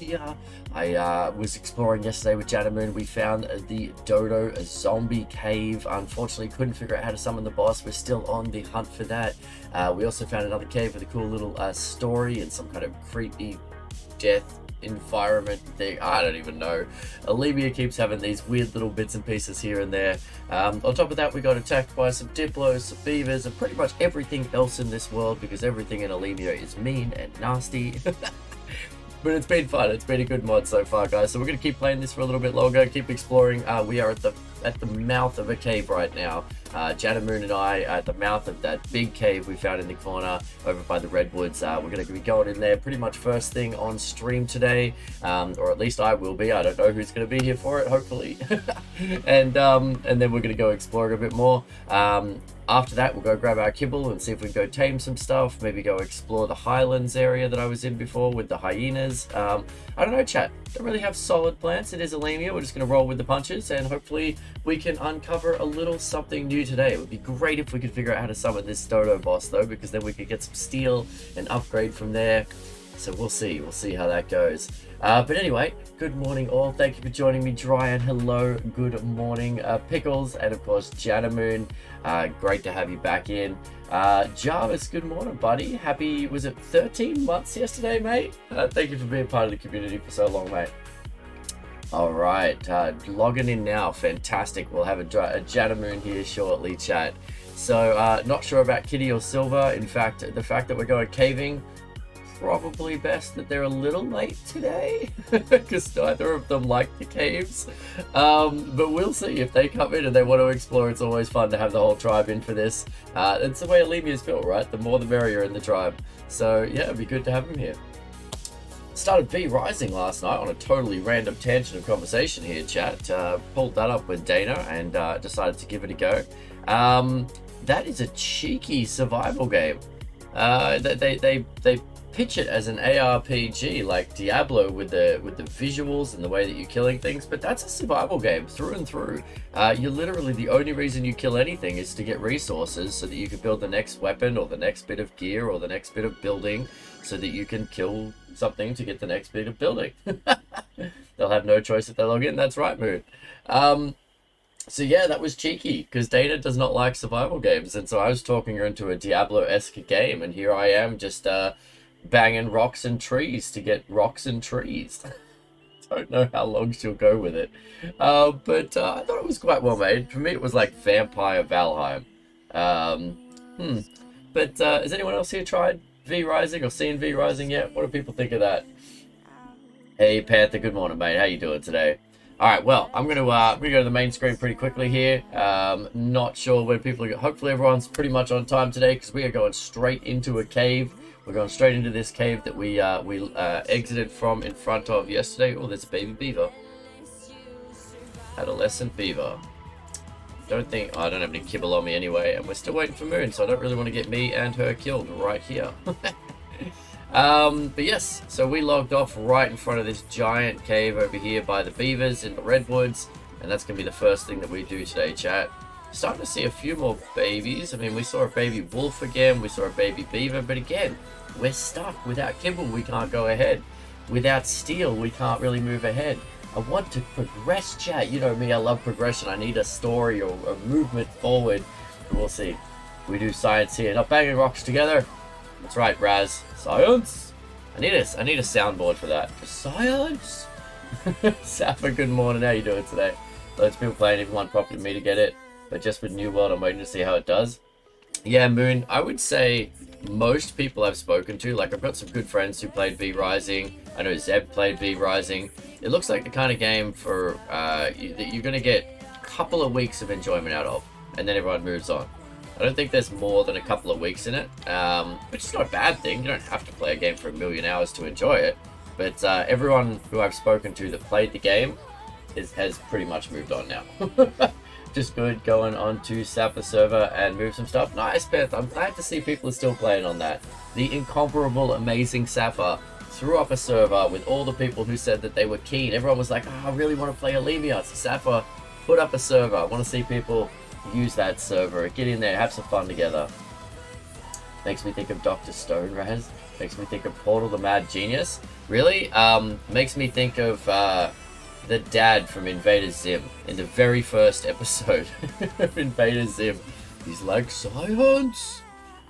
here. I was exploring yesterday with Jadamoon. We found the Dodo zombie cave. Unfortunately, couldn't figure out how to summon the boss. We're still on the hunt for that. We also found another cave with a cool little story and some kind of creepy death environment thing. I don't even know. Alemia keeps having these weird little bits and pieces here and there. On top of that, we got attacked by some diplos, some beavers, and pretty much everything else in this world, because everything in Alemia is mean and nasty. But it's been fun. It's been a good mod so far, guys. So we're going to keep playing this for a little bit longer, keep exploring. We are at the mouth of a cave right now. Jadamoon and I are at the mouth of that big cave we found in the corner over by the redwoods. We're going to be going in there pretty much first thing on stream today, or at least I will be. I don't know who's going to be here for it, hopefully. and then we're going to go exploring a bit more. After that, we'll go grab our kibble and see if we can go tame some stuff. Maybe go explore the highlands area that I was in before with the hyenas. I don't know, chat. Don't really have solid plans. It is Alemia. We're just going to roll with the punches, and hopefully we can uncover a little something new today. It would be great if we could figure out how to summon this Dodo boss, though, because then we could get some steel and upgrade from there. So we'll see. We'll see how that goes. But anyway, good morning all. Thank you for joining me. Dryan, hello. Good morning. Pickles, and of course, Jadamoon. Great to have you back in. Jarvis, good morning, buddy. Happy, was it 13 months yesterday, mate? Thank you for being part of the community for so long, mate. All right, logging in now. Fantastic. We'll have a Jadamoon here shortly, chat. So, not sure about Kitty or Silver. In fact, the fact that we're going caving, probably best that they're a little late today, because neither of them like the caves. But we'll see if they come in and they want to explore. It's always fun to have the whole tribe in for this. It's the way Alemia is built, right? The more the merrier in the tribe. So yeah, it'd be good to have him here. Started V Rising last night on a totally random tangent of conversation here, chat. Pulled that up with Dana and decided to give it a go. That is a cheeky survival game. They pitch it as an ARPG like Diablo with the visuals and the way that you're killing things, but that's a survival game through and through. You're literally, the only reason you kill anything is to get resources so that you can build the next weapon or the next bit of gear or the next bit of building, so that you can kill something to get the next bit of building. They'll have no choice if they log in. That's right, Moon. So yeah, that was cheeky, because Dana does not like survival games, and so I was talking her into a Diablo-esque game, and here I am just banging rocks and trees to get rocks and trees. Don't know how long she'll go with it, but I thought it was quite well made. For me, it was like Vampire Valheim. But has anyone else here tried V Rising or seen V Rising yet? What do people think of that? Hey Panther, good morning, mate. How you doing today? All right, well, I'm gonna go to the main screen pretty quickly here. Not sure when people are. Hopefully, everyone's pretty much on time today, because we are going straight into a cave. We're going straight into this cave that we exited from in front of yesterday. Oh, there's a baby beaver. Adolescent beaver. I don't have any kibble on me anyway, and we're still waiting for Moon, so I don't really want to get me and her killed right here. But yes, so we logged off right in front of this giant cave over here by the beavers in the redwoods, and that's going to be the first thing that we do today, chat. Starting to see a few more babies. I mean, we saw a baby wolf again, we saw a baby beaver, but again, we're stuck. Without kibble, we can't go ahead. Without steel, we can't really move ahead. I want to progress, chat. You know me, I love progression. I need a story or a movement forward. But we'll see. We do science here. Not banging rocks together. That's right, Raz. Science. I need a soundboard for that. Science. Safa, good morning. How you doing today? Loads of people playing. Everyone prompted me to get it, but just with New World, I'm waiting to see how it does. Yeah, Moon, I would say most people I've spoken to, like I've got some good friends who played V Rising. I know Zeb played V Rising. It looks like the kind of game for that you're going to get a couple of weeks of enjoyment out of, and then everyone moves on. I don't think there's more than a couple of weeks in it, which is not a bad thing. You don't have to play a game for 1,000,000 hours to enjoy it. But everyone who I've spoken to that played the game has pretty much moved on now. Just good, going on to Safa server and move some stuff. Nice, Beth. I'm glad to see people are still playing on that. The incomparable, amazing Safa threw up a server with all the people who said that they were keen. Everyone was like, oh, I really want to play Alemia. So Safa put up a server. I want to see people use that server. Get in there, have some fun together. Makes me think of Dr. Stone, Raz. Makes me think of Portal the Mad Genius. Really? Makes me think of the dad from Invader Zim in the very first episode of Invader Zim. He's like, science!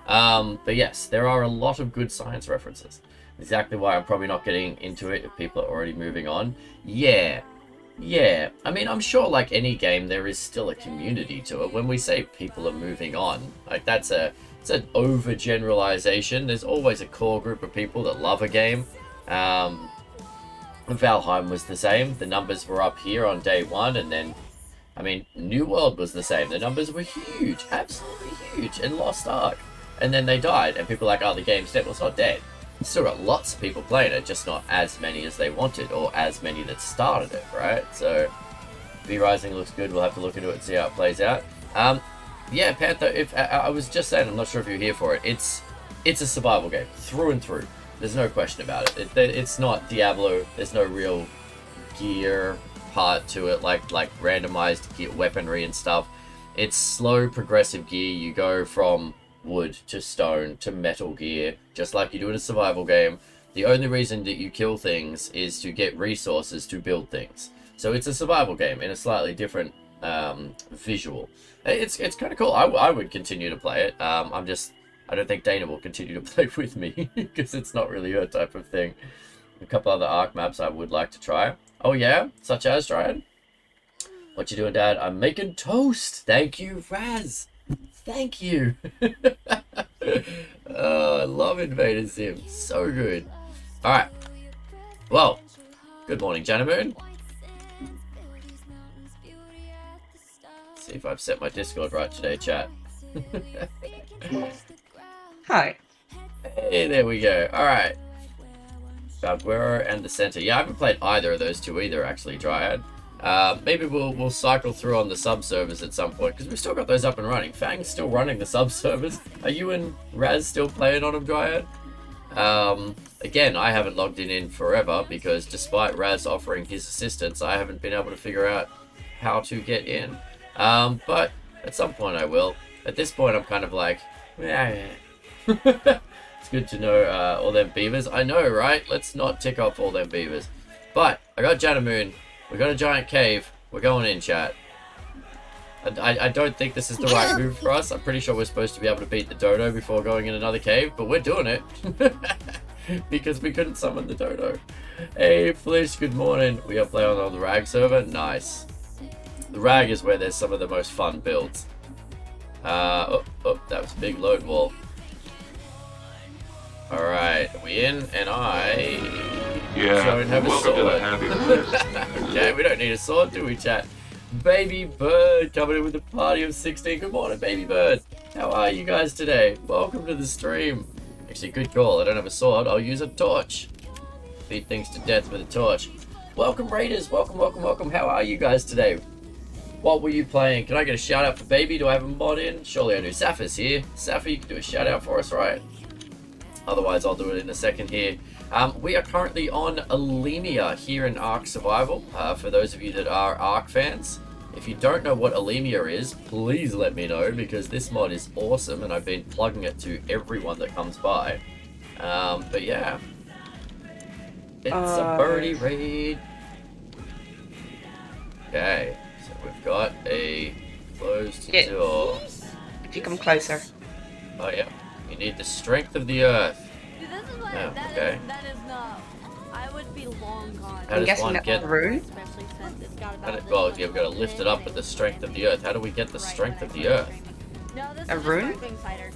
But yes, there are a lot of good science references. Exactly why I'm probably not getting into it if people are already moving on. Yeah. I mean, I'm sure like any game, there is still a community to it. When we say people are moving on, like it's an overgeneralization. There's always a core group of people that love a game. Valheim was the same. The numbers were up here on day one, and then, I mean, New World was the same. The numbers were huge, absolutely huge, and Lost Ark. And then they died, and people were like, oh, the game's dead. Well, it's not dead. Still got lots of people playing it, just not as many as they wanted, or as many that started it, right? So, V-Rising looks good. We'll have to look into it and see how it plays out. Yeah, Panther, if I was just saying, I'm not sure if you're here for it. It's a survival game, through and through. There's no question about it. It's not Diablo. There's no real gear part to it, like randomized gear, weaponry and stuff. It's slow, progressive gear. You go from wood to stone to metal gear, just like you do in a survival game. The only reason that you kill things is to get resources to build things. So it's a survival game in a slightly different visual. It's kind of cool. I would continue to play it. I don't think Dana will continue to play with me because it's not really her type of thing. A couple other Ark maps I would like to try. Oh yeah, such as Dryad. What you doing, Dad? I'm making toast. Thank you, Raz. Thank you. Oh, I love Invader Zim. So good. All right. Well, good morning, Janamoon. See if I've set my Discord right today, chat. Hi. Hey, there we go. All right. Balguero and the Center. Yeah, I haven't played either of those two either, actually, Dryad. Maybe we'll cycle through on the sub-servers at some point, because we've still got those up and running. Fang's still running the sub-servers. Are you and Raz still playing on them, Dryad? Again, I haven't logged in forever, because despite Raz offering his assistance, I haven't been able to figure out how to get in. But at some point I will. At this point, I'm kind of like, it's good to know all them beavers. I know, right? Let's not tick off all them beavers. But I got Janamoon. We got a giant cave. We're going in, chat. I don't think this is the right move for us. I'm pretty sure we're supposed to be able to beat the Dodo before going in another cave, but we're doing it. Because we couldn't summon the Dodo. Hey, Flish, good morning. We are playing on the Rag server. Nice. The Rag is where there's some of the most fun builds. That was a big load wall. Alright, are we in? And I don't have a sword. Okay, we don't need a sword, do we, chat? Baby Bird coming in with a party of 16. Good morning, Baby Bird. How are you guys today? Welcome to the stream. Actually, good call. I don't have a sword. I'll use a torch. Beat things to death with a torch. Welcome, Raiders. Welcome. How are you guys today? What were you playing? Can I get a shout out for Baby? Do I have a mod in? Surely I do. Safa's here. Safa, you can do a shout out for us, right? Otherwise, I'll do it in a second here. We are currently on Alemia here in Ark Survival. For those of you that are Ark fans, if you don't know what Alemia is, please let me know, because this mod is awesome and I've been plugging it to everyone that comes by. But yeah, it's a birdie raid. Okay, so we've got a closed door. If you come closer. Oh yeah. You need the strength of the earth. Dude, this is what, okay. That is not. I would be long gone. How does one get? Rune? Especially since it's got about Well, you've got to lift it up with the strength of the earth. How do we get the strength of the earth? No, this A is rune? cider.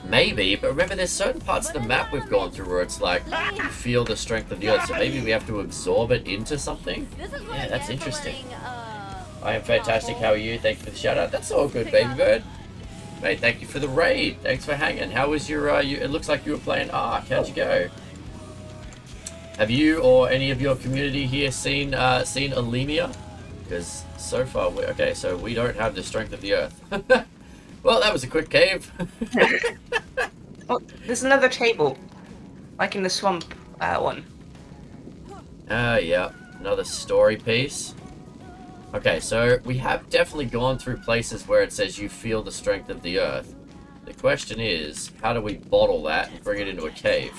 Maybe, but remember, there's certain parts of the map we've gone through where it's like you feel the strength of the earth. So maybe we have to absorb it into something. This is what Yeah, that's interesting. handling, I am fantastic. How are you? Thank you for the shout out. That's all good, Baby Bird. Mate, thank you for the raid. Thanks for hanging. How was your, it looks like you were playing Ark. How'd you go? Have you or any of your community here seen Alemia? Because so far, okay, so we don't have the strength of the earth. Well, that was a quick cave. Oh, there's another table. Like in the swamp one. Yeah. Another story piece. Okay, so we have definitely gone through places where it says you feel the strength of the earth. The question is, how do we bottle that and bring it into a cave?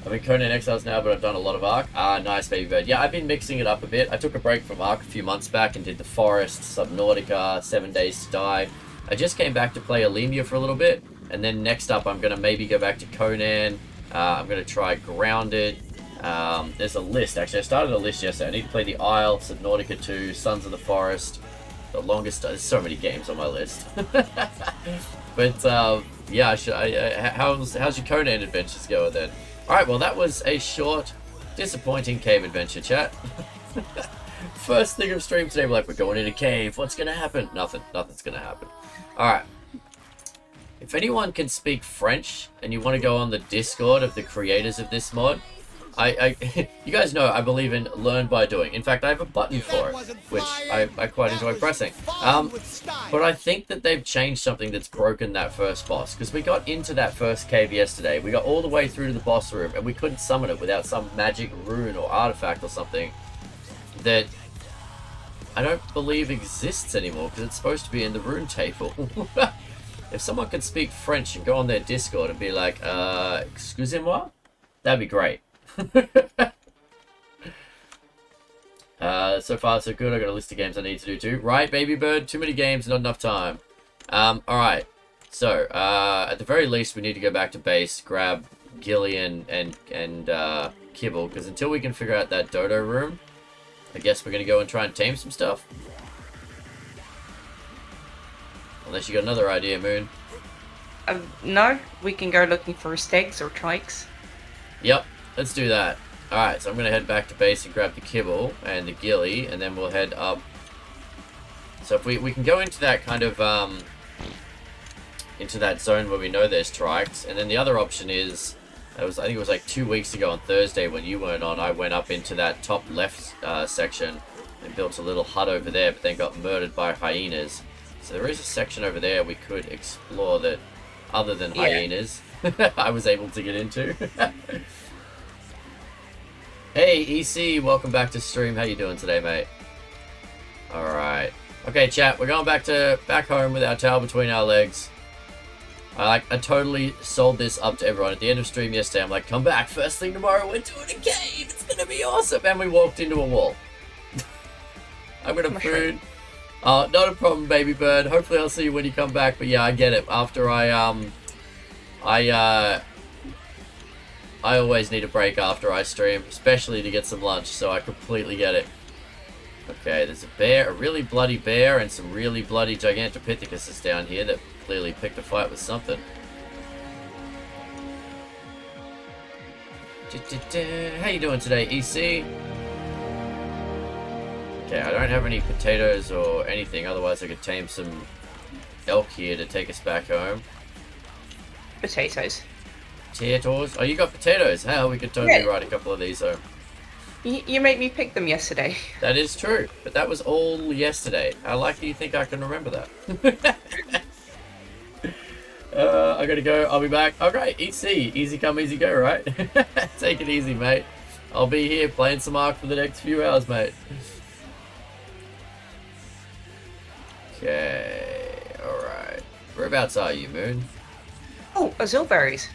I'm in Conan Exiles now, but I've done a lot of Ark. Ah, nice, baby bird. Yeah, I've been mixing it up a bit. I took a break from Ark a few months back and did the Forest, Subnautica, 7 Days to Die. I just came back to play Alemia for a little bit, and then next up I'm going to maybe go back to Conan. I'm going to try Grounded. There's a list, actually. I started a list yesterday. I need to play the Isle, Subnautica 2, Sons of the Forest. The longest... There's so many games on my list. But, yeah, how's your Conan adventures going then? Alright, well that was a short, disappointing cave adventure, chat. First thing of stream today, we're like, we're going in a cave, what's gonna happen? Nothing's gonna happen. Alright. If anyone can speak French, and you want to go on the Discord of the creators of this mod, you guys know I believe in learn by doing. In fact, I have a button for it, which I quite enjoy pressing. But I think that they've changed something that's broken that first boss. Because we got into that first cave yesterday, we got all the way through to the boss room, and we couldn't summon it without some magic rune or artifact or something that I don't believe exists anymore, because it's supposed to be in the rune table. If someone could speak French and go on their Discord and be like, excusez-moi, that'd be great. So far so good. I got a list of games I need to do too. Right, baby bird? Too many games, not enough time. Alright. So, at the very least, we need to go back to base, grab Gillian and Kibble, because until we can figure out that Dodo room, I guess we're going to go and try and tame some stuff. Unless you got another idea, Moon. No, we can go looking for steaks or trikes. Yep, let's do that. Alright, so I'm going to head back to base and grab the Kibble and the Gilly, and then we'll head up. So if we can go into that kind of, into that zone where we know there's trikes, and then the other option is, I think it was like 2 weeks ago on Thursday when you weren't on, I went up into that top left section and built a little hut over there, but then got murdered by hyenas. So there is a section over there we could explore that, other than hyenas, I was able to get into. Hey, EC, welcome back to stream. How you doing today, mate? Alright. Okay, chat, we're going back home with our tail between our legs. I totally sold this up to everyone. At the end of stream yesterday, I'm like, come back, first thing tomorrow, we're doing a cave. It's gonna be awesome. And we walked into a wall. I'm gonna food. Not a problem, baby bird. Hopefully I'll see you when you come back. But yeah, I get it. After I always need a break after I stream, especially to get some lunch, so I completely get it. Okay, there's a bear, a really bloody bear, and some really bloody Gigantopithecus down here that clearly picked a fight with something. How you doing today, EC? Okay, I don't have any potatoes or anything, otherwise I could tame some elk here to take us back home. Potatoes. Potatoes? Oh, you got potatoes? Hell, we could totally ride a couple of these though. You made me pick them yesterday. That is true, but that was all yesterday. How likely do you think I can remember that? I gotta go. I'll be back. Oh, great. Easy come, easy go, right? Take it easy, mate. I'll be here playing some Ark for the next few hours, mate. Okay. Alright. Whereabouts are you, Moon? Oh, azulberries.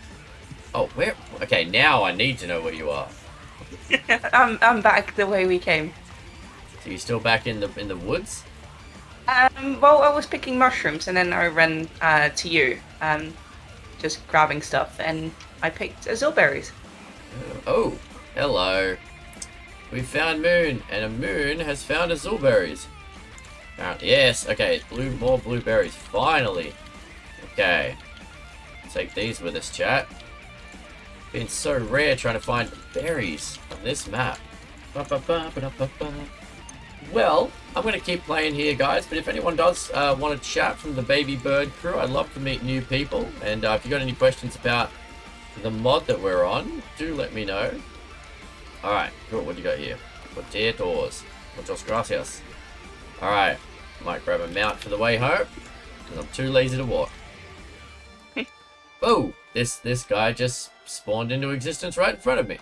Oh, where? Okay, now I need to know where you are. I'm back the way we came. So you're still back in the woods? Well, I was picking mushrooms and then I ran to you, just grabbing stuff, and I picked azulberries. Oh, hello. We found Moon, and a Moon has found azulberries. Yes, okay, more blueberries, finally. Okay, take these with us, chat. Been so rare trying to find berries on this map. Well, I'm going to keep playing here, guys, but if anyone does want to chat from the Baby Bird crew, I'd love to meet new people, and if you got any questions about the mod that we're on, do let me know. Alright, cool, what do you got here? Potatoes. Muchas gracias. Alright, might grab a mount for the way home, because I'm too lazy to walk. Oh, this guy just spawned into existence right in front of me.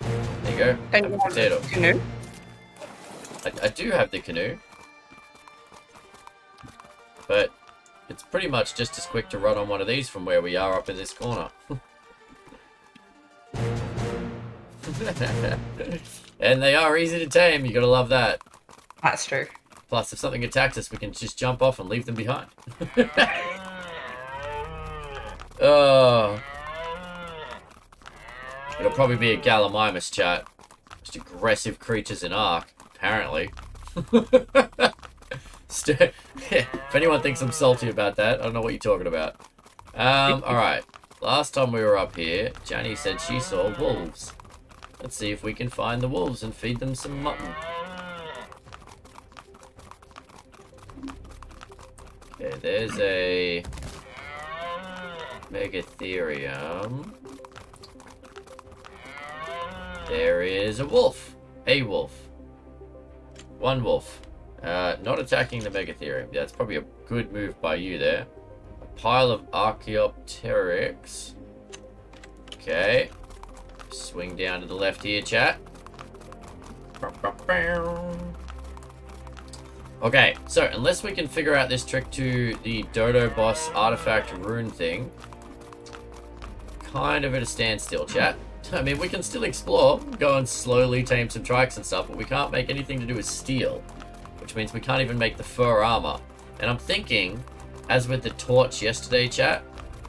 There you go. And Have a potato. Canoe? I do have the canoe. But it's pretty much just as quick to run on one of these from where we are up in this corner. And they are easy to tame, you gotta love that. That's true. Plus, if something attacks us, we can just jump off and leave them behind. Oh. It'll probably be a Gallimimus, chat. Most aggressive creatures in Ark, apparently. If anyone thinks I'm salty about that, I don't know what you're talking about. Alright. Last time we were up here, Janny said she saw wolves. Let's see if we can find the wolves and feed them some mutton. Okay, there's a Megatherium. There is a wolf. A wolf. One wolf. Not attacking the Megatherium. Yeah, that's probably a good move by you there. A pile of Archaeopteryx. Okay. Swing down to the left here, chat. Okay, so unless we can figure out this trick to the Dodo boss artifact rune thing, kind of at a standstill, chat. I mean, we can still explore, go and slowly tame some trikes and stuff, but we can't make anything to do with steel, which means we can't even make the fur armor. And I'm thinking, as with the torch yesterday, chat,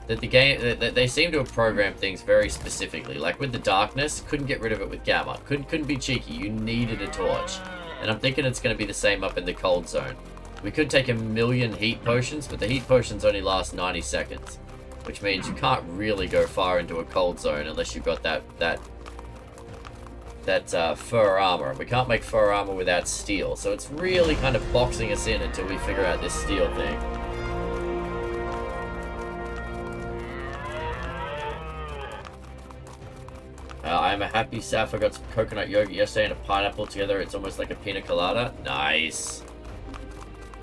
that the game, that they seem to have programmed things very specifically. Like with the darkness, couldn't get rid of it with gamma. Couldn't be cheeky. You needed a torch. And I'm thinking it's going to be the same up in the cold zone. We could take 1,000,000 heat potions, but the heat potions only last 90 seconds. Which means you can't really go far into a cold zone unless you've got that fur armor. We can't make fur armor without steel. So it's really kind of boxing us in until we figure out this steel thing. I'm a happy sap. I got some coconut yogurt yesterday and a pineapple together. It's almost like a pina colada. Nice.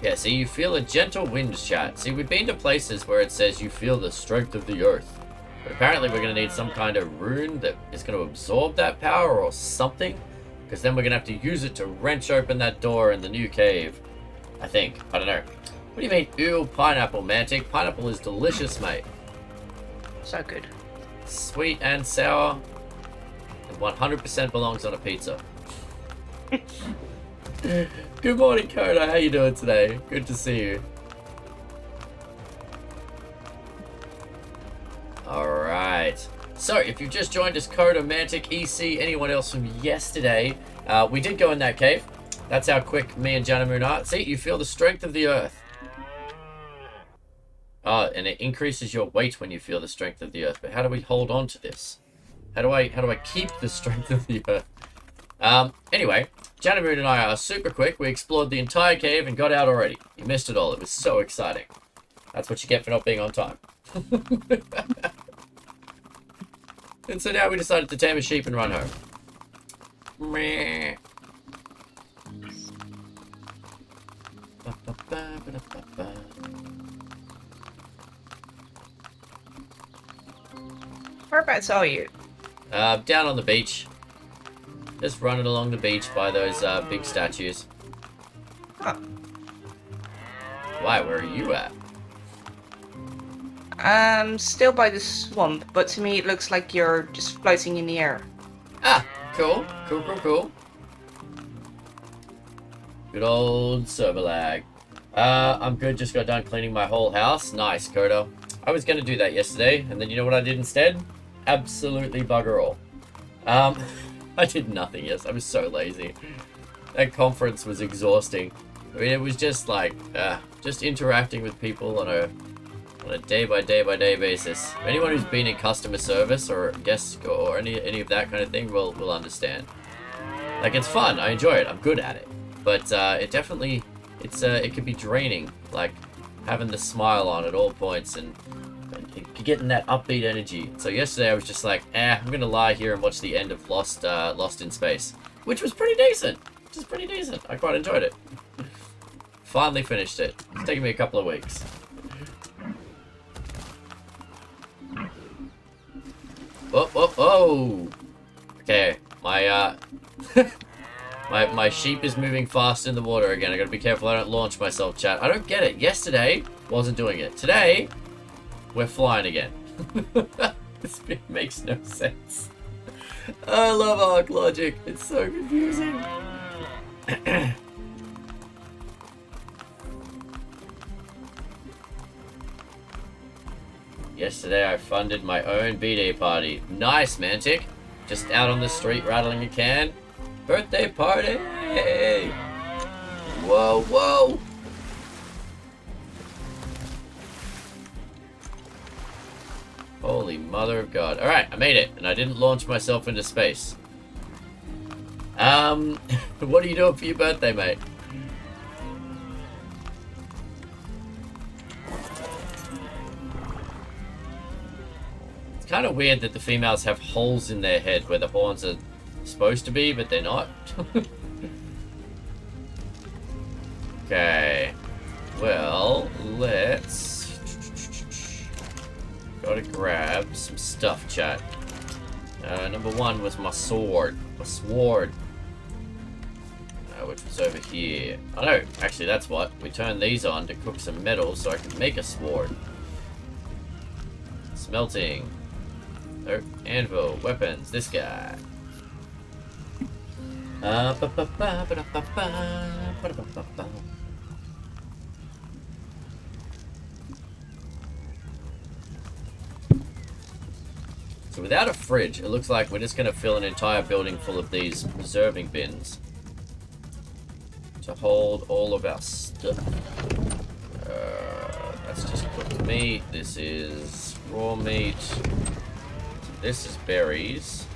Yeah, see, you feel a gentle wind, chat. See, we've been to places where it says you feel the strength of the earth. But apparently we're going to need some kind of rune that is going to absorb that power or something. Because then we're going to have to use it to wrench open that door in the new cave. I think. I don't know. What do you mean, ew, pineapple, Mantic? Pineapple is delicious, mate. So good. Sweet and sour. It 100% belongs on a pizza. Good morning, Coda. How you doing today? Good to see you. Alright. So, if you've just joined us, Coda, Mantic, EC, anyone else from yesterday, we did go in that cave. That's how quick me and Janamoon are. See, you feel the strength of the earth. Oh, and it increases your weight when you feel the strength of the earth. But how do we hold on to this? How do I keep the strength of the earth? Anyway, Janamoon and I are super quick. We explored the entire cave and got out already. You missed it all. It was so exciting. That's what you get for not being on time. And so now we decided to tame a sheep and run home. Meh. Whereabouts are you? Down on the beach. Just running along the beach by those big statues. Huh. Why? Where are you at? Still by the swamp, but to me it looks like you're just floating in the air. Ah, cool. Cool. Good old server lag. I'm good. Just got done cleaning my whole house. Nice, Kodo. I was going to do that yesterday, and then you know what I did instead? Absolutely bugger all. I did nothing, yes. I was so lazy. That conference was exhausting. I mean, it was just like, just interacting with people on a day-by-day basis. Anyone who's been in customer service or guest or any of that kind of thing will understand. Like, it's fun. I enjoy it. I'm good at it. But it definitely, it can be draining. Like, having the smile on at all points and getting that upbeat energy. So yesterday I was just like, I'm gonna lie here and watch the end of Lost in Space, which was pretty decent. I quite enjoyed it. Finally finished it. It's taken me a couple of weeks. Oh. Okay, my My sheep is moving fast in the water again. I gotta be careful I don't launch myself, chat. I don't get it. Yesterday, wasn't doing it. Today, we're flying again. This makes no sense. I love arc logic. It's so confusing. Yesterday, I funded my own B-Day party. Nice, Mantic. Just out on the street rattling a can. Birthday party! Whoa, whoa! Holy mother of God. Alright, I made it, and I didn't launch myself into space. What are you doing for your birthday, mate? It's kind of weird that the females have holes in their head where the horns are supposed to be, but they're not. Okay. Well, let's... Gotta grab some stuff, chat. Number one was my sword. My sword. Which was over here. Oh no, actually that's what. We turned these on to cook some metal so I can make a sword. Smelting. Oh, anvil, weapons, this guy. So without a fridge, it looks like we're just going to fill an entire building full of these preserving bins to hold all of our stuff. That's just cooked meat. This is raw meat. This is berries,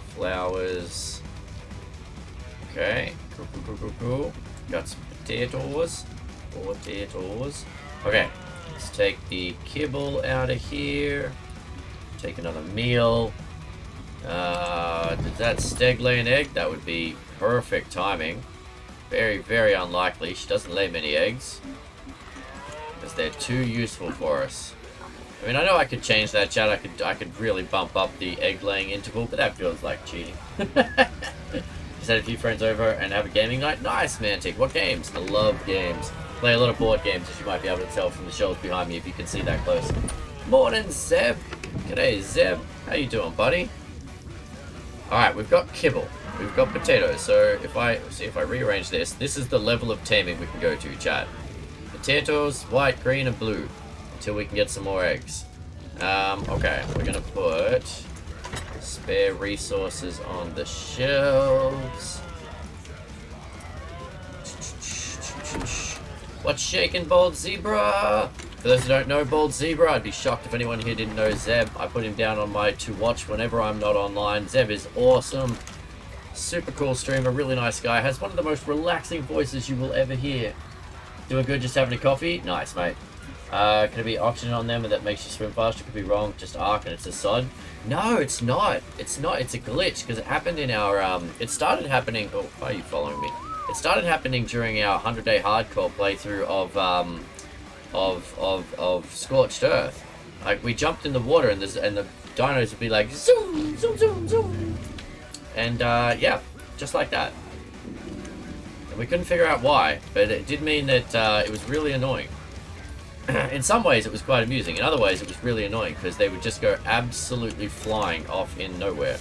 flowers. Okay, cool. Got some potatoes. Potatoes. Okay, let's take the kibble out of here. Take another meal. Did that steg lay an egg? That would be perfect timing. Very, very unlikely. She doesn't lay many eggs because they're too useful for us. I mean, I know I could change that, chat. I could really bump up the egg laying interval, but that feels like cheating. Just had a few friends over and have a gaming night. Nice, Mantic. What games? I love games. Play a lot of board games, as you might be able to tell from the shelves behind me if you can see that close. Morning, Zeb. G'day, Zeb. How you doing, buddy? Alright, we've got kibble. We've got potatoes. So if I rearrange this, this is the level of taming we can go to, chat. Potatoes, white, green, and blue. Until we can get some more eggs. Okay, we're gonna put spare resources on the shelves. What's shaking, Bald Zebra? For those who don't know Bald Zebra, I'd be shocked if anyone here didn't know Zeb. I put him down on my to watch whenever I'm not online. Zeb is awesome. Super cool streamer, really nice guy. Has one of the most relaxing voices you will ever hear. Doing good, just having a coffee? Nice, mate. Could it be oxygen on them and that makes you swim faster? Could be wrong, just arc and it's a sod. No, it's not. It's not. It's a glitch because it happened in our, it started happening, oh, why are you following me? It started happening during our 100-day hardcore playthrough of Scorched Earth. Like, we jumped in the water and the dinos would be like, zoom, zoom, zoom, zoom. And, yeah, just like that. And we couldn't figure out why, but it did mean that it was really annoying. In some ways it was quite amusing, in other ways it was really annoying because they would just go absolutely flying off in nowhere.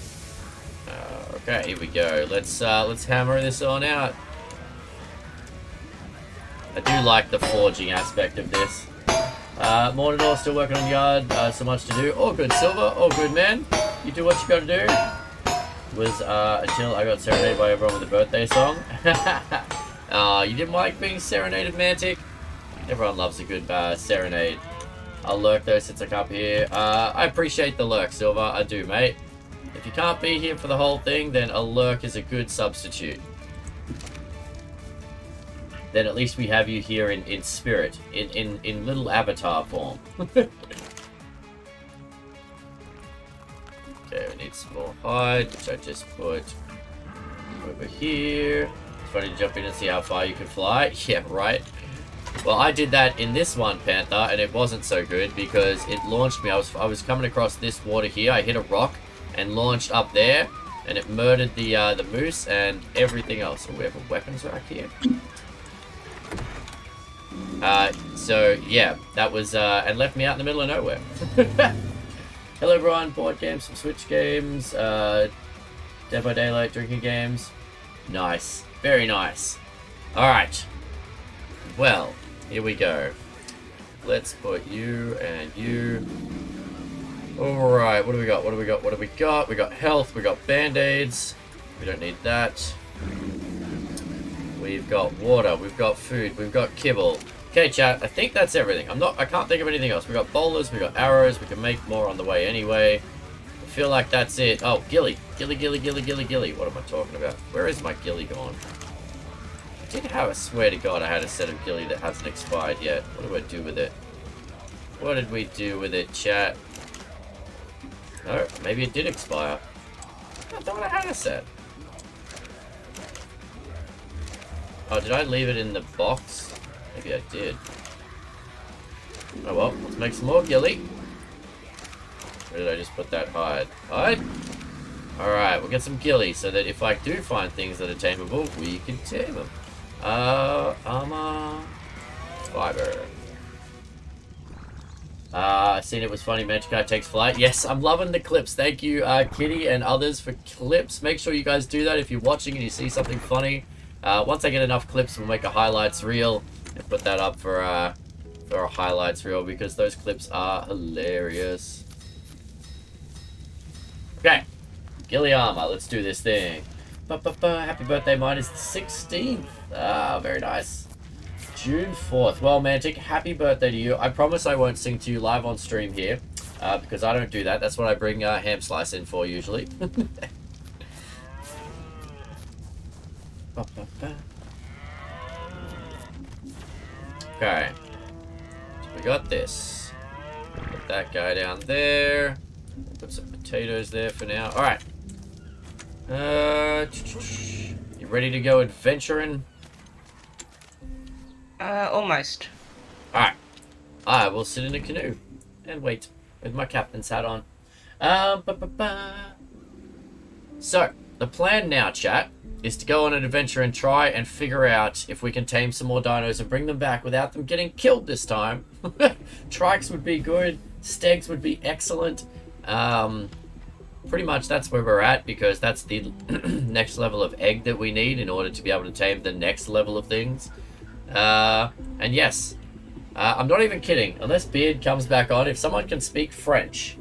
Okay, here we go. Let's hammer this on out. I do like the forging aspect of this. Morning all, still working on the yard, so much to do. All good, Silver, all good, man. You do what you gotta do. Was until I got serenaded by everyone with a birthday song. You didn't like being serenaded, Mantic? Everyone loves a good serenade. I'll lurk though since I can't be here. I appreciate the lurk, Silver. I do, mate. If you can't be here for the whole thing, then a lurk is a good substitute. Then at least we have you here in spirit, in little avatar form. Okay, we need some more hide, which I just put over here. It's funny to jump in and see how far you can fly. Yeah, right. Well, I did that in this one, Panther, and it wasn't so good because it launched me. I was coming across this water here. I hit a rock and launched up there, and it murdered the moose and everything else. Oh, we have a weapons rack here. So yeah, that was and left me out in the middle of nowhere. Hello everyone, board games, some Switch games, Dead by Daylight drinking games. Nice, very nice. Alright, well, here we go. Let's put you and you. Alright, what do we got? What do we got? What do we got? We got health, we got band-aids. We don't need that. We've got water, we've got food, we've got kibble. Okay, chat, I think that's everything. I can't think of anything else. We got bowlers, we got arrows, we can make more on the way anyway. I feel like that's it. Oh, ghillie. Ghillie. What am I talking about? Where is my ghillie gone? I did have, I swear to God, I had a set of ghillie that hasn't expired yet. What do I do with it? What did we do with it, chat? No, maybe it did expire. I thought I had a set. Oh, did I leave it in the box? Maybe I did. Oh well, let's make some more ghillie. Where did I just put that hide? Hide? Alright, we'll get some ghillie so that if I do find things that are tameable, we can tame them. Armor. Fiber. Seen it was funny, Magic Guy takes flight. Yes, I'm loving the clips. Thank you, Kitty and others for clips. Make sure you guys do that if you're watching and you see something funny. Once I get enough clips, we'll make a highlights reel and put that up for a highlights reel because those clips are hilarious. Okay, ghillie armor. Let's do this thing. Happy birthday, mine is the 16th. Ah, very nice. June 4th. Well, Mantic, happy birthday to you. I promise I won't sing to you live on stream here because I don't do that. That's what I bring ham slice in for usually. Okay, so we got this. Put that guy down there. Put some potatoes there for now. All right. You ready to go adventuring? Almost. All right. I will sit in a canoe and wait with my captain's hat on. So the plan now, chat, is to go on an adventure and try and figure out if we can tame some more dinos and bring them back without them getting killed this time. Trikes would be good. Stegs would be excellent. Pretty much that's where we're at because that's the next level of egg that we need in order to be able to tame the next level of things. And yes, I'm not even kidding. Unless Beard comes back on, if someone can speak French,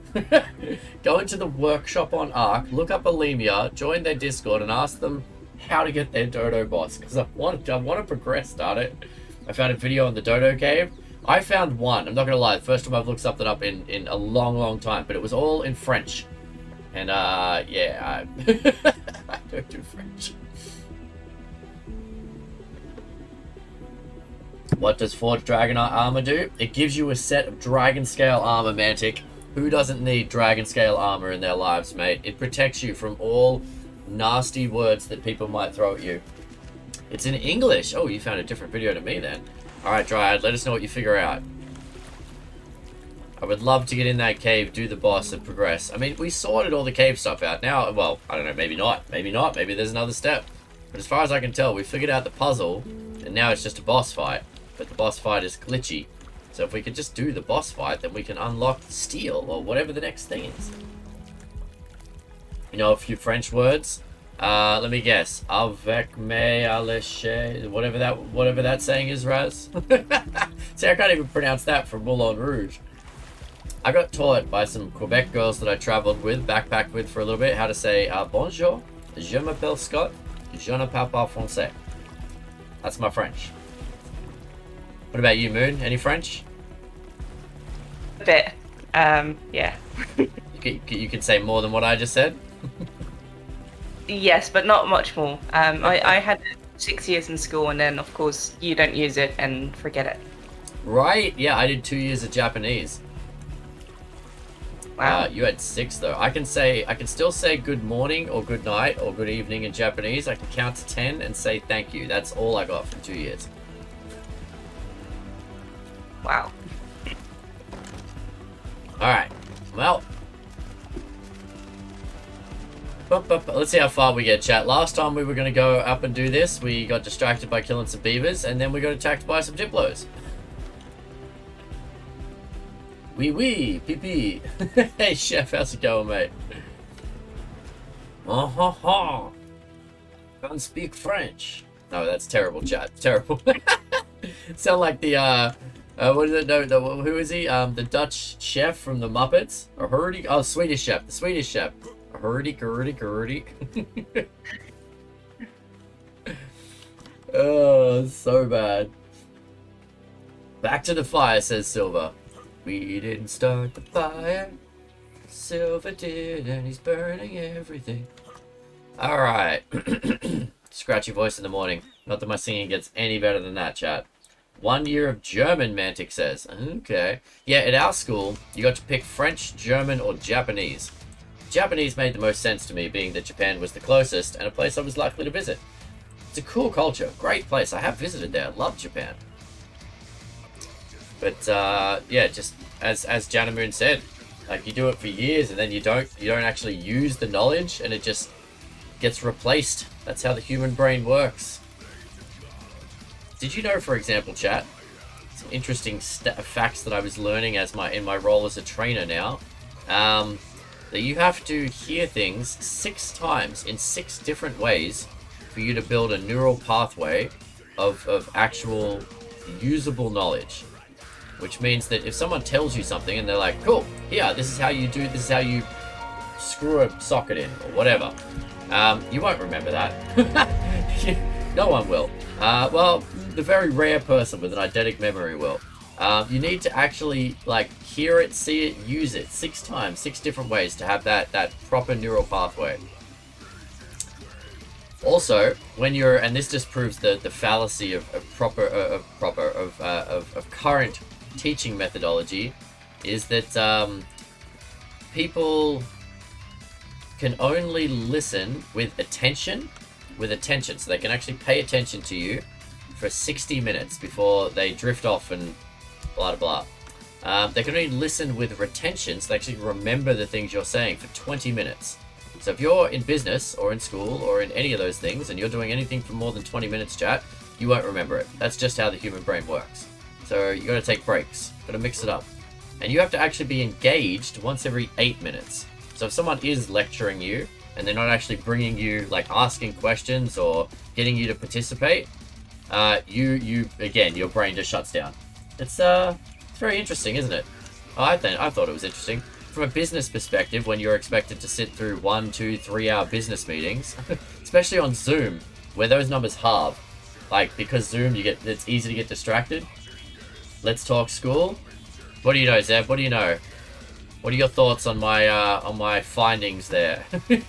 go into the workshop on Ark, look up Alemia, join their Discord, and ask them how to get their Dodo boss. Because I want to progress, start it. I found a video on the Dodo cave. I found one. I'm not gonna lie. The first time I've looked something up in a long time, but it was all in French. And yeah, I don't do French. What does Forged Dragon armor do? It gives you a set of dragon scale armor, Mantic. Who doesn't need dragon scale armor in their lives, mate? It protects you from all nasty words that people might throw at you. It's in English. Oh, you found a different video to me then. Alright, Dryad, let us know what you figure out. I would love to get in that cave, do the boss, and progress. I mean, we sorted all the cave stuff out. Now, well, I don't know, maybe not. Maybe not. Maybe there's another step. But as far as I can tell, we figured out the puzzle, and now it's just a boss fight. But the boss fight is glitchy. So if we could just do the boss fight, then we can unlock steel, or whatever the next thing is. You know a few French words? Let me guess. Avec me alléché, whatever that saying is, Raz. See, I can't even pronounce that from Moulin Rouge. I got taught by some Quebec girls that I traveled with, backpacked with for a little bit, how to say bonjour, je m'appelle Scott, je ne parle pas français. That's my French. What about you, Moon? Any French? A bit. Yeah. You can say more than what I just said? Yes, but not much more. I had 6 years in school, and then of course you don't use it and forget it. Right? Yeah, I did 2 years of Japanese. Wow. You had 6 though. I can still say good morning or good night or good evening in Japanese. I can count to 10 and say thank you. That's all I got from 2 years. Wow. Alright. Well. Let's see how far we get, chat. Last time we were going to go up and do this, we got distracted by killing some beavers, and then we got attacked by some diplos. Wee, pee. Hey, chef, how's it going, mate? Ha. Can't speak French. No, that's terrible, chat. Terrible. Sound like the, what is it? No, who is he? The Dutch chef from the Muppets? Or Hurdy? Oh, Swedish chef. The Swedish chef. Hurdy. Oh, so bad. Back to the fire, says Silver. We didn't start the fire. Silver did, and he's burning everything. Alright. Scratchy voice in the morning. Not that my singing gets any better than that, chat. 1 year of German, Mantic says. Okay. Yeah, at our school, you got to pick French, German, or Japanese. Japanese made the most sense to me, being that Japan was the closest and a place I was likely to visit. It's a cool culture. Great place. I have visited there. Love Japan. But, yeah, just as Janamoon said, like, you do it for years and then you don't actually use the knowledge and it just gets replaced. That's how the human brain works. Did you know, for example, chat, some interesting facts that I was learning in my role as a trainer now, that you have to hear things 6 times in 6 different ways for you to build a neural pathway of actual usable knowledge. Which means that if someone tells you something and they're like, cool, here, this is how you screw a socket in, or whatever, you won't remember that. No one will. Well, the very rare person with an eidetic memory will. You need to actually, like, hear it, see it, use it 6 times, 6 different ways to have that proper neural pathway. Also, when you're, and this just proves the fallacy of current teaching methodology, is that people can only listen with attention, so they can actually pay attention to you for 60 minutes before they drift off and blah blah blah. They can only listen with retention, so they actually remember the things you're saying for 20 minutes. So if you're in business or in school or in any of those things and you're doing anything for more than 20 minutes, chat, you won't remember it. That's just how the human brain works. So you gotta take breaks, gotta mix it up. And you have to actually be engaged once every 8 minutes. So if someone is lecturing you and they're not actually bringing you, like, asking questions or getting you to participate, again, your brain just shuts down. It's very interesting, isn't it? I thought it was interesting. From a business perspective, when you're expected to sit through 1, 2, 3 hour business meetings, especially on Zoom, where those numbers halve, like, because Zoom, it's easy to get distracted. Let's talk school. What do you know, Zeb? What do you know? What are your thoughts on my findings there? This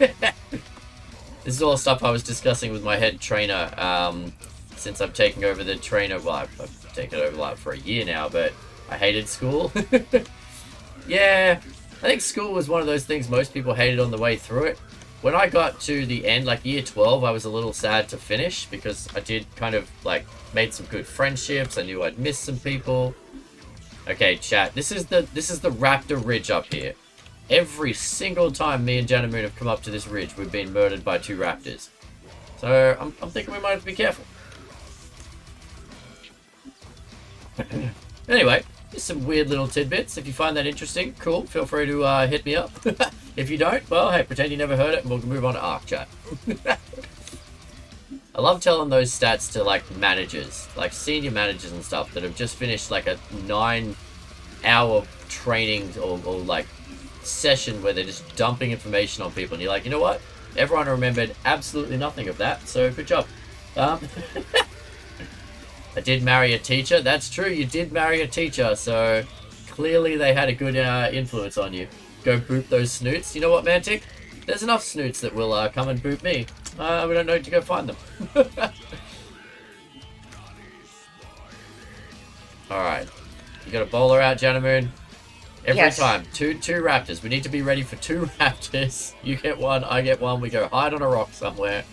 is all stuff I was discussing with my head trainer, since I'm taking over the trainer. Well, I've taken it over like for a year now, but I hated school. Yeah, I think school was one of those things most people hated on the way through it. When I got to the end, like year 12, I was a little sad to finish because I did kind of, like, made some good friendships. I knew I'd missed some people. Okay, chat, this is the Raptor Ridge up here. Every single time me and Janamoon have come up to this ridge, we've been murdered by 2 raptors. So I'm thinking we might have to be careful. Anyway, just some weird little tidbits. If you find that interesting, cool, feel free to hit me up. If you don't, well, hey, pretend you never heard it and we'll move on to Arc Chat. I love telling those stats to, like, managers, like senior managers and stuff that have just finished like a 9-hour training or like session where they're just dumping information on people, and you're like, you know what? Everyone remembered absolutely nothing of that, so good job. I did marry a teacher. That's true, you did marry a teacher, so clearly they had a good influence on you. Go boop those snoots. You know what, Mantic? There's enough snoots that will come and boop me. We don't know to go find them. Alright. You got a bowler out, Janamoon? Every time. Two raptors. We need to be ready for 2 raptors. You get 1, I get 1. We go hide on a rock somewhere.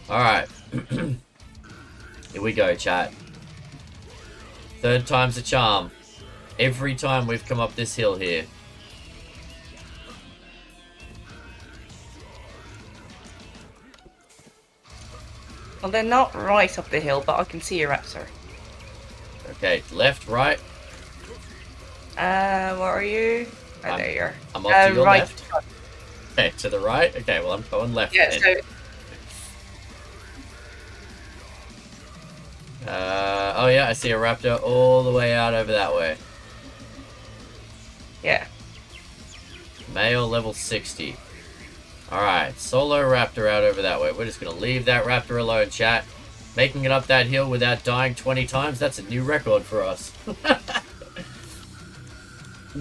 Alright. Here we go, chat. 3rd time's a charm. Every time we've come up this hill here. Well, they're not right up the hill, but I can see a raptor. Okay, left, right. Where are you? Oh, there you are. I'm off to your right. left. Okay, to the right. Okay, well, I'm going left Yeah, then. so Oh yeah, I see a raptor all the way out over that way. yeah. Male level 60. Alright, solo raptor out over that way. We're just going to leave that raptor alone, chat. Making it up that hill without dying 20 times, that's a new record for us.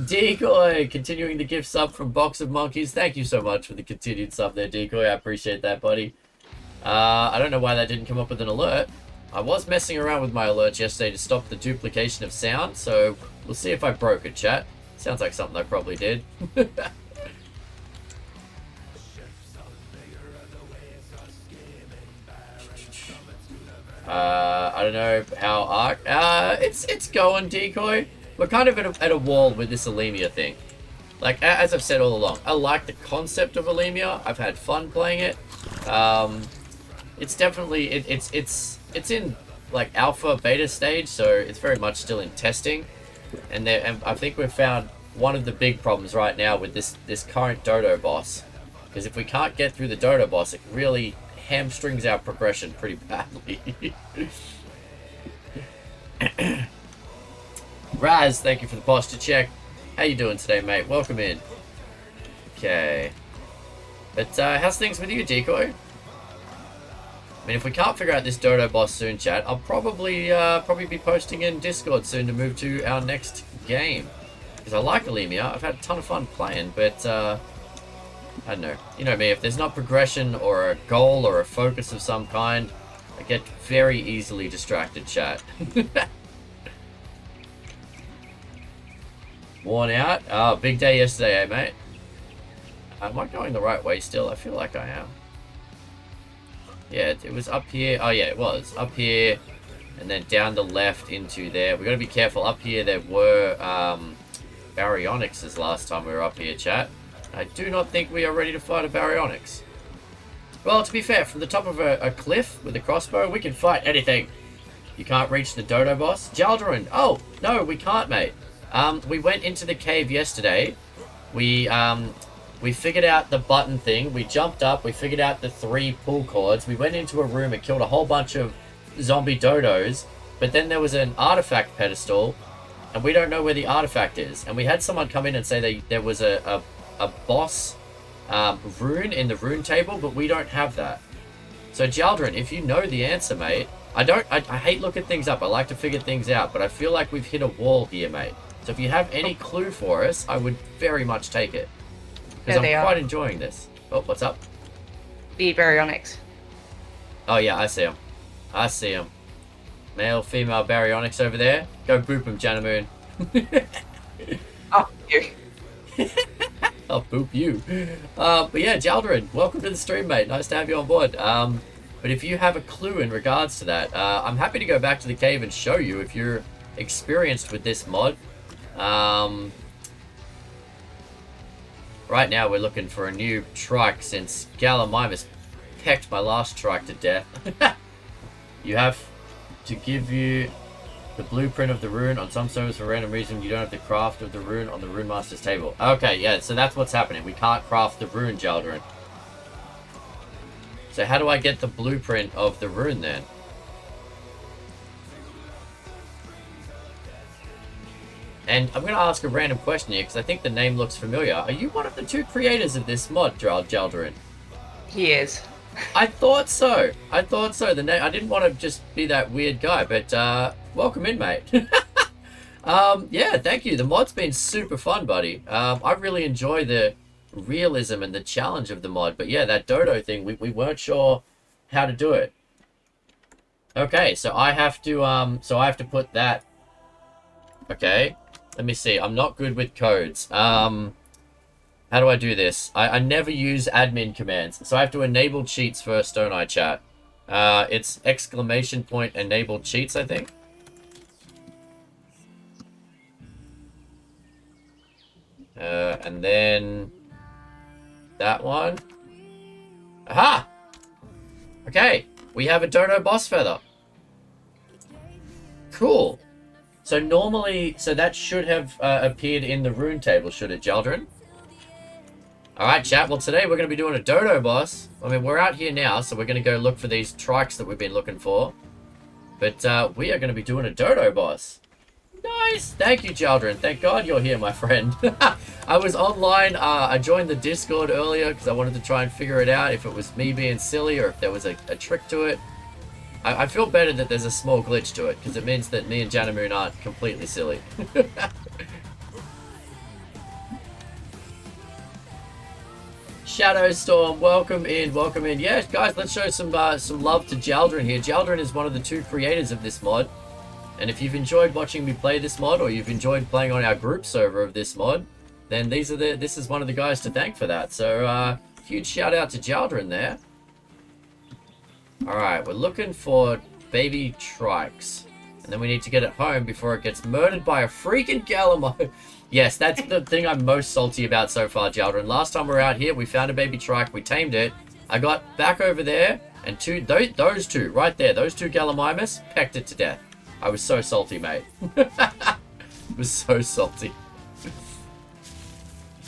Decoy, continuing the gift sub from Box of Monkeys. Thank you so much for the continued sub there, Decoy. I appreciate that, buddy. I don't know why that didn't come up with an alert. I was messing around with my alerts yesterday to stop the duplication of sound, so we'll see if I broke it, chat. Sounds like something I probably did. I don't know how Arc. It's going, Decoy. We're kind of at a wall with this Alemia thing. Like, as I've said all along, I like the concept of Alemia. I've had fun playing it. It's definitely it's in like alpha beta stage, so it's very much still in testing. And I think we've found one of the big problems right now with this current Dodo boss, because if we can't get through the Dodo boss, it really hamstrings our progression pretty badly. Raz, thank you for the posture check. How you doing today, mate? Welcome in. Okay. But how's things with you, Decoy? I mean, if we can't figure out this Dodo boss soon, chat, I'll probably be posting in Discord soon to move to our next game. Because I like Alemia. I've had a ton of fun playing, but I don't know. You know me, if there's not progression or a goal or a focus of some kind, I get very easily distracted, chat. Worn out? Oh, big day yesterday, eh, mate? Am I going the right way still? I feel like I am. Yeah, it was up here. Oh, yeah, it was. Up here, and then down the left into there. We've got to be careful. Up here, there were Baryonyxes last time we were up here, chat. I do not think we are ready to fight a Baryonyx. Well, to be fair, from the top of a cliff with a crossbow, we can fight anything. You can't reach the Dodo boss. Jaldarin. Oh, no, we can't, mate. We went into the cave yesterday. We figured out the button thing. We jumped up. We figured out the 3 pull cords. We went into a room. It killed a whole bunch of zombie dodos. But then there was an artifact pedestal, and we don't know where the artifact is. And we had someone come in and say there was a boss rune in the rune table, but we don't have that. So Jaldarin, if you know the answer, mate, I hate looking things up. I like to figure things out, but I feel like we've hit a wall here, mate. So if you have any clue for us, I would very much take it. Because I'm quite enjoying this. Oh, what's up? The Baryonyx. Oh yeah, I see him. I see him. Male, female Baryonyx over there. Go boop him, Janamoon. Oh, you. I'll boop you. But yeah, Jaldarin, welcome to the stream, mate. Nice to have you on board. But if you have a clue in regards to that, I'm happy to go back to the cave and show you if you're experienced with this mod. Right now we're looking for a new trike since Gallimimus pecked my last trike to death. You have to give you the blueprint of the rune on some servers for random reason. You don't have the craft of the rune on the rune master's table. Okay, yeah, so that's what's happening. We can't craft the rune, Jaldarin. So how do I get the blueprint of the rune then? And I'm going to ask a random question here, because I think the name looks familiar. Are you one of the 2 creators of this mod, Jaldarin? He is. I thought so. I thought so. The name. I didn't want to just be that weird guy, but welcome in, mate. Yeah, thank you. The mod's been super fun, buddy. I really enjoy the realism and the challenge of the mod. But yeah, that Dodo thing, we weren't sure how to do it. Okay, so I have to put that. Okay. Let me see. I'm not good with codes. How do I do this? I never use admin commands. So I have to enable cheats first, don't I, chat? It's ! Enable cheats, I think. And then that one. Aha! Okay. we have a Dodo boss feather. Cool. So normally, so that should have appeared in the rune table, should it, Jaldrin? Alright, chat. Well, today we're going to be doing a Dodo boss. I mean, we're out here now, so we're going to go look for these trikes that we've been looking for. But we are going to be doing a Dodo boss. Nice. Thank you, Jaldrin. Thank God you're here, my friend. I was online. I joined the Discord earlier because I wanted to try and figure it out if it was me being silly or if there was a trick to it. I feel better that there's a small glitch to it because it means that me and Janamoon aren't completely silly. Shadowstorm, welcome in, welcome in. Yeah, guys, let's show some love to Jaldrin here. Jaldrin is one of the 2 creators of this mod. And if you've enjoyed watching me play this mod, or you've enjoyed playing on our group server of this mod, then this is one of the guys to thank for that. So, huge shout out to Jaldrin there. Alright, we're looking for baby trikes. And then we need to get it home before it gets murdered by a freaking Galamo. Yes, that's the thing I'm most salty about so far, Jaldrin. Last time we were out here, we found a baby trike, we tamed it. I got back over there, and those two, right there, those 2 Gallimimus, pecked it to death. I was so salty, mate. I was so salty.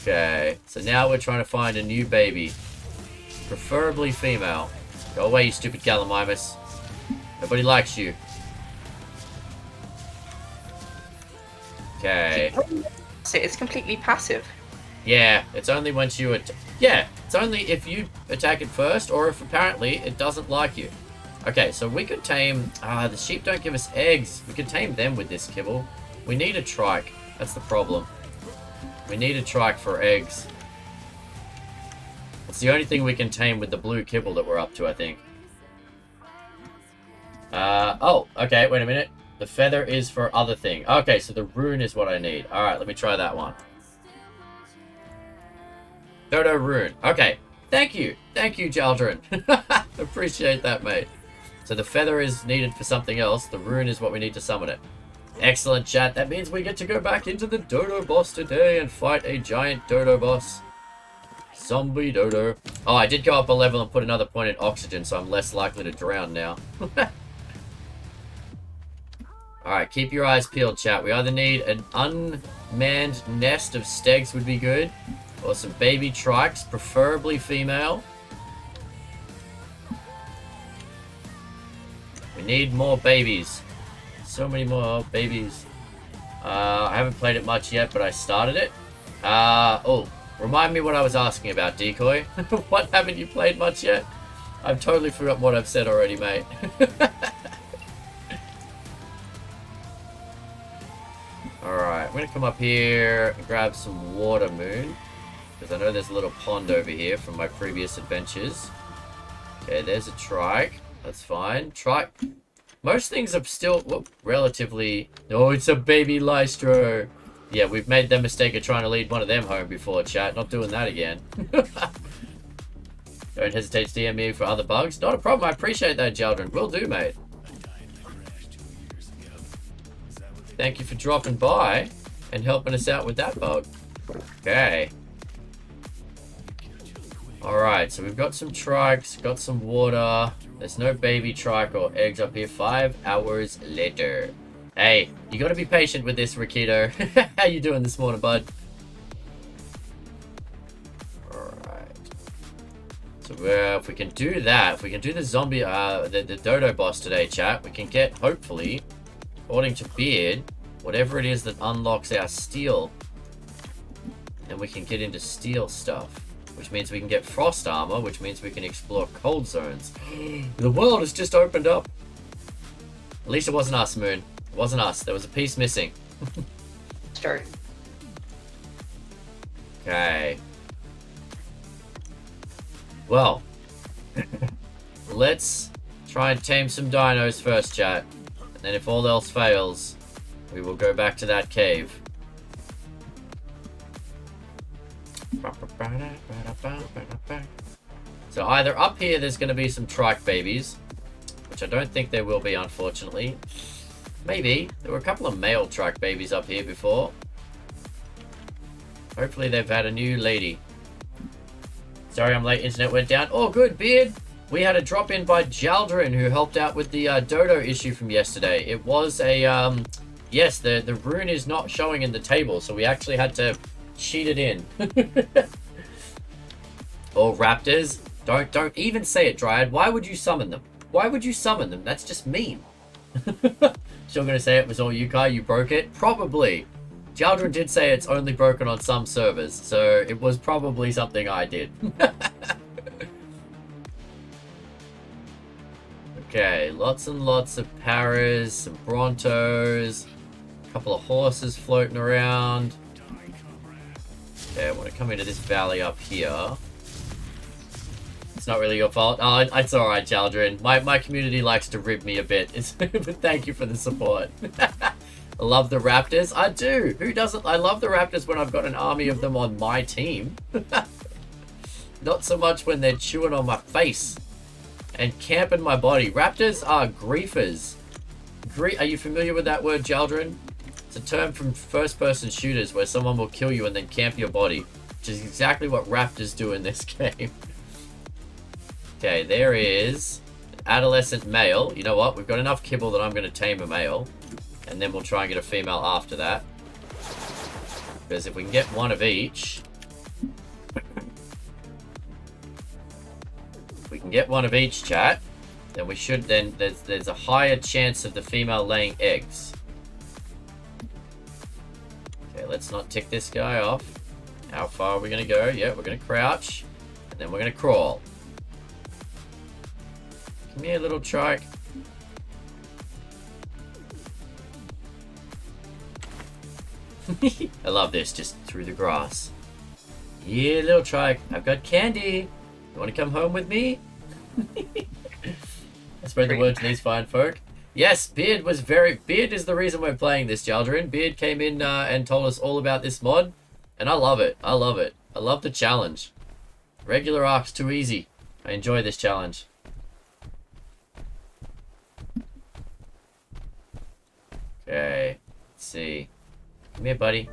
Okay, so now we're trying to find a new baby. Preferably female. Go away, you stupid Gallimimus. Nobody likes you. Okay. It's completely passive. Yeah, it's only once you... Yeah, it's only if you attack it first, or if apparently it doesn't like you. Okay, so we could tame... the sheep don't give us eggs. We could tame them with this kibble. We need a trike. That's the problem. We need a trike for eggs. It's the only thing we can tame with the blue kibble that we're up to, I think. Oh, okay, wait a minute. The feather is for other thing. Okay, so the rune is what I need. Alright, let me try that one. Dodo rune. Okay, thank you. Thank you, Jaldrin. Appreciate that, mate. So the feather is needed for something else. The rune is what we need to summon it. Excellent, chat. That means we get to go back into the Dodo boss today and fight a giant Dodo boss. Zombie Dodo. Oh, I did go up a level and put another point in oxygen, so I'm less likely to drown now. Alright, keep your eyes peeled, chat. We either need an unmanned nest of stegs would be good, or some baby trikes, preferably female. We need more babies. So many more babies. I haven't played it much yet, but I started it. Oh, remind me what I was asking about, Decoy. What, haven't you played much yet? I've totally forgotten what I've said already, mate. Alright, I'm going to come up here and grab some water, Moon. Because I know there's a little pond over here from my previous adventures. Okay, there's a trike. That's fine. Trike. Most things are still relatively... Oh, it's a baby Lystro. Yeah, we've made the mistake of trying to lead one of them home before, chat. Not doing that again. Don't hesitate to DM me for other bugs. Not a problem. I appreciate that, Jaldrin. Will do, mate. Thank you for dropping by and helping us out with that bug. Okay. Alright, so we've got some trikes, got some water. There's no baby trike or eggs up here. 5 hours later. Hey, you gotta be patient with this, Rikito. How you doing this morning, bud? Alright. So if we can do that, if we can do the zombie, the Dodo boss today, chat, we can get, hopefully, according to Beard, whatever it is that unlocks our steel. And we can get into steel stuff. Which means we can get frost armor, which means we can explore cold zones. The world has just opened up. At least it wasn't us, Moon. It wasn't us. There was a piece missing. Start. Okay. Well. Let's try and tame some dinos first, chat. And then if all else fails, we will go back to that cave. So either up here there's going to be some trike babies, which I don't think there will be, unfortunately. Maybe. There were a couple of male trike babies up here before. Hopefully they've had a new lady. Sorry I'm late, internet went down. Oh good, Beard. we had a drop in by Jaldrin who helped out with the Dodo issue from yesterday. It was a, yes, the rune is not showing in the table, so we actually had to cheat it in. Or raptors. Don't even say it, Dryad. Why would you summon them? Why would you summon them? That's just mean. Still gonna say it was all you, Kai. You broke it? Probably. Jaldrin did say it's only broken on some servers, so it was probably something I did. Okay, lots and lots of paras, some brontos, a couple of horses floating around. Okay, I want to come into this valley up here. It's not really your fault. Oh, it's alright, Jaldrin. My community likes to rib me a bit. But thank you for the support. I love the raptors. I do. Who doesn't? I love the raptors when I've got an army of them on my team. Not so much when they're chewing on my face and camping my body. Raptors are griefers. Are you familiar with that word, Jaldrin? It's a term from first-person shooters where someone will kill you and then camp your body, which is exactly what raptors do in this game. Okay, there is an adolescent male. You know what? We've got enough kibble that I'm going to tame a male. And then we'll try and get a female after that. Because if we can get one of each... if we can get one of each, chat, then we should... then there's a higher chance of the female laying eggs. Okay, let's not tick this guy off. How far are we going to go? Yeah, we're going to crouch. And then we're going to crawl. Come here, little trike. I love this, just through the grass. Yeah, little trike, I've got candy. You want to come home with me? I spread the word to these fine folk. Yes, Beard is the reason we're playing this, Jaldrin. Beard came in and told us all about this mod, and I love it. I love it. I love the challenge. Regular Ark's too easy. I enjoy this challenge. Okay, let's see. Come here, buddy.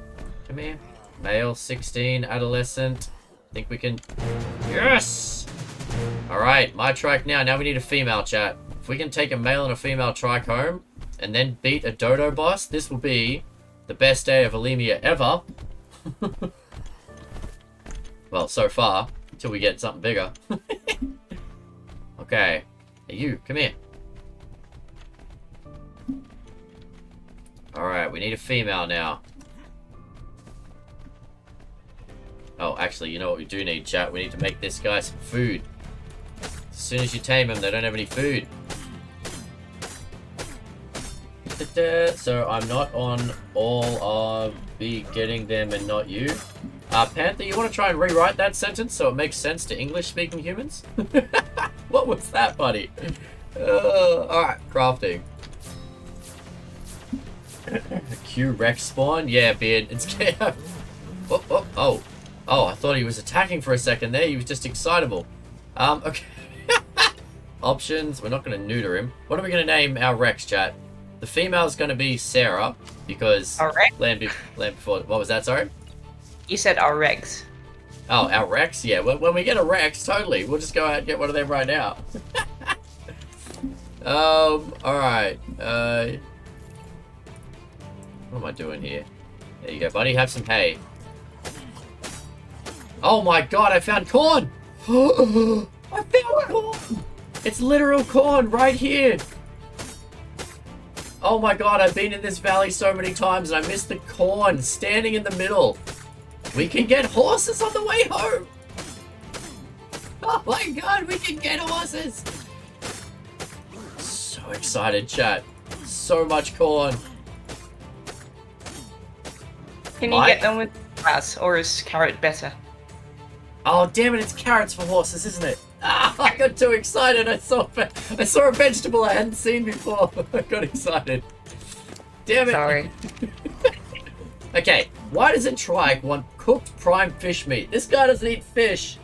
Come here. Male, 16, adolescent. Think we can... Yes! Alright, my trike now. Now we need a female, chat. If we can take a male and a female trike home, and then beat a Dodo boss, this will be the best day of Alemia ever. Well, so far. Until we get something bigger. Okay. Hey, you. Come here. Alright, we need a female now. Oh, actually, you know what we do need, chat? We need to make this guy some food. As soon as you tame him, they don't have any food. So I'm not on all of the getting them and not you. Panther, you want to try and rewrite that sentence so it makes sense to English-speaking humans? What was that, buddy? Alright, crafting. Q Rex spawn? Yeah, Beard. It's Oh, I thought he was attacking for a second there. He was just excitable. Okay. Options. We're not going to neuter him. What are we going to name our Rex, chat? The female is going to be Sarah, because... Our Rex? Land before... What was that, sorry? You said our Rex. Oh, our Rex? Yeah, when we get a Rex, totally. We'll just go out and get one of them right now. Alright. What am I doing here? There you go, buddy. Have some hay. Oh my god, I found corn! I found corn! It's literal corn right here! Oh my god, I've been in this valley so many times and I missed the corn standing in the middle. We can get horses on the way home! Oh my god, we can get horses! So excited, chat. So much corn. Can you get them with grass, or is carrot better? Oh, damn it, it's carrots for horses, isn't it? Ah, I got too excited. I saw a vegetable I hadn't seen before. I got excited. Damn it. Sorry. Okay, why does a trike want cooked prime fish meat? This guy doesn't eat fish.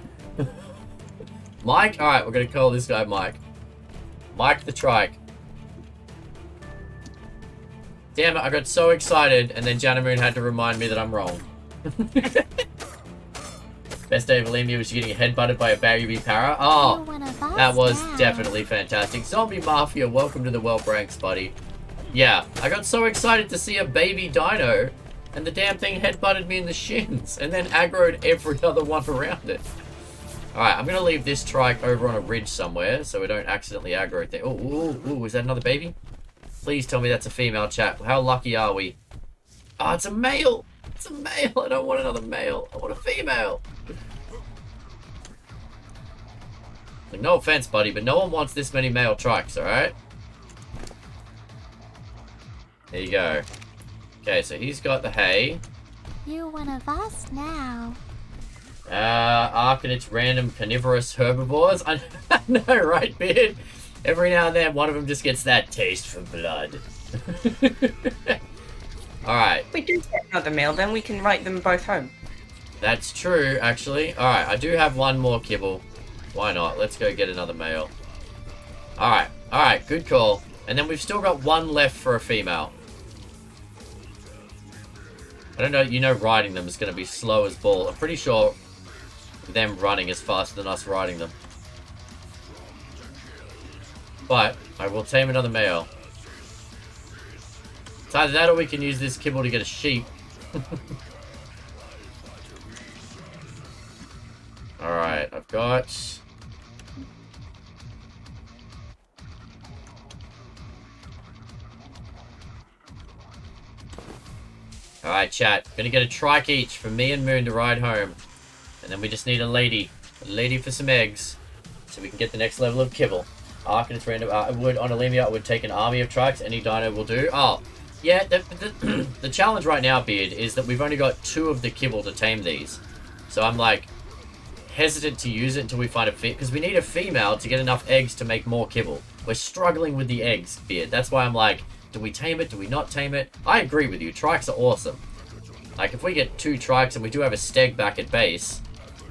Mike? Alright, we're going to call this guy Mike. Mike the trike. Damn it, I got so excited, and then Janamoon had to remind me that I'm wrong. Best day of Alemia was getting headbutted by a baby para. Oh, that was definitely fantastic. Zombie Mafia, welcome to the World Ranks, buddy. Yeah, I got so excited to see a baby dino, and the damn thing headbutted me in the shins, and then aggroed every other one around it. Alright, I'm gonna leave this trike over on a ridge somewhere, so we don't accidentally aggro things. Oh, is that another baby? Please tell me that's a female, chat. How lucky are we? Oh, it's a male! It's a male! I don't want another male. I want a female! Like, no offense, buddy, but no one wants this many male trikes, alright? There you go. Okay, so he's got the hay. You're one of us now. Ark and its random carnivorous herbivores. I know, right, Beard? Every now and then, one of them just gets that taste for blood. Alright. If we do get another meal, then we can write them both home. That's true, actually. Alright, I do have one more kibble. Why not? Let's go get another male. Alright, good call. And then we've still got one left for a female. I don't know, you know riding them is going to be slow as ball. I'm pretty sure them running is faster than us riding them. But I will tame another male. It's either that or we can use this kibble to get a sheep. Alright, I've got... Alright, chat. Gonna get a trike each for me and Moon to ride home. And then we just need a lady. A lady for some eggs. So we can get the next level of kibble. Ark and its random... I would, on Alemia, I would take an army of trikes. Any dino will do. Oh, yeah. The challenge right now, Beard, is that we've only got 2 of the kibble to tame these. So I'm, like, hesitant to use it until we find a fit. Because we need a female to get enough eggs to make more kibble. We're struggling with the eggs, Beard. That's why I'm like... Do we tame it? Do we not tame it? I agree with you. Trikes are awesome. Like, if we get 2 trikes and we do have a steg back at base,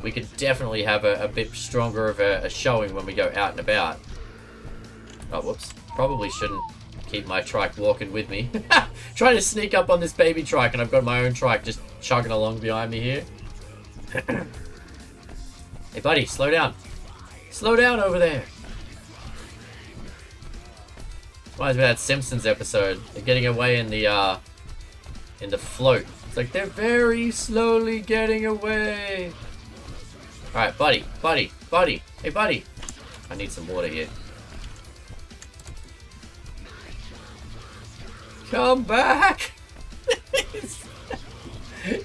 we could definitely have a bit stronger of a showing when we go out and about. Oh, whoops. Probably shouldn't keep my trike walking with me. Trying to sneak up on this baby trike, and I've got my own trike just chugging along behind me here. Hey, buddy, slow down. Slow down over there. Reminds me of that Simpsons episode. They're getting away in the float. It's like, they're very slowly getting away. Alright, buddy. Hey, buddy. I need some water here. Come back!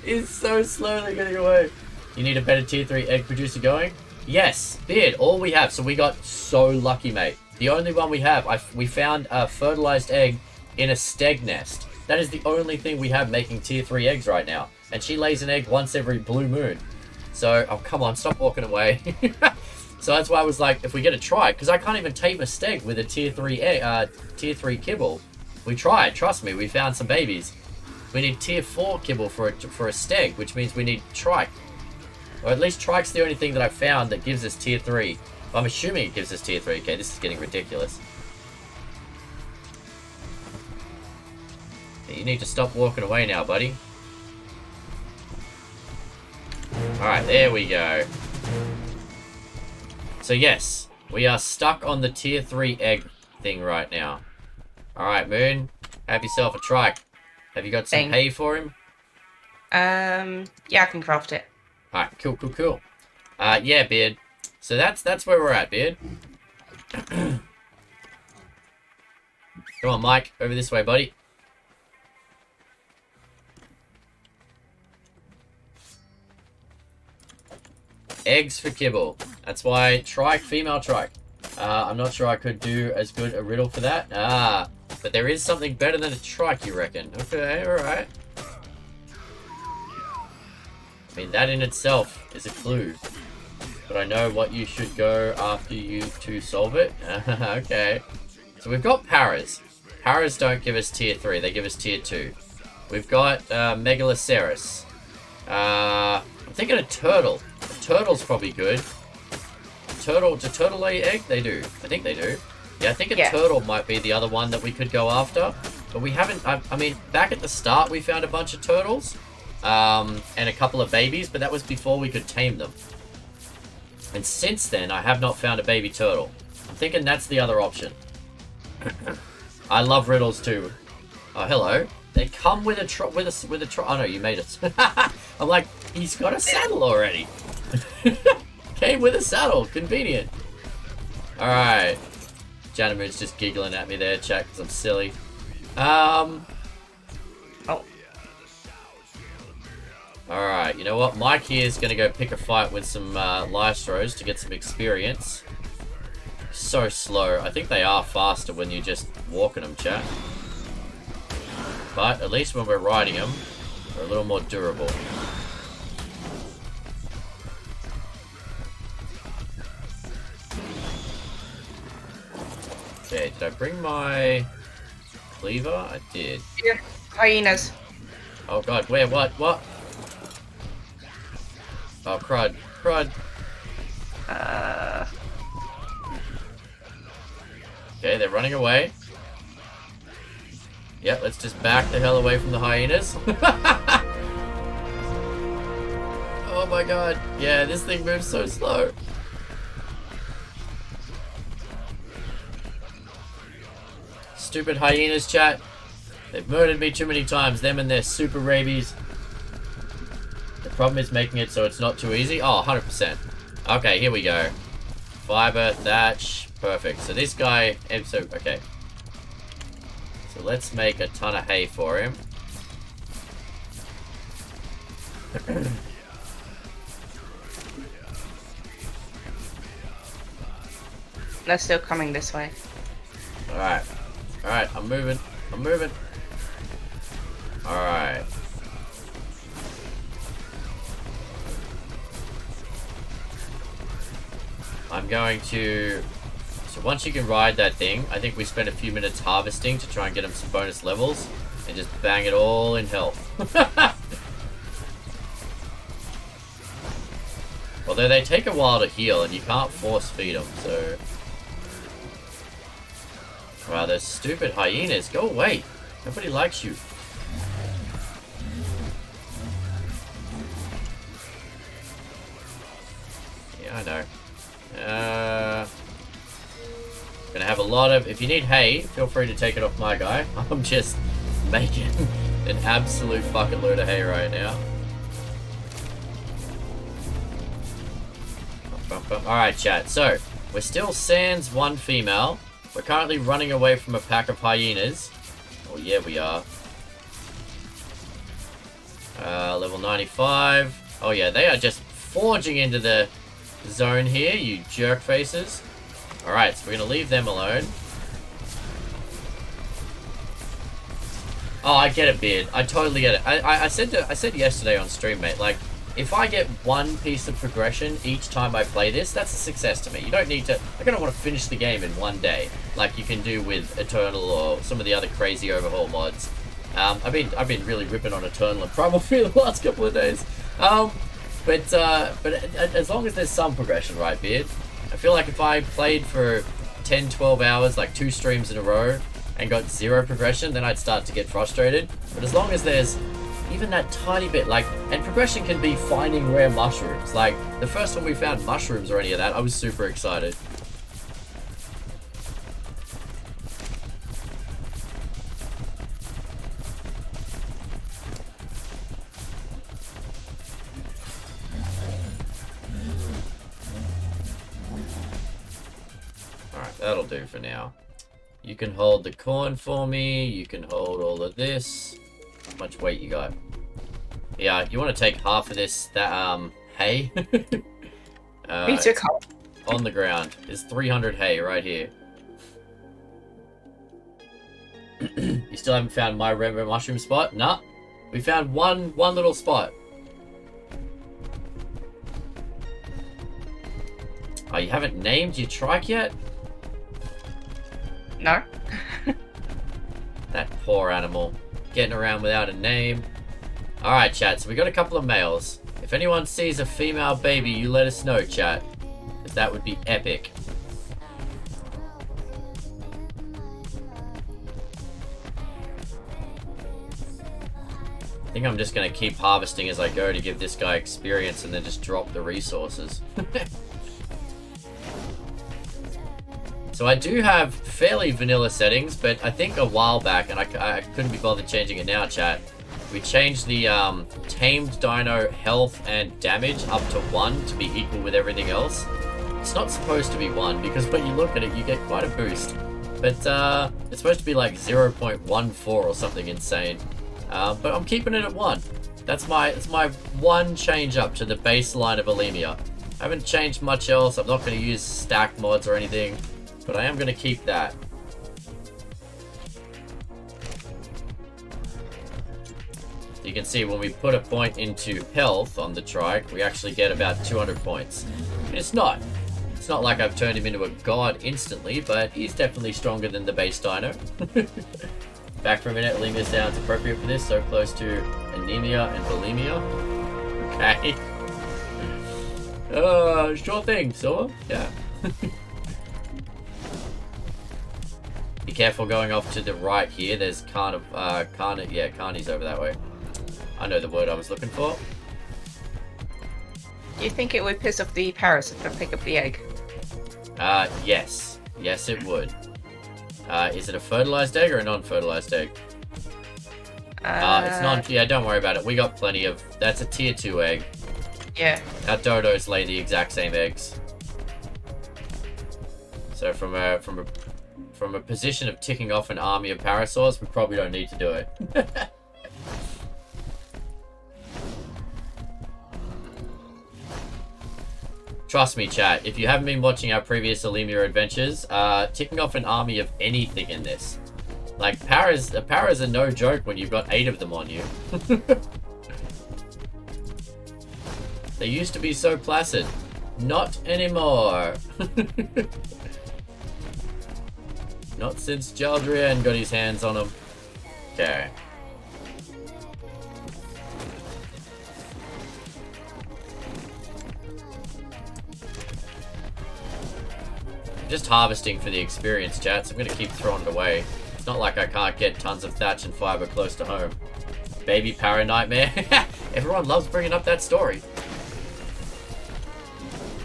He's so slowly getting away. You need a better tier 3 egg producer going? Yes, Beard, all we have. So we got so lucky, mate. The only one we have, we found a fertilized egg in a steg nest. That is the only thing we have making tier 3 eggs right now. And she lays an egg once every blue moon. So, oh, come on, stop walking away. So that's why I was like, if we get a trike, because I can't even tame a steg with a tier 3 egg, tier 3 kibble. We tried, trust me, we found some babies. We need tier 4 kibble for a steg, which means we need trike. Or at least trike's the only thing that I found that gives us tier 3. I'm assuming it gives us tier 3. Okay, this is getting ridiculous. You need to stop walking away now, buddy. Alright, there we go. So yes, we are stuck on the tier 3 egg thing right now. Alright, Moon, have yourself a trike. Have you got some hay for him? Yeah, I can craft it. Alright, cool. Yeah, Beard. So that's where we're at, Beard. Come on, Mike. Over this way, buddy. Eggs for kibble. That's why trike, female trike. I'm not sure I could do as good a riddle for that. But there is something better than a trike, you reckon? Okay, alright. I mean, that in itself is a clue. But I know what you should go after you to solve it. Okay. So we've got paras. Paras don't give us tier 3, they give us tier 2. We've got Megaloceros. I'm thinking a turtle. A turtle's probably good. Do turtle lay egg? They do. I think they do. Yeah, I think a turtle might be the other one that we could go after. But we haven't, I mean, back at the start we found a bunch of turtles. and a couple of babies, but that was before we could tame them. And since then, I have not found a baby turtle. I'm thinking that's the other option. I love riddles too. Oh, hello. They come with a oh no, you made it. I'm like, he's got a saddle already. Came with a saddle. Convenient. Alright. Janamoon's just giggling at me there, chat, because I'm silly. Oh. Alright, you know what? Mike here is going to go pick a fight with some Lystros to get some experience. So slow. I think they are faster when you're just walking them, chat. But at least when we're riding them, they're a little more durable. Okay, did I bring my cleaver? I did. Here, hyenas. Oh god, where? What? Oh, crud. Okay, they're running away. Yep, let's just back the hell away from the hyenas. Oh my god. Yeah, this thing moves so slow. Stupid hyenas, chat. They've murdered me too many times. Them and their super rabies. The problem is making it so it's not too easy. Oh, 100%. Okay, here we go. Fiber, thatch. Perfect. So this guy... okay. So let's make a ton of hay for him. They're still coming this way. Alright. Alright, I'm moving. Alright. I'm going to... So once you can ride that thing, I think we spend a few minutes harvesting to try and get him some bonus levels. And just bang it all in health. Although they take a while to heal and you can't force feed them, so... Wow, those stupid hyenas, go away. Nobody likes you. Yeah, I know. Gonna have a lot of... If you need hay, feel free to take it off my guy. I'm just making an absolute fucking load of hay right now. Alright, chat. So, we're still sans one female. We're currently running away from a pack of hyenas. Oh, yeah, we are. Level 95. Oh, yeah, they are just forging into the zone here, you jerk faces. Alright, so we're going to leave them alone. Oh, I get it, Beard. I totally get it. I said yesterday on stream, mate, like, if I get one piece of progression each time I play this, that's a success to me. You don't need to... I don't want to finish the game in one day, like you can do with Eternal or some of the other crazy overhaul mods. I've been really ripping on Eternal and Primal for the last couple of days. But as long as there's some progression, right, Beard? I feel like if I played for 10, 12 hours, like 2 streams in a row, and got 0 progression, then I'd start to get frustrated. But as long as there's even that tiny bit, like, and progression can be finding rare mushrooms. Like, the first time we found mushrooms or any of that, I was super excited. Alright, that'll do for now. You can hold the corn for me, you can hold all of this. How much weight you got? Yeah, you want to take half of this, hay? Me too. On the ground. There's 300 hay right here. You still haven't found my red mushroom spot? Nah. We found one little spot. Oh, you haven't named your trike yet? No. That poor animal. Getting around without a name. Alright, chat, so we got a couple of males. If anyone sees a female baby, you let us know, chat. Because that would be epic. think I'm just going to keep harvesting as I go to give this guy experience and then just drop the resources. So I do have fairly vanilla settings, but I think a while back, and I couldn't be bothered changing it now, chat, we changed the tamed dino health and damage up to 1 to be equal with everything else. It's not supposed to be 1, because when you look at it, you get quite a boost. But it's supposed to be like 0.14 or something insane. But I'm keeping it at 1. That's my one change up to the baseline of Alemia. I haven't changed much else. I'm not going to use stack mods or anything, but I am going to keep that. You can see when we put a point into health on the trike, we actually get about 200 points. It's not like I've turned him into a god instantly, but he's definitely stronger than the base dino. Back for a minute, Alemia sounds appropriate for this, so close to anemia and bulimia. Okay. Sure thing, so yeah. Be careful going off to the right here. There's Carnies over that way. I know the word I was looking for. Do you think it would piss off the parasite if I pick up the egg? Yes. Yes, it would. Is it a fertilized egg or a non-fertilized egg? It's not. Yeah, don't worry about it. We got plenty of. That's a tier 2 egg. Yeah. Our dodos lay the exact same eggs. So from a position of ticking off an army of parasaurs, we probably don't need to do it. Trust me, chat, if you haven't been watching our previous Alemia adventures, ticking off an army of anything in this. Like, paras are no joke when you've got 8 of them on you. They used to be so placid. Not anymore. Not since Jaldrian got his hands on them. Okay. Just harvesting for the experience, chat, so I'm going to keep throwing it away. It's not like I can't get tons of thatch and fiber close to home. Baby para nightmare. Everyone loves bringing up that story.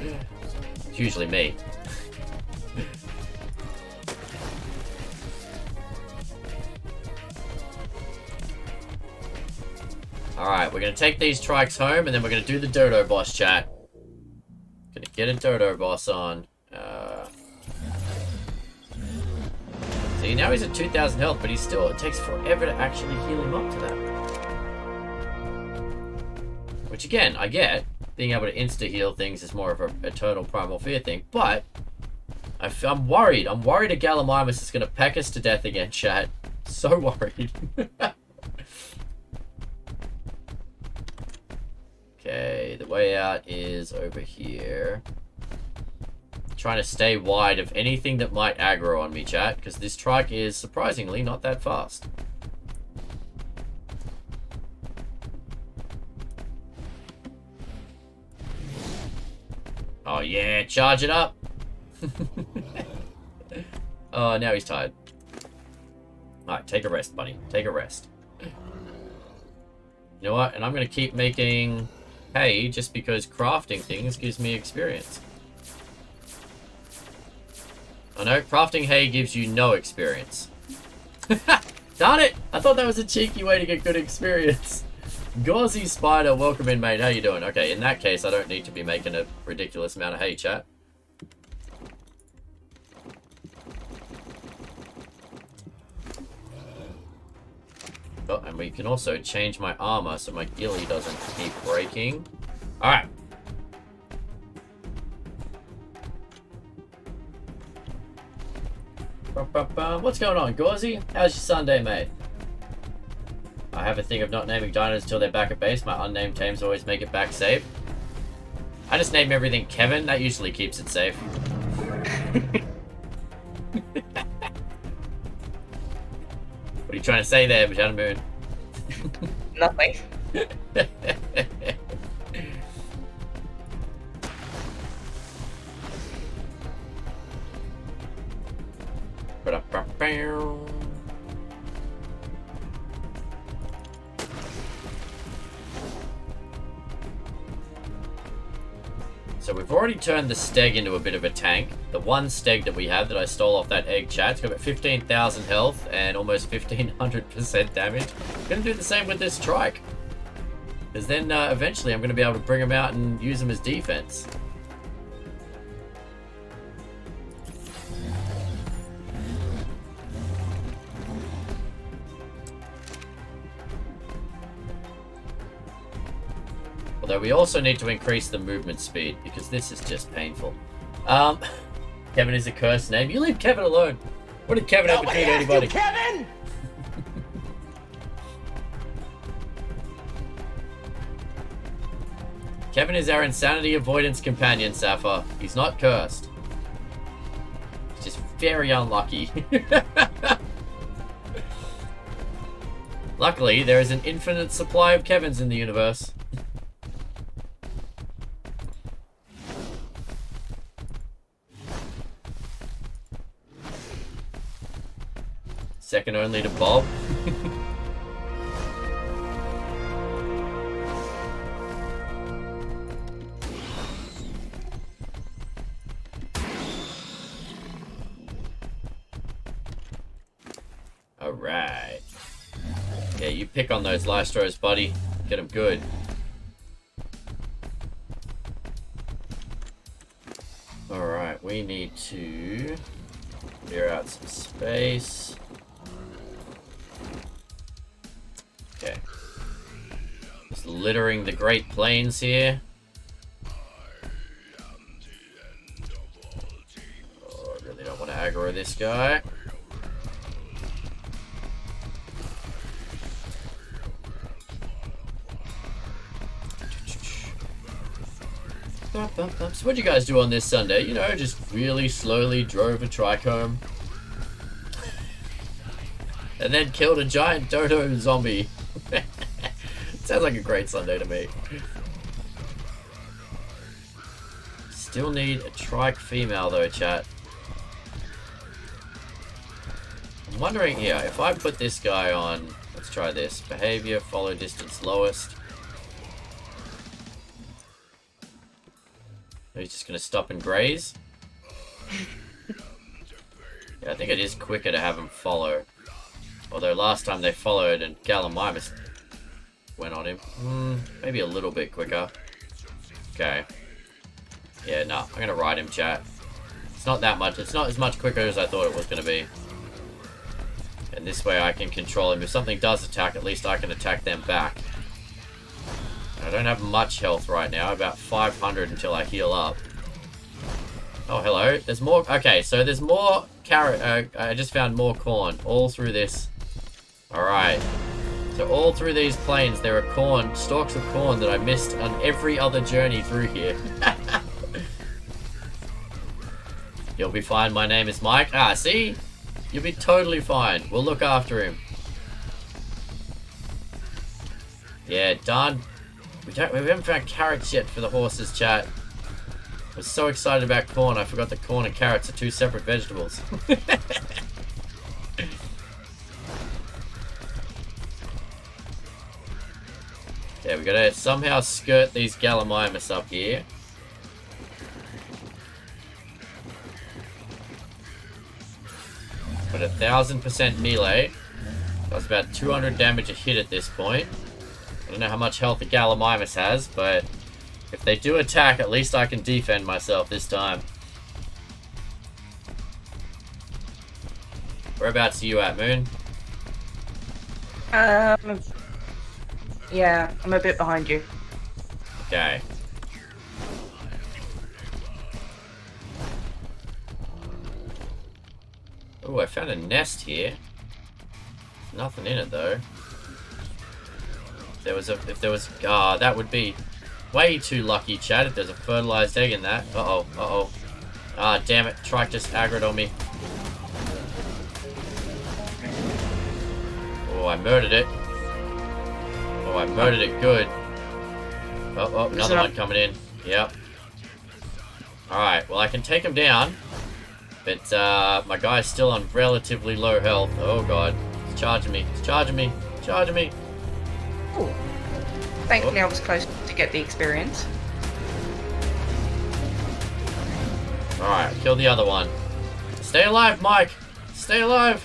It's usually me. Alright, we're going to take these trikes home, and then we're going to do the Dodo boss, chat. Gonna get a Dodo boss on. See, now he's at 2,000 health, but it takes forever to actually heal him up to that. Which, again, I get. Being able to insta-heal things is more of a eternal primal fear thing, but I'm worried. I'm worried a Gallimimus is going to peck us to death again, chat. So worried. Okay, the way out is over here. Trying to stay wide of anything that might aggro on me, chat, because this trike is surprisingly not that fast. Oh yeah, charge it up. Oh, now he's tired. Alright, take a rest, buddy. Take a rest. You know what? And I'm going to keep making hay just because crafting things gives me experience. Oh no, crafting hay gives you no experience. Darn it! I thought that was a cheeky way to get good experience. Gauzy Spider, welcome in, mate. How you doing? Okay, in that case, I don't need to be making a ridiculous amount of hay, chat. Oh, and we can also change my armor so my ghillie doesn't keep breaking. Alright. What's going on, Gauzy? How's your Sunday, mate? I have a thing of not naming dinos until they're back at base. My unnamed tames always make it back safe. I just name everything Kevin. That usually keeps it safe. What are you trying to say there, Vagina Moon? Nothing. So we've already turned the steg into a bit of a tank. The one steg that we have that I stole off that egg chat, it's got about 15,000 health and almost 1,500% damage. I'm going to do the same with this trike. Because then eventually I'm going to be able to bring them out and use them as defense. Although we also need to increase the movement speed, because this is just painful. Kevin is a cursed name. You leave Kevin alone. What did Kevin ever do to anybody? You, Kevin! Kevin is our insanity avoidance companion, Sapphire. He's not cursed. He's just very unlucky. Luckily, there is an infinite supply of Kevins in the universe. Second only to Bob. Alright. Yeah, you pick on those Lystros, buddy. Get them good. Alright, we need to clear out some space. Okay. Just littering the Great Plains here. Oh, I really don't want to aggro this guy. So what'd you guys do on this Sunday? You know, just really slowly drove a trike home. And then killed a giant Dodo zombie. Sounds like a great Sunday to me. Still need a trike female though, chat. I'm wondering, yeah, if I put this guy on, let's try this. Behavior, follow distance lowest. He's just gonna stop and graze. Yeah, I think it is quicker to have him follow. Although last time they followed and Gallimimus went on him. Maybe a little bit quicker. Okay. Yeah, no, I'm gonna ride him, chat. It's not that much. It's not as much quicker as I thought it was gonna be. And this way I can control him. If something does attack, at least I can attack them back. I don't have much health right now, about 500 until I heal up. Oh, hello. There's more. Okay, so there's more carrot. I just found more corn all through this. Alright. So all through these plains, there are corn, stalks of corn that I missed on every other journey through here. You'll be fine. My name is Mike. Ah, see? You'll be totally fine. We'll look after him. Yeah, done. We haven't found carrots yet for the horses, chat. I was so excited about corn, I forgot that corn and carrots are two separate vegetables. Yeah, we gotta somehow skirt these Gallimimus up here. But 1000% melee. That's about 200 damage a hit at this point. I don't know how much health a Gallimimus has, but if they do attack, at least I can defend myself this time. Whereabouts are you at, Moon? Yeah, I'm a bit behind you. Okay. Oh, I found a nest here. There's nothing in it though. If there was, that would be way too lucky, Chad, if there's a fertilized egg in that. Uh-oh. Ah, damn it. Trike just aggroed on me. Oh, I murdered it. Oh, I murdered it good. Oh, another one coming in. Yep. Alright, well, I can take him down. But, my guy's still on relatively low health. Oh, God. He's charging me. He's charging me. Charging me. Ooh. Thankfully, I was close to get the experience. Alright, kill the other one. Stay alive, Mike! Stay alive!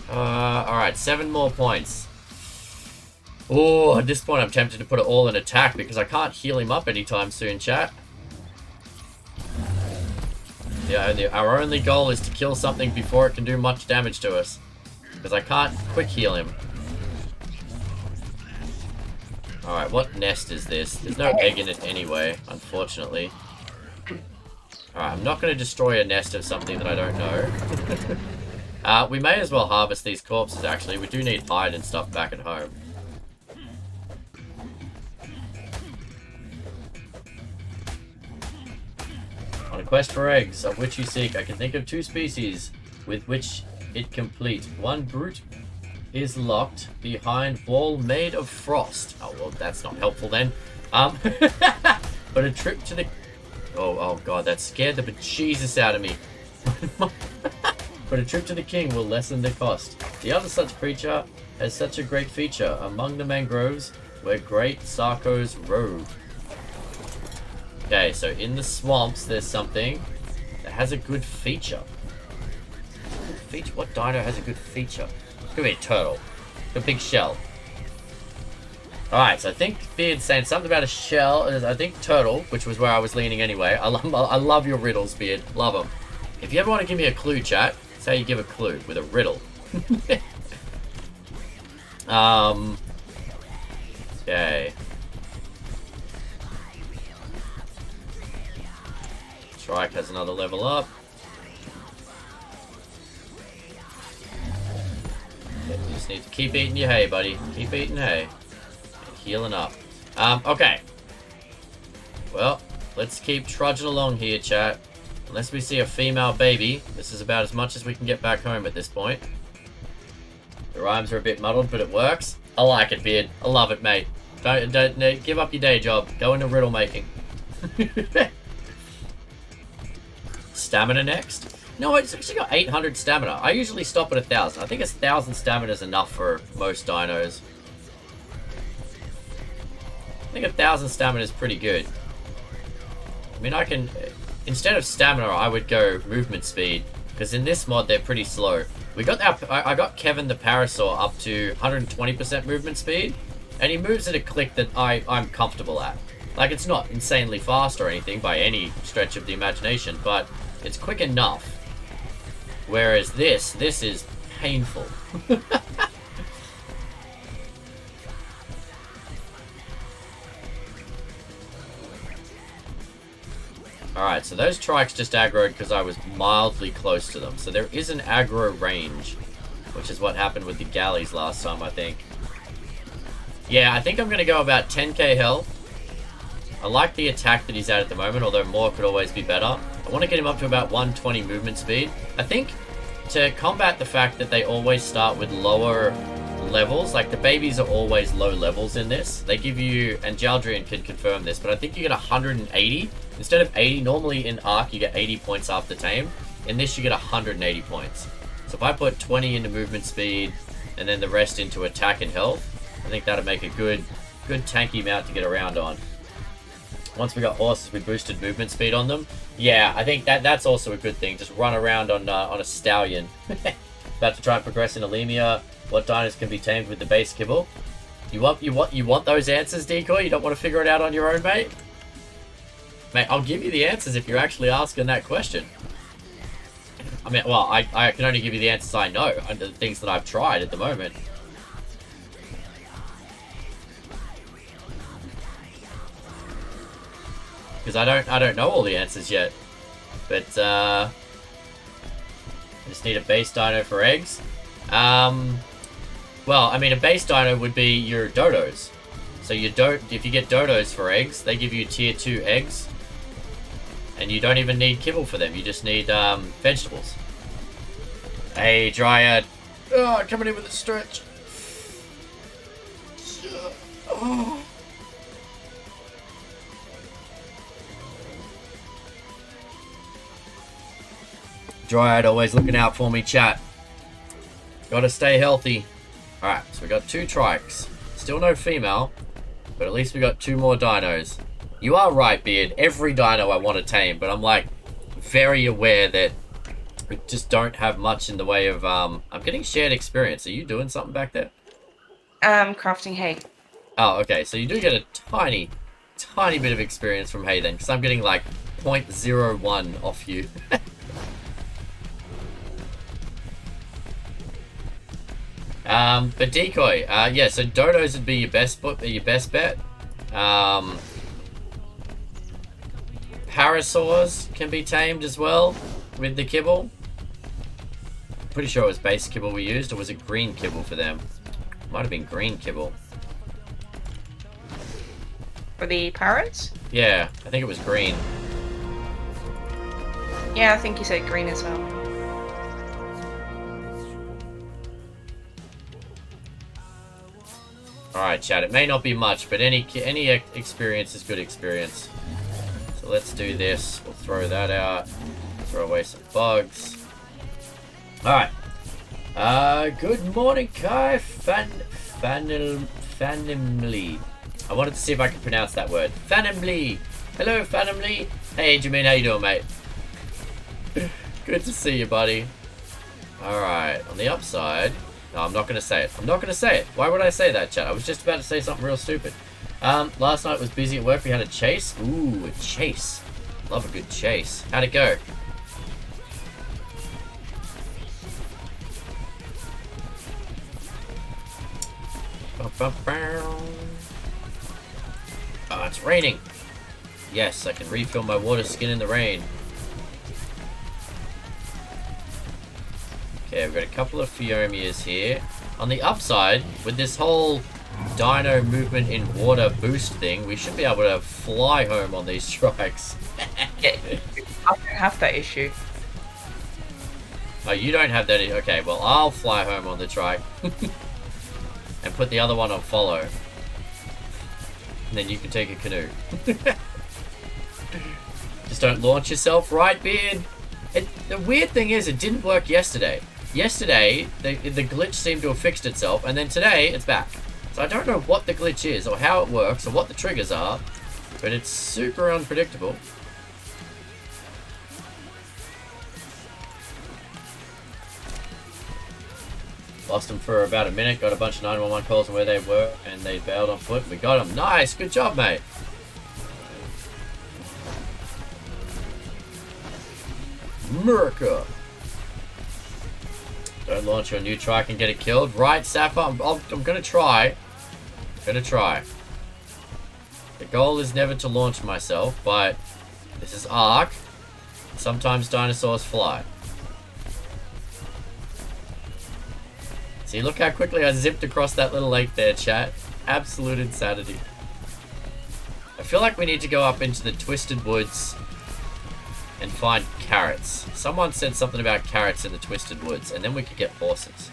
Alright, 7 more points. Oh, at this point I'm tempted to put it all in attack because I can't heal him up anytime soon, chat. Yeah, our only goal is to kill something before it can do much damage to us. Because I can't quick heal him. Alright, what nest is this? There's no egg in it anyway, unfortunately. Alright, I'm not going to destroy a nest of something that I don't know. We may as well harvest these corpses, actually. We do need hide and stuff back at home. On a quest for eggs, of which you seek, I can think of 2 species with which it complete. One brute is locked behind wall made of frost. Oh, well, that's not helpful then. But a trip to the... Oh god, that scared the bejesus out of me. But a trip to the king will lessen the cost. The other such creature has such a great feature among the mangroves where great sarcos rove. Okay, so in the swamps there's something that has a good feature. What dino has a good feature? It's gonna be a turtle. A big shell. Alright, so I think Beard's saying something about a shell. I think turtle, which was where I was leaning anyway. I love your riddles, Beard. Love them. If you ever want to give me a clue, chat, say you give a clue with a riddle. Okay. Trike has another level up. You just need to keep eating your hay, buddy. Keep eating hay. And healing up. Okay. Well, let's keep trudging along here, chat. Unless we see a female baby, this is about as much as we can get back home at this point. The rhymes are a bit muddled, but it works. I like it, Beard. I love it, mate. Don't give up your day job. Go into riddle making. Stamina next. No, it's actually got 800 stamina. I usually stop at 1,000. I think 1,000 stamina is enough for most dinos. I think 1,000 stamina is pretty good. I mean, I can... Instead of stamina, I would go movement speed. Because in this mod, they're pretty slow. We got I got Kevin the Parasaur up to 120% movement speed. And he moves at a click that I'm comfortable at. Like, it's not insanely fast or anything by any stretch of the imagination. But it's quick enough. Whereas this is painful. Alright, so those trikes just aggroed because I was mildly close to them. So there is an aggro range, which is what happened with the galleys last time, I think. Yeah, I think I'm going to go about 10k health. I like the attack that he's at the moment, although more could always be better. I want to get him up to about 120 movement speed. I think to combat the fact that they always start with lower levels, like the babies are always low levels in this. They give you, and Jaldrian can confirm this, but I think you get 180. Instead of 80, normally in Ark you get 80 points after tame. In this you get 180 points. So if I put 20 into movement speed, and then the rest into attack and health, I think that'll make a good tanky mount to get around on. Once we got horses, we boosted movement speed on them. Yeah, I think that's also a good thing. Just run around on a stallion. About to try and progress in Alemia. What dinos can be tamed with the base kibble? You want those answers, Decoy? You don't want to figure it out on your own, mate? Mate, I'll give you the answers if you're actually asking that question. I mean, well, I can only give you the answers I know, and the things that I've tried at the moment. Because I don't know all the answers yet. But I just need a base dino for eggs. Well, I mean, a base dino would be your dodos. So if you get dodos for eggs, they give you tier 2 eggs. And you don't even need kibble for them, you just need vegetables. Hey, Dryad. Oh, coming in with a stretch. Oh. Dryad always looking out for me, chat. Gotta stay healthy. Alright, so we got 2 trikes. Still no female, but at least we got 2 more dinos. You are right, Beard. Every dino I want to tame, but I'm like very aware that we just don't have much in the way of I'm getting shared experience. Are you doing something back there? Crafting hay. Oh, okay. So you do get a tiny bit of experience from hay then, because I'm getting like 0.01 off you. But decoy, yeah, so dodos would be your best bet. Parasaurs can be tamed as well with the kibble. Pretty sure it was base kibble we used, or was it green kibble for them? Might have been green kibble. For the parrots? Yeah, I think it was green. Yeah, I think you said green as well. Alright, chat, it may not be much, but any experience is good experience. So let's do this. We'll throw that out. Throw away some bugs. Alright. Good morning, Kai Fanimly. I wanted to see if I could pronounce that word. Fanimly. Hello, Fanimly. Hey, Jermaine, how you doing, mate? Good to see you, buddy. Alright, on the upside... No, I'm not going to say it. I'm not going to say it. Why would I say that, chat? I was just about to say something real stupid. Last night was busy at work. We had a chase. Ooh, a chase. Love a good chase. How'd it go? Oh, it's raining. Yes, I can refill my water skin in the rain. Okay, we've got a couple of Phiomias here. On the upside, with this whole dino movement in water boost thing, we should be able to fly home on these strikes. Yeah, I don't have that issue. Oh, you don't have that? Okay, well, I'll fly home on the trike. And put the other one on follow. And then you can take a canoe. Just don't launch yourself, right, Beard? The weird thing is, it didn't work yesterday. Yesterday, the glitch seemed to have fixed itself, and then today, it's back. So I don't know what the glitch is, or how it works, or what the triggers are, but it's super unpredictable. Lost them for about a minute, got a bunch of 911 calls on where they were, and they bailed on foot. We got them. Nice, good job, mate. America. Don't launch your new trike and get it killed. Right, Sapphire? I'm gonna try. The goal is never to launch myself, but this is Ark. Sometimes dinosaurs fly. See, look how quickly I zipped across that little lake there, chat. Absolute insanity. I feel like we need to go up into the Twisted Woods and find carrots. Someone said something about carrots in the Twisted Woods, and then we could get horses.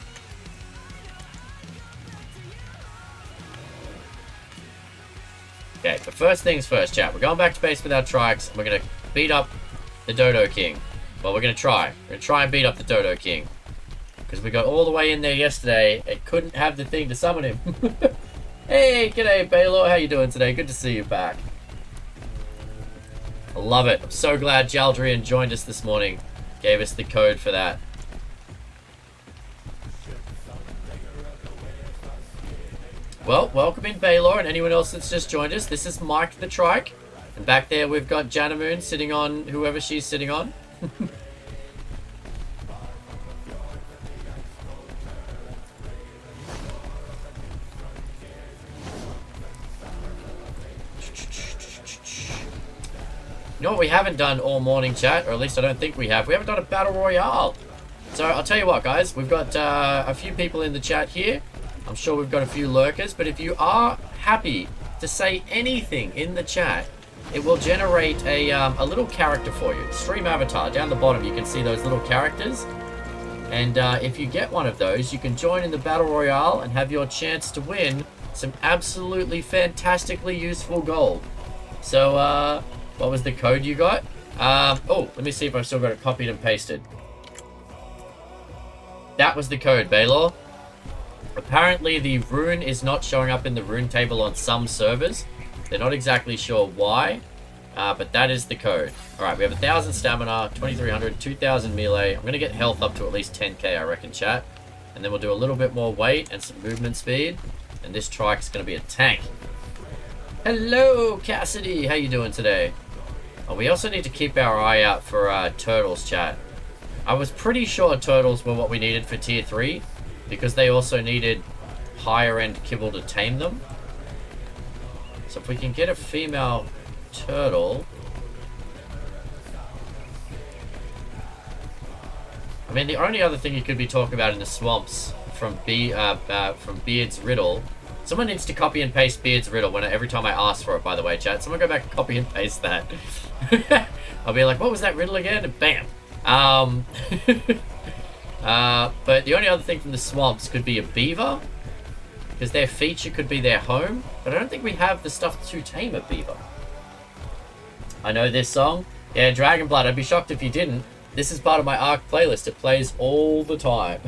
Okay, but first things first, chat. We're going back to base with our trikes, and we're going to beat up the Dodo King. Well, we're going to try. We're going to try and beat up the Dodo King. Because we got all the way in there yesterday and couldn't have the thing to summon him. Hey, g'day, Baylor. How you doing today? Good to see you back. I love it. I'm so glad Jaldrian joined us this morning. Gave us the code for that. Well, welcome in, Baylor, and anyone else that's just joined us. This is Mike the Trike. And back there we've got Janamoon sitting on whoever she's sitting on. You know what we haven't done all morning, chat, or at least I don't think we have? We haven't done a battle royale. So I'll tell you what, guys, we've got a few people in the chat here. I'm sure we've got a few lurkers, but if you are happy to say anything in the chat, it will generate a little character for you. Stream avatar. Down the bottom, you can see those little characters. And if you get one of those, you can join in the battle royale and have your chance to win some absolutely fantastically useful gold. So, what was the code you got? Oh, let me see if I've still got it copied and pasted. That was the code, Baylor. Apparently the rune is not showing up in the rune table on some servers. They're not exactly sure why, but that is the code. Alright, we have 1,000 stamina, 2,300, 2,000 melee. I'm going to get health up to at least 10k, I reckon, chat. And then we'll do a little bit more weight and some movement speed. And this trike is going to be a tank. Hello, Cassidy. How you doing today? Oh, we also need to keep our eye out for turtles, chat. I was pretty sure turtles were what we needed for tier 3, because they also needed higher end kibble to tame them. So if we can get a female turtle... I mean, the only other thing you could be talking about in the swamps from Beard's riddle... Someone needs to copy and paste Beard's riddle every time I ask for it, by the way, chat. Someone go back and copy and paste that. I'll be like, what was that riddle again? And bam! But the only other thing from the swamps could be a beaver, because their feature could be their home, but I don't think we have the stuff to tame a beaver. I know this song. Yeah, Dragon Blood, I'd be shocked if you didn't. This is part of my ARC playlist. It plays all the time.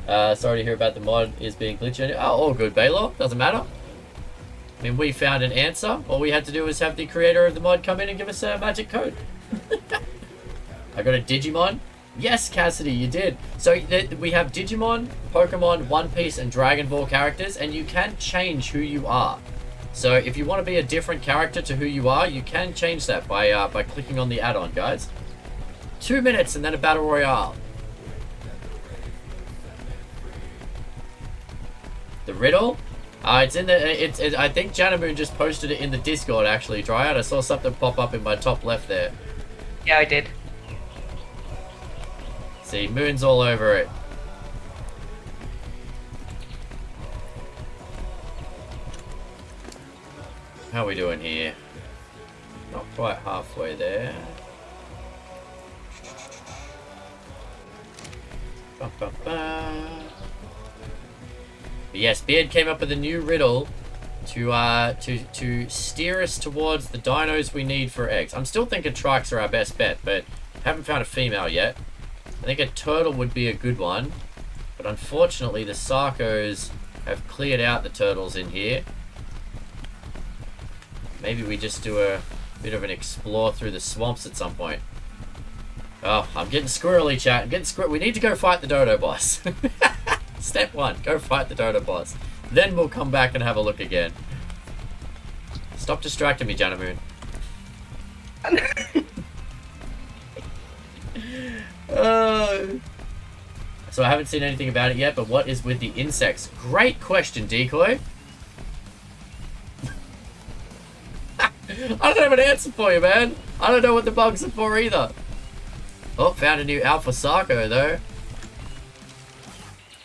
Sorry to hear about the mod is being glitchy. Oh, all good, Baylor. Doesn't matter. I mean, we found an answer. All we had to do was have the creator of the mod come in and give us a magic code. I got a Digimon. Yes, Cassidy, you did. So we have Digimon, Pokemon, One Piece, and Dragon Ball characters, and you can change who you are. So if you want to be a different character to who you are, you can change that by clicking on the add-on, guys. 2 minutes and then a battle royale. The riddle? It's in the. I think Janamoon just posted it in the Discord. Actually, Dryad. I saw something pop up in my top left there. Yeah, I did. See, Moon's all over it. How are we doing here? Not quite halfway there. Ba, ba, ba. But yes, Beard came up with a new riddle to steer us towards the dinos we need for eggs. I'm still thinking trikes are our best bet, but haven't found a female yet. I think a turtle would be a good one, but unfortunately the Sarkos have cleared out the turtles in here. Maybe we just do a bit of an explore through the swamps at some point. Oh, I'm getting squirrely, chat. I'm getting squirrely. We need to go fight the Dodo boss. Step 1, go fight the Dodo boss. Then we'll come back and have a look again. Stop distracting me, Janamoon. So I haven't seen anything about it yet, but what is with the insects? Great question, Decoy. I don't have an answer for you, man. I don't know what the bugs are for either. Oh, found a new Alpha Sarko, though.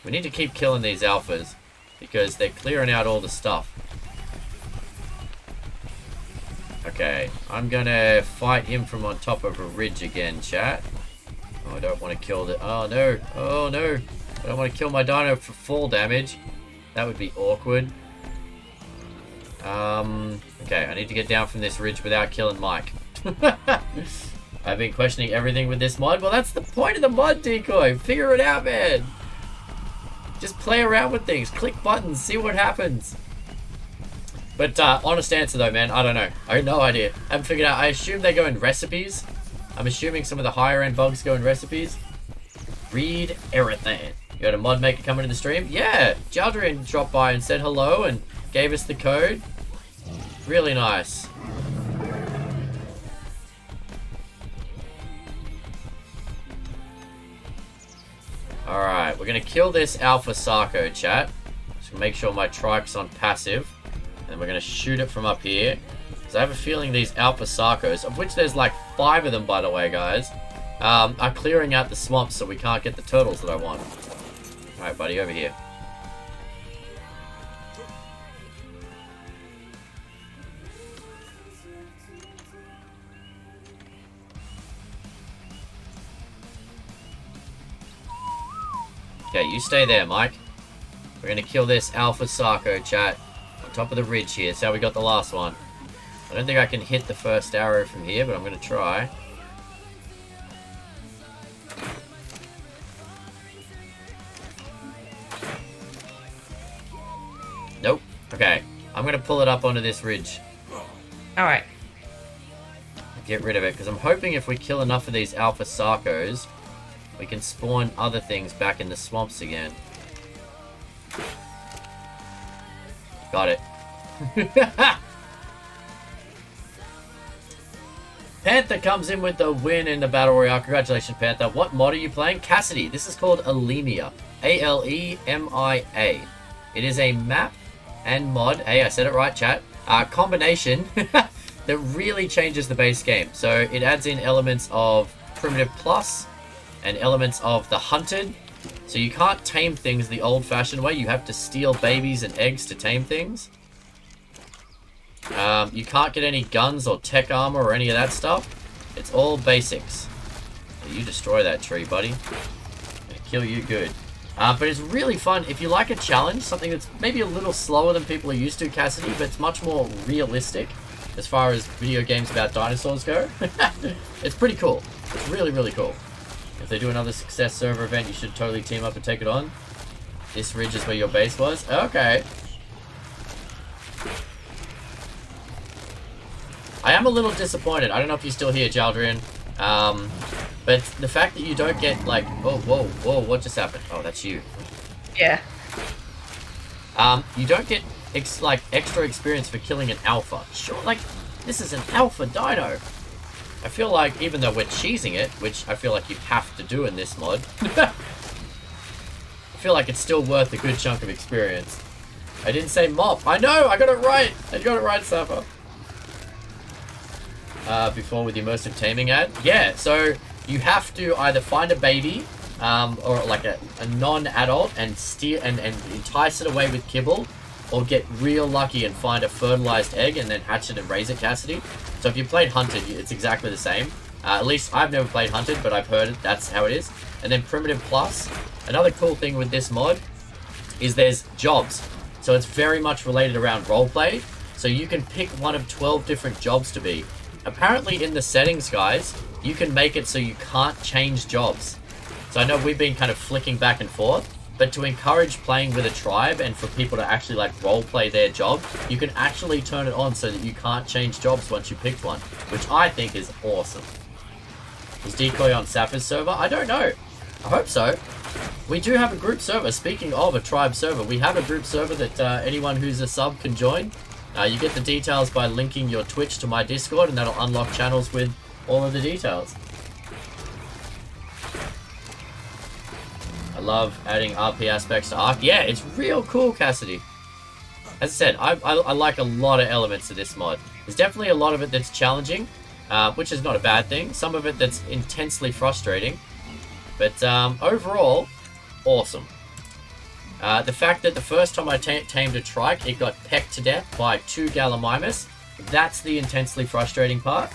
We need to keep killing these alphas, because they're clearing out all the stuff. Okay, I'm gonna fight him from on top of a ridge again, chat. Oh, I don't want to kill the... Oh, no. Oh, no. I don't want to kill my dino for fall damage. That would be awkward. Okay, I need to get down from this ridge without killing Mike. I've been questioning everything with this mod. Well, that's the point of the mod, Decoy. Figure it out, man. Just play around with things. Click buttons. See what happens. But, honest answer, though, man. I don't know. I have no idea. I haven't figured out. I assume they go in recipes. I'm assuming some of the higher-end bugs go in recipes. Read everything. You got a mod maker coming to the stream? Yeah. Jaldrian dropped by and said hello and gave us the code. Really nice. Alright, we're going to kill this Alpha Sarko, chat. Just make sure my trike's on passive. And we're going to shoot it from up here. Because I have a feeling these Alpha Sarkos, of which there's like 5 of them, by the way, guys, are clearing out the swamps so we can't get the turtles that I want. Alright, buddy, over here. Okay, you stay there, Mike. We're going to kill this Alpha Sarko, chat. On top of the ridge here. That's how we got the last one. I don't think I can hit the first arrow from here, but I'm going to try. Nope. Okay. I'm going to pull it up onto this ridge. Alright. Get rid of it, because I'm hoping if we kill enough of these alpha sarcos, we can spawn other things back in the swamps again. Got it. Panther comes in with the win in the Battle Royale. Congratulations, Panther. What mod are you playing? Cassidy. This is called Alemia. Alemia. It is a map and mod. Hey, I said it right, chat. Combination that really changes the base game. So it adds in elements of Primitive Plus and elements of the Hunted. So you can't tame things the old-fashioned way. You have to steal babies and eggs to tame things. You can't get any guns or tech armor or any of that stuff. It's all basics. You destroy that tree, buddy. I'm gonna kill you good. But it's really fun. If you like a challenge, something that's maybe a little slower than people are used to, Cassidy, but it's much more realistic as far as video games about dinosaurs go. It's pretty cool. It's really, really cool. If they do another success server event, you should totally team up and take it on. This ridge is where your base was? Okay. I am a little disappointed. I don't know if you're still here, Jaldrian. But the fact that you don't get, like... Oh, whoa, whoa, what just happened? Oh, that's you. Yeah. You don't get, extra experience for killing an alpha. Sure, like, this is an alpha dino. I feel like, even though we're cheesing it, which I feel like you have to do in this mod, I feel like it's still worth a good chunk of experience. I didn't say mop. I know, I got it right. I got it right, Safa. Before with the immersive taming ad. Yeah, so you have to either find a baby, or like a non-adult and steer and entice it away with kibble, or get real lucky and find a fertilized egg and then hatch it and raise it, Cassidy. So if you played Hunted, it's exactly the same. At least I've never played Hunted, but I've heard it. That's how it is. And then Primitive Plus. Another cool thing with this mod is there's jobs. So it's very much related around roleplay. So you can pick one of 12 different jobs to be. Apparently in the settings, guys, you can make it so you can't change jobs. So I know we've been kind of flicking back and forth, but to encourage playing with a tribe and for people to actually like roleplay their job, you can actually turn it on so that you can't change jobs once you picked one, which I think is awesome. Is Decoy on Safa's server? I don't know. I hope so. We do have a group server. Speaking of a tribe server, we have a group server that anyone who's a sub can join. You get the details by linking your Twitch to my Discord, and that'll unlock channels with all of the details. I love adding RP aspects to Ark. Yeah, it's real cool, Cassidy. As I said, I like a lot of elements of this mod. There's definitely a lot of it that's challenging, which is not a bad thing. Some of it that's intensely frustrating. But overall, awesome. The fact that the first time I tamed a trike, it got pecked to death by 2 Gallimimus, that's the intensely frustrating part.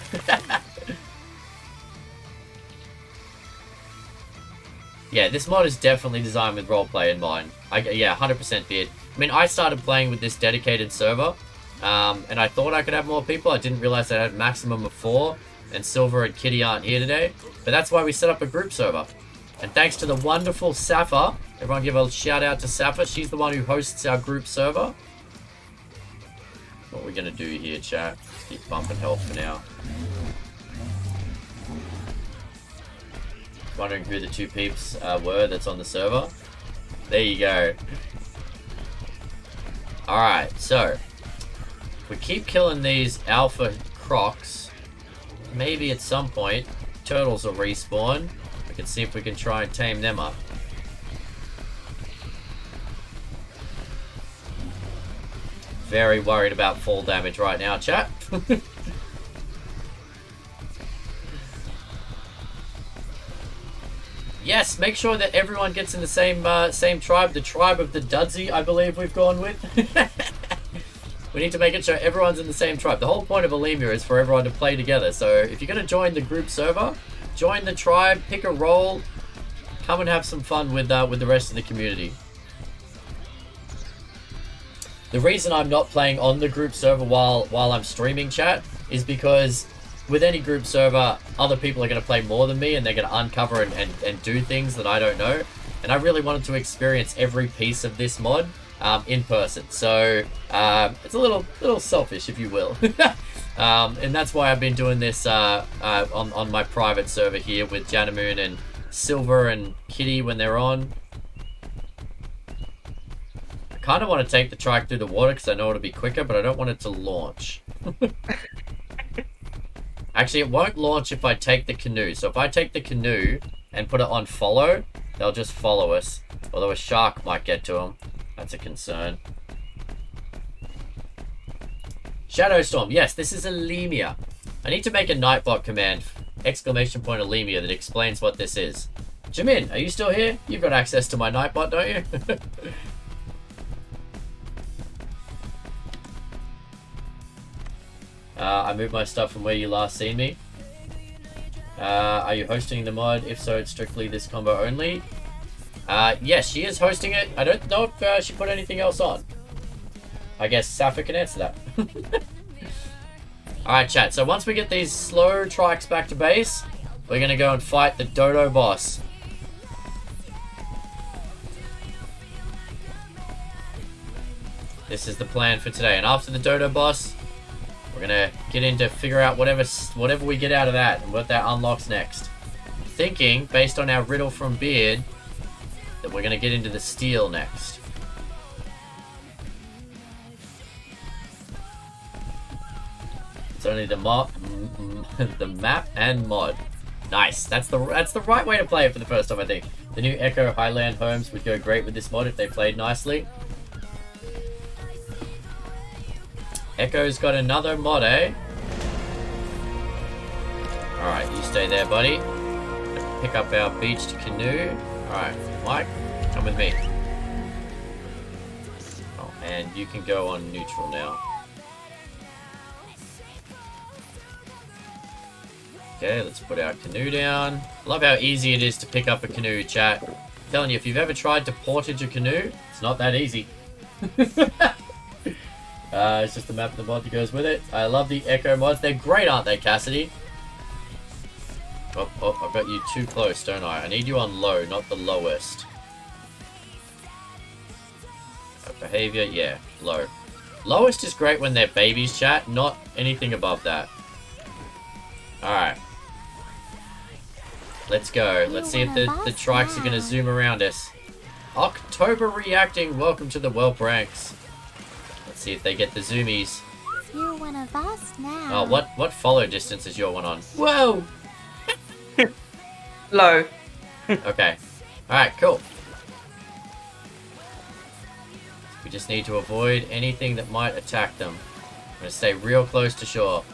Yeah, this mod is definitely designed with roleplay in mind. Yeah, 100% did. I mean, I started playing with this dedicated server, and I thought I could have more people. I didn't realize I had a maximum of 4, and Silver and Kitty aren't here today. But that's why we set up a group server. And thanks to the wonderful Safa, everyone give a shout out to Safa. She's the one who hosts our group server. What we're going to do here, chat. Just keep bumping health for now. Wondering who the 2 peeps were that's on the server. There you go. Alright, so if we keep killing these alpha crocs, maybe at some point turtles will respawn. We can see if we can try and tame them up. Very worried about fall damage right now, chat. Yes, make sure that everyone gets in the same tribe. The tribe of the Dudsy, I believe we've gone with. We need to make it so everyone's in the same tribe. The whole point of Alemia is for everyone to play together. So if you're going to join the group server, join the tribe, pick a role, come and have some fun with the rest of the community. The reason I'm not playing on the group server while I'm streaming, chat, is because with any group server, other people are going to play more than me and they're going to uncover and do things that I don't know. And I really wanted to experience every piece of this mod in person. So it's a little selfish, if you will. And that's why I've been doing this on my private server here with Janamoon and Silver and Kitty when they're on. I kind of want to take the trike through the water because I know it'll be quicker, but I don't want it to launch. Actually, it won't launch if I take the canoe. So if I take the canoe and put it on follow, they'll just follow us. Although a shark might get to them. That's a concern. Shadowstorm. Yes, this is Alemia. I need to make a Nightbot command. ! Alemia that explains what this is. Jimin, are you still here? You've got access to my Nightbot, don't you? I moved my stuff from where you last seen me. Are you hosting the mod? If so, it's strictly this combo only. Yes, she is hosting it. I don't know if she put anything else on. I guess Safa can answer that. Alright, chat. So once we get these slow trikes back to base, we're going to go and fight the Dodo boss. This is the plan for today. And after the Dodo boss, we're going to get into figure out whatever we get out of that and what that unlocks next. I'm thinking, based on our riddle from Beard, that we're going to get into the steel next. It's only the map and mod. Nice. That's the right way to play it for the first time, I think. The new Echo Highland homes would go great with this mod if they played nicely. Echo's got another mod, eh? Alright, you stay there, buddy. Pick up our beached canoe. Alright, Mike, come with me. Oh, and you can go on neutral now. Okay, let's put our canoe down. Love how easy it is to pick up a canoe, chat. I'm telling you, if you've ever tried to portage a canoe, it's not that easy. It's just the map of the mod that goes with it. I love the Echo mods. They're great, aren't they, Cassidy? Oh, I've got you too close, don't I? I need you on low, not the lowest. Behavior, yeah, low. Lowest is great when they're babies, chat, not anything above that. Alright. Let's go. Let's see if the trikes are going to zoom around us. October reacting. Welcome to the Whelp ranks. Let's see if they get the zoomies. You're one of us now. Oh, what follow distance is your one on? Whoa! Low. Okay. Alright, cool. We just need to avoid anything that might attack them. I'm going to stay real close to shore.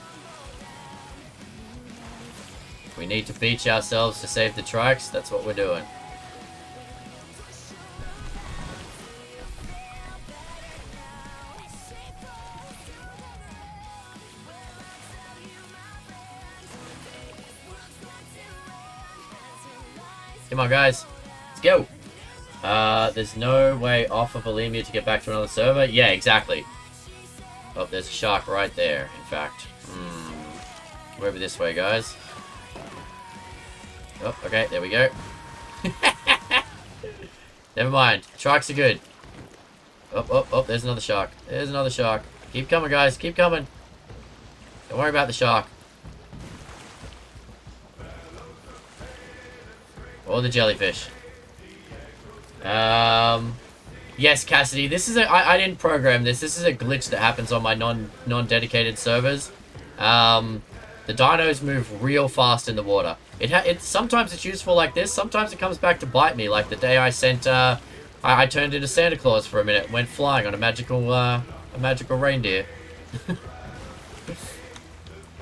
We need to beach ourselves to save the trikes. That's what we're doing. Come on, guys. Let's go. There's no way off of Alemia to get back to another server. Yeah, exactly. Oh, there's a shark right there, in fact. We're over this way, guys. Oh, okay, there we go. Never mind. Sharks are good. Oh, there's another shark. There's another shark. Keep coming, guys. Keep coming. Don't worry about the shark. Or the jellyfish. Yes, Cassidy. This is I didn't program this. This is a glitch that happens on my non-dedicated servers. The dinos move real fast in the water. Sometimes it's useful like this. Sometimes it comes back to bite me. Like the day I sent, I turned into Santa Claus for a minute, went flying on a magical reindeer.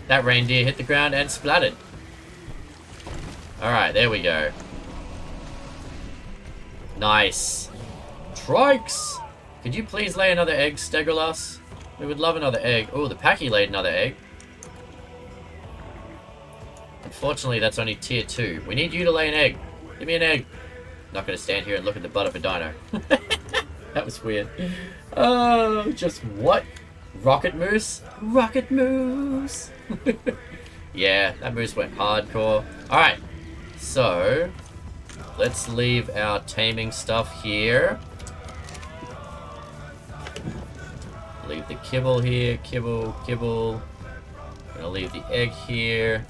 That reindeer hit the ground and splattered. All right, there we go. Nice. Trikes! Could you please lay another egg, Stegolas? We would love another egg. Oh, the Packy laid another egg. Unfortunately, that's only tier 2. We need you to lay an egg. Give me an egg. I'm not going to stand here and look at the butt of a dino. That was weird. Oh, just what? Rocket moose? Rocket moose! Yeah, that moose went hardcore. Alright, so let's leave our taming stuff here. Leave the kibble here. Kibble, kibble. Gonna leave the egg here.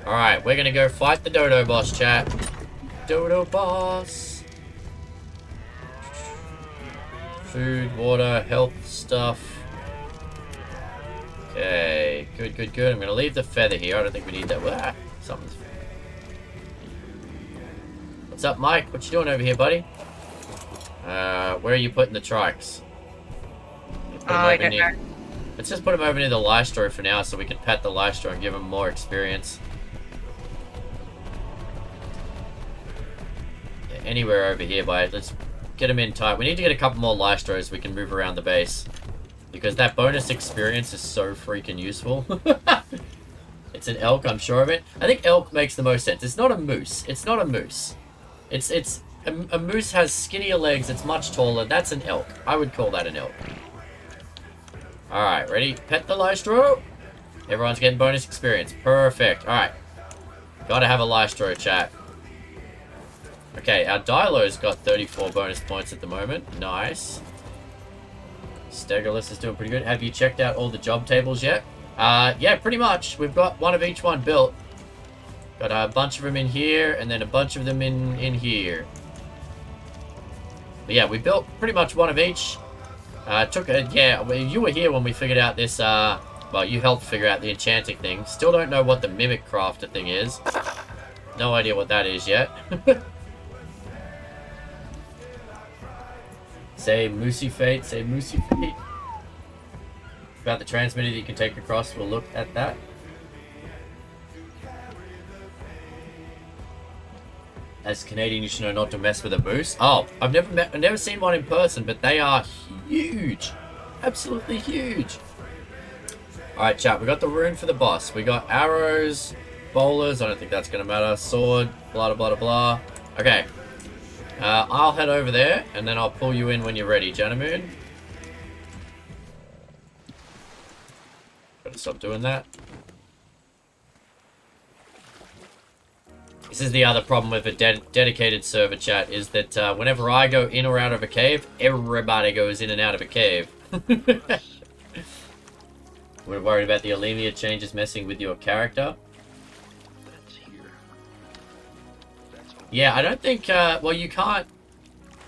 Alright, we're gonna go fight the Dodo boss, chat. Dodo boss. Food, water, health stuff. Okay, good, good, good. I'm gonna leave the feather here. I don't think we need that. Ah, something's... What's up, Mike? What you doing over here, buddy? Where are you putting the trikes? I don't know. Let's just put him over near the Lystro for now so we can pet the Lystro and give him more experience. Yeah, anywhere over here, but let's get him in tight. We need to get a couple more Lystros so we can move around the base. Because that bonus experience is so freaking useful. It's an elk, I'm sure of it. I think elk makes the most sense. It's not a moose. It's not a moose. A moose has skinnier legs. It's much taller. That's an elk. I would call that an elk. Alright, ready? Pet the Lystro. Everyone's getting bonus experience. Perfect. Alright. Gotta have a Lystro, chat. Okay, our Dilo's got 34 bonus points at the moment. Nice. Stegolas is doing pretty good. Have you checked out all the job tables yet? Yeah, pretty much. We've got one of each one built. Got a bunch of them in here, and then a bunch of them in here. But yeah, we built pretty much one of each. Yeah, well, you were here when we figured out this, well, you helped figure out the enchanting thing. Still don't know what the mimic crafter thing is. No idea what that is yet. Say Moosey Fate, say Moosey Fate. About the transmitter that you can take across, we'll look at that. As Canadian, you should know not to mess with a moose. Oh, I've never seen one in person, but they are huge. Absolutely huge. Alright, chat, we got the rune for the boss. We got arrows, bowlers, I don't think that's gonna matter. Sword, blah, blah, blah, blah. Okay. I'll head over there, and then I'll pull you in when you're ready, Janamoon. Gotta stop doing that. This is the other problem with a dedicated server, chat, is that whenever I go in or out of a cave, everybody goes in and out of a cave. We're worried about the Alemia changes messing with your character. Yeah, I don't think, well, you can't...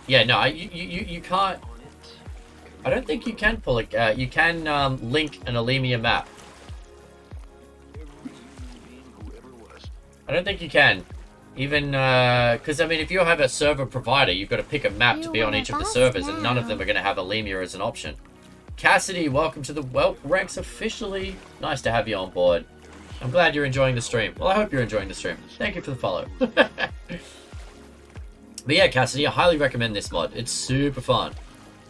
Yeah, no, you can't... I don't think you can pull it, you can link an Alemia map. I don't think you can. Even, because, I mean, if you have a server provider, you've got to pick a map to be on each of the servers, and none of them are going to have Alemia as an option. Cassidy, welcome to the Whelp Ranks officially. Nice to have you on board. I'm glad you're enjoying the stream. Well, I hope you're enjoying the stream. Thank you for the follow. But yeah, Cassidy, I highly recommend this mod. It's super fun.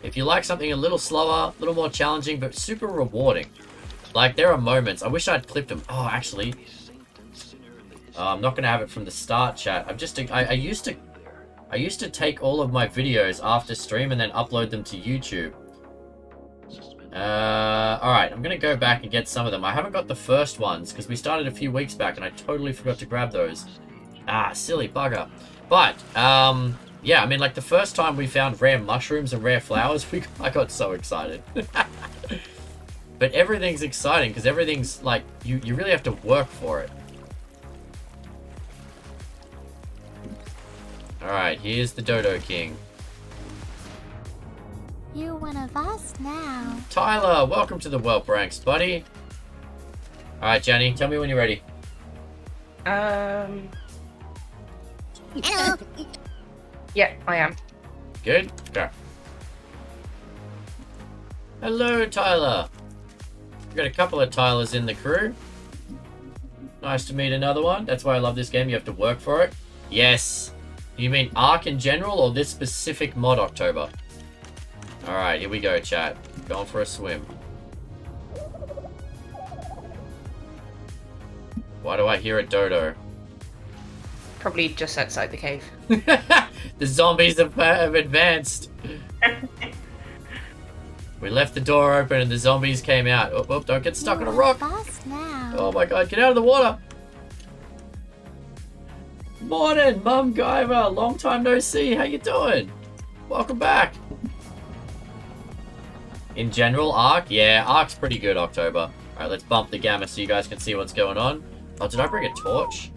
If you like something a little slower, a little more challenging, but super rewarding. Like, there are moments. I wish I'd clipped them. Oh, actually... I'm not gonna have it from the start, chat. I used to take all of my videos after stream and then upload them to YouTube. Alright, I'm gonna go back and get some of them. I haven't got the first ones because we started a few weeks back and I totally forgot to grab those. Ah, silly bugger. But, yeah, I mean, like the first time we found rare mushrooms and rare flowers, I got so excited. But everything's exciting because everything's like, you really have to work for it. Alright, here's the Dodo King. You're one of us now. Tyler, welcome to the Whelp Ranks, buddy. Alright, Jenny, tell me when you're ready. Yeah, I am. Good? Okay. Hello, Tyler. We've got a couple of Tylers in the crew. Nice to meet another one. That's why I love this game. You have to work for it. Yes. You mean Ark in general or this specific mod, October? Alright, here we go, chat. Going for a swim. Why do I hear a Dodo? Probably just outside the cave. The zombies have advanced. We left the door open and the zombies came out. Oh, oh, don't get stuck on a rock. Oh my god, get out of the water. Morning, Mum Guyver. Long time no see. How you doing? Welcome back. In general, Ark? Yeah, Ark's pretty good, October. Alright, let's bump the gamma so you guys can see what's going on. Oh, did I bring a torch?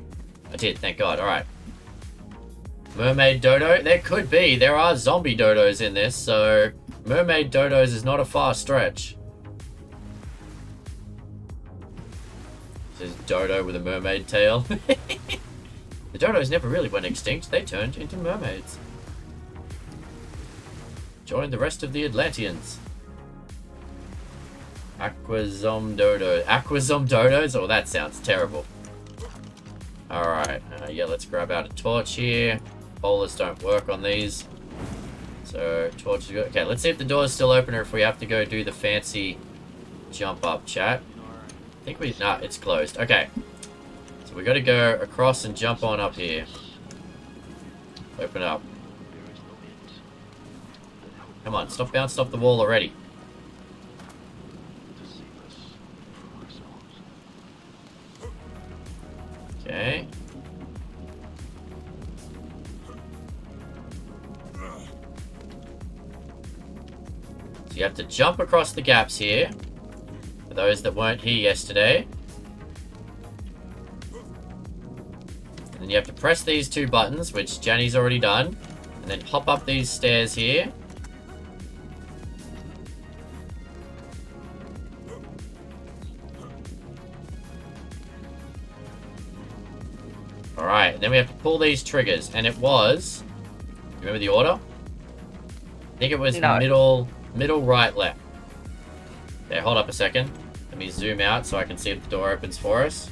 I did, thank God. Alright. Mermaid Dodo? There could be. There are zombie dodos in this, so Mermaid Dodos is not a far stretch. This is Dodo with a mermaid tail. The dodos never really went extinct. They turned into mermaids. Join the rest of the Atlanteans. Aquazom Dodo. Aquazom Dodos? Oh, that sounds terrible. Alright. Yeah, let's grab out a torch here. Bowlers don't work on these. So, torch is good. Okay, let's see if the door's still open or if we have to go do the fancy jump up, chat. I think we... Nah, it's closed. Okay. So we gotta go across and jump on up here. Open up. Come on, stop bouncing off the wall already. Okay. So you have to jump across the gaps here. For those that weren't here yesterday. And then you have to press these two buttons, which Jenny's already done. And then hop up these stairs here. Alright, and then we have to pull these triggers. And it was... Remember the order? I think it was No. middle, right, left. Okay, hold up a second. Let me zoom out so I can see if the door opens for us.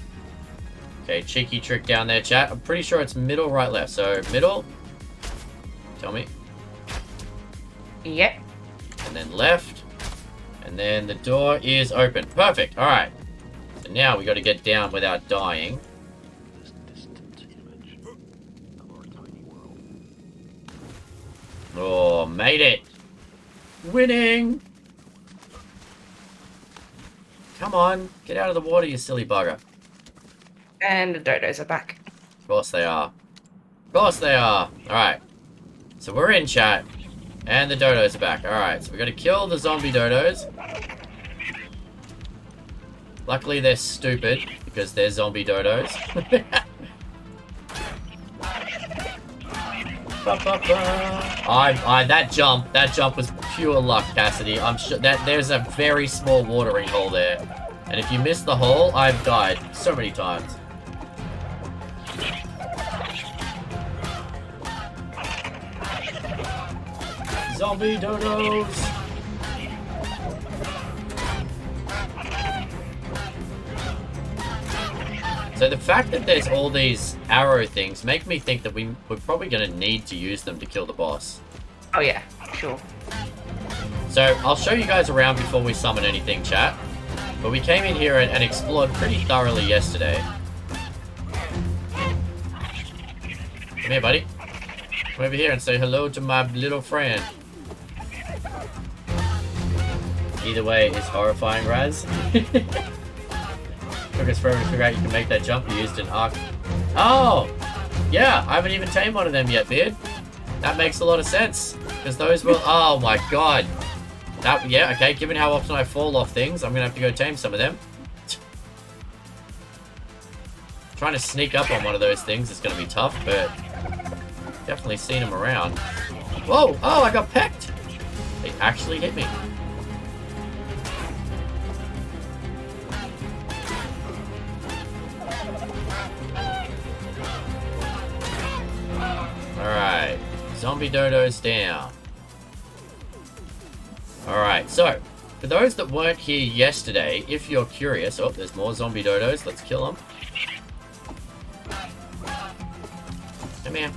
Okay, cheeky trick down there, chat. I'm pretty sure it's middle, right, left. So, middle. Tell me. Yep. And then left. And then the door is open. Perfect. Alright. So now we got to get down without dying. Oh, made it. Winning. Come on. Get out of the water, you silly bugger. And the dodos are back. Of course they are. Of course they are. Alright. So we're in, chat. And the dodos are back. Alright, so we got to kill the zombie dodos. Luckily they're stupid, because they're zombie dodos. That jump was pure luck, Cassidy. I'm sure that there's a very small watering hole there. And if you miss the hole, I've died so many times. Zombie dodos! So the fact that there's all these arrow things make me think that we're probably going to need to use them to kill the boss. Oh yeah, sure. So I'll show you guys around before we summon anything, chat. But we came in here and explored pretty thoroughly yesterday. Come here, buddy. Come over here and say hello to my little friend. Either way, it's horrifying, Raz. Took us forever to figure out you can make that jump you used in Ark. Oh! Yeah, I haven't even tamed one of them yet, Beard. That makes a lot of sense. Because those will... Oh my god. That, yeah, okay, given how often I fall off things, I'm going to have to go tame some of them. Trying to sneak up on one of those things is going to be tough, but... Definitely seen them around. Whoa! Oh, I got pecked! They actually hit me. Alright, zombie dodos down. Alright, so, for those that weren't here yesterday, if you're curious... Oh, there's more zombie dodos, let's kill them. Come here.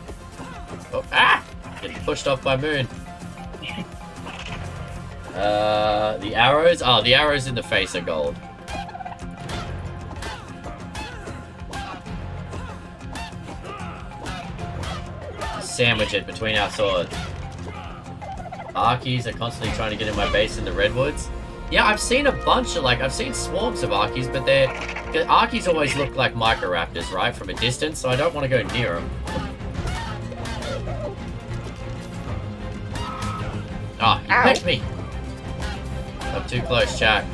Oh, ah! Getting pushed off by Moon. The arrows? Oh, the arrows in the face are gold. Sandwich it between our swords. Arkies are constantly trying to get in my base in the redwoods. Yeah, I've seen a bunch of, I've seen swarms of Arkies, but Arkies always look like Microraptors, right, from a distance, so I don't want to go near them. Ah, he picked me. Not too close, chat.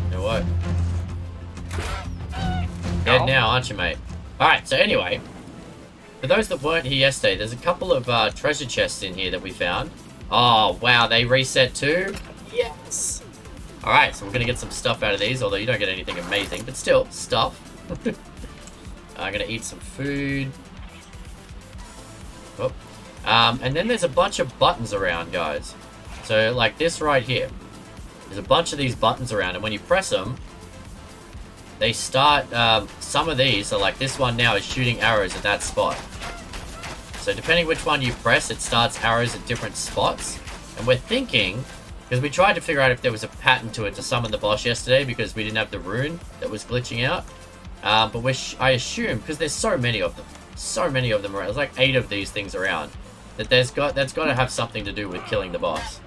You know what? Dead now, aren't you, mate? Alright, so anyway, for those that weren't here yesterday, there's a couple of treasure chests in here that we found. Oh, wow, they reset too? Yes! Alright, so we're going to get some stuff out of these, although you don't get anything amazing, but still, stuff. I'm going to eat some food. Oh. And then there's a bunch of buttons around, guys. So, like this right here. There's a bunch of these buttons around, and when you press them, they start, some of these, so like this one now is shooting arrows at that spot. So depending which one you press, it starts arrows at different spots. And we're thinking, because we tried to figure out if there was a pattern to it to summon the boss yesterday, because we didn't have the rune that was glitching out. But I assume, because there's so many of them around, there's like 8 of these things around, that that's got to have something to do with killing the boss.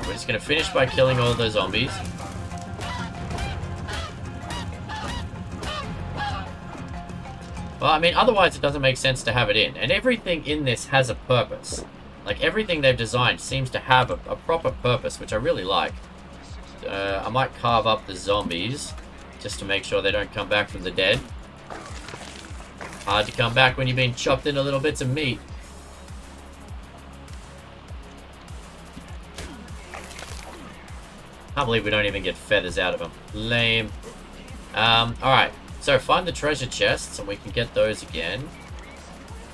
We're just going to finish by killing all the zombies. Well, I mean, otherwise it doesn't make sense to have it in. And everything in this has a purpose. Like, everything they've designed seems to have a proper purpose, which I really like. I might carve up the zombies, just to make sure they don't come back from the dead. Hard to come back when you've been chopped into little bits of meat. Can't believe we don't even get feathers out of them. Lame. Alright. So find the treasure chests and we can get those again.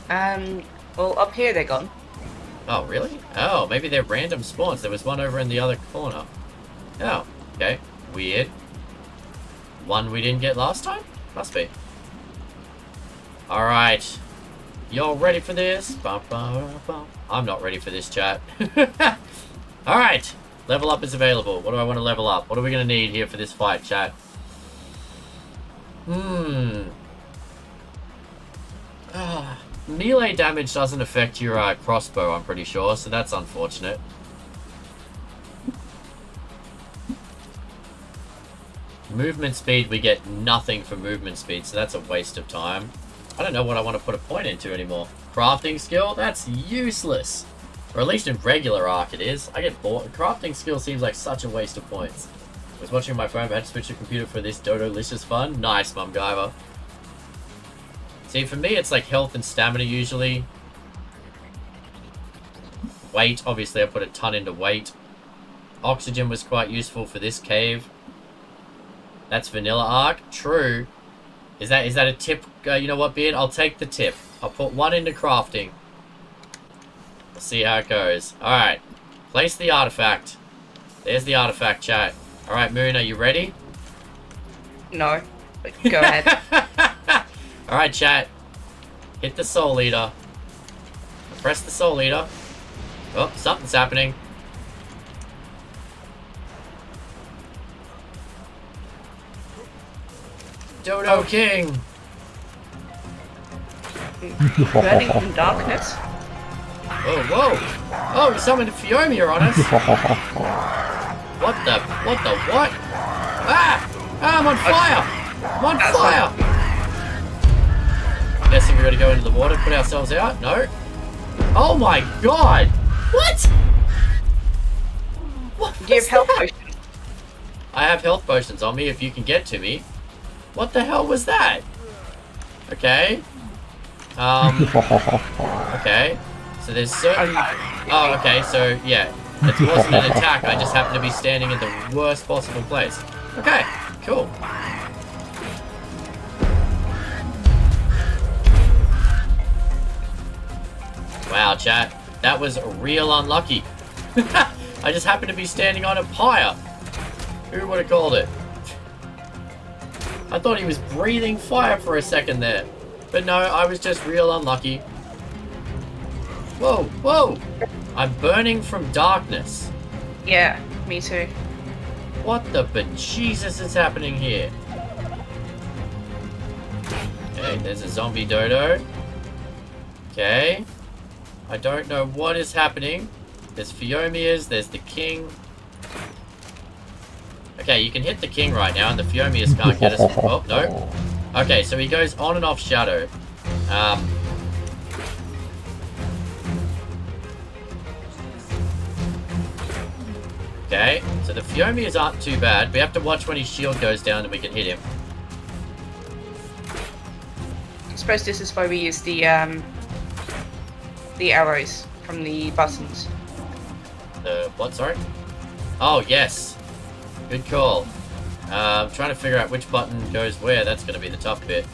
Well, up here they're gone. Oh, really? Oh, maybe they're random spawns. There was one over in the other corner. Oh, okay. Weird. One we didn't get last time? Must be. Alright. Y'all ready for this? I'm not ready for this, chat. Alright. Level up is available. What do I want to level up? What are we going to need here for this fight, chat? Melee damage doesn't affect your crossbow, I'm pretty sure, so that's unfortunate. Movement speed, we get nothing for movement speed, so that's a waste of time. I don't know what I want to put a point into anymore. Crafting skill? That's useless. Or at least in regular Ark it is. I get bored. Crafting skill seems like such a waste of points. I was watching my phone, but I had to switch the computer for this Dodo-licious fun. Nice, Mumguyver. See, for me, it's like health and stamina usually. Weight, obviously I put a ton into weight. Oxygen was quite useful for this cave. That's vanilla Ark. True. Is that a tip? You know what, Beard? I'll take the tip. I'll put 1 into crafting. We'll see how it goes. Alright. Place the artifact. There's the artifact, chat. Alright, Moon, are you ready? No. But go ahead. Alright, chat. Hit the soul eater. Press the soul eater. Oh, something's happening. Dodo King! Burning from darkness. Oh, whoa! Oh, he summoned Fiomia on us! What? Ah! Ah, I'm on fire! I'm on fire! Guessing we're gonna go into the water, put ourselves out? No. Oh my god! What? What Do you have health that? potions? I have health potions on me if you can get to me. What the hell was that? Okay. Okay. So there's certain... Oh, okay, so, yeah. It wasn't an attack, I just happened to be standing in the worst possible place. Okay, cool. Wow, chat. That was real unlucky. I just happened to be standing on a pyre. Who would have called it? I thought he was breathing fire for a second there. But no, I was just real unlucky. Whoa, whoa! I'm burning from darkness. Yeah, me too. What the bejesus is happening here? Okay, there's a zombie dodo. Okay. I don't know what is happening. There's Fiomias, there's the king. Okay, you can hit the king right now, and the Fiomias can't get us. Oh, no. Okay, so he goes on and off shadow. Okay, so the Fiomias aren't too bad. We have to watch when his shield goes down and we can hit him. I suppose this is why we use the arrows from the buttons. The what, sorry? Oh, yes. Good call. I'm trying to figure out which button goes where. That's going to be the tough bit.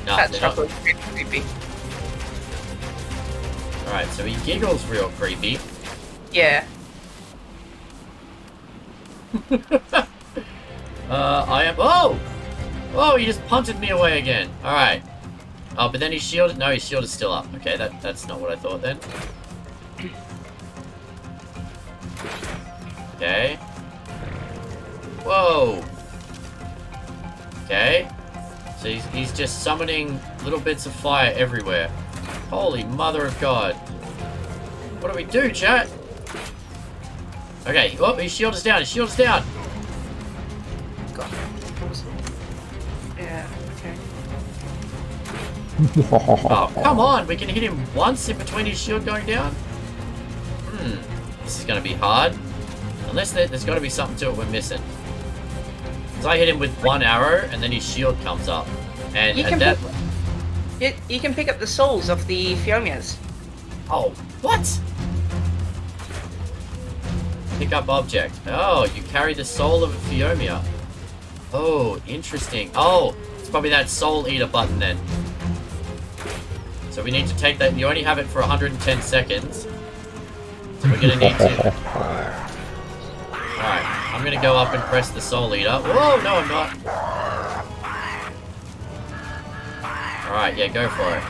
Nah, That they're stuff not. was really creepy. Alright, so he giggles real creepy. Yeah. I am. Oh! Oh, he just punted me away again. Alright. Oh, but then his shield. No, his shield is still up. Okay, that's not what I thought then. Okay. Whoa! Okay. So he's just summoning little bits of fire everywhere. Holy mother of God. What do we do, chat? Okay, oh, his shield is down, his shield is down! God. Yeah. Okay. Oh, come on! We can hit him once in between his shield going down? This is gonna be hard. Unless there's gotta be something to it we're missing. So I hit him with one arrow, and then his shield comes up. And You at can that... You can pick up the souls of the Fiomias. Oh, what? Pick up object. Oh, you carry the soul of a Fiomia. Oh, interesting. Oh, it's probably that soul eater button then. So we need to take that. You only have it for 110 seconds. So we're gonna need to... Alright, I'm gonna go up and press the soul eater. Whoa, no I'm not. Alright, yeah, go for it.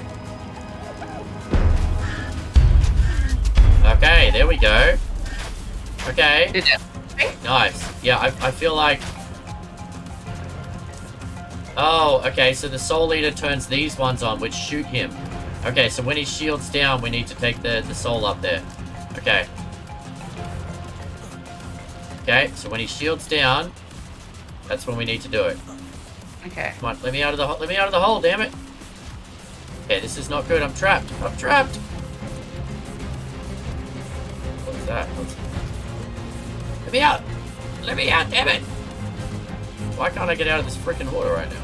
Okay, there we go. Okay. Did it? Nice. Yeah, I feel like... Oh, okay, so the Soul Eater turns these ones on, which shoot him. Okay, so when his shield's down, we need to take the soul up there. Okay. Okay, so when his shield's down, that's when we need to do it. Okay. Come on, let me out of the hole, damn it. Okay, this is not good. I'm trapped. I'm trapped. What is that? Let me out. Let me out, damn it. Why can't I get out of this freaking water right now?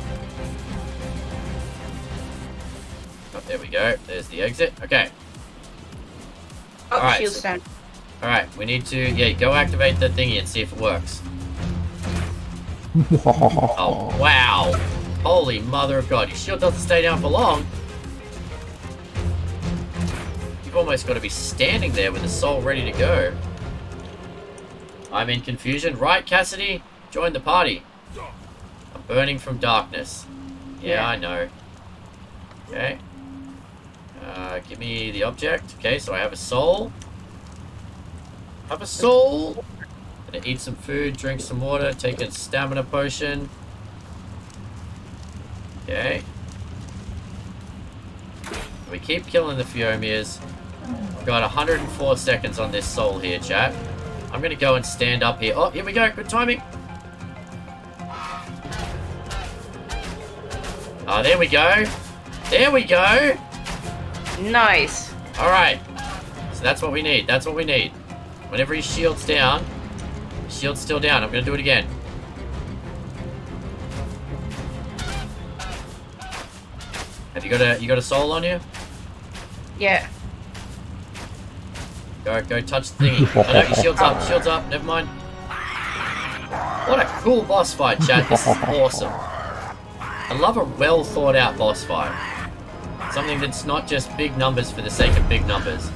Oh, there we go. There's the exit. Okay. Oh, Alright, shield's so- down. Alright, we need to, yeah, go activate the thingy and see if it works. Oh, wow. Holy mother of God. Your shield doesn't stay down for long. You've almost got to be standing there with the soul ready to go. I'm in confusion. Right, Cassidy? Join the party. I'm burning from darkness. Yeah, I know. Okay. Give me the object. Okay, so I have a soul. Have a soul. Gonna eat some food, drink some water, take a stamina potion. Okay. We keep killing the Fiomias. We've got 104 seconds on this soul here, chat. I'm gonna go and stand up here. Oh, here we go. Good timing. Oh, there we go. There we go. Nice. Alright. So that's what we need. That's what we need. Whenever his shield's down, his shield's still down. I'm gonna do it again. Have you got a soul on you? Yeah. Go touch the thingy. Oh no, your shield's up, never mind. What a cool boss fight, chat. This is awesome. I love a well thought out boss fight. Something that's not just big numbers for the sake of big numbers.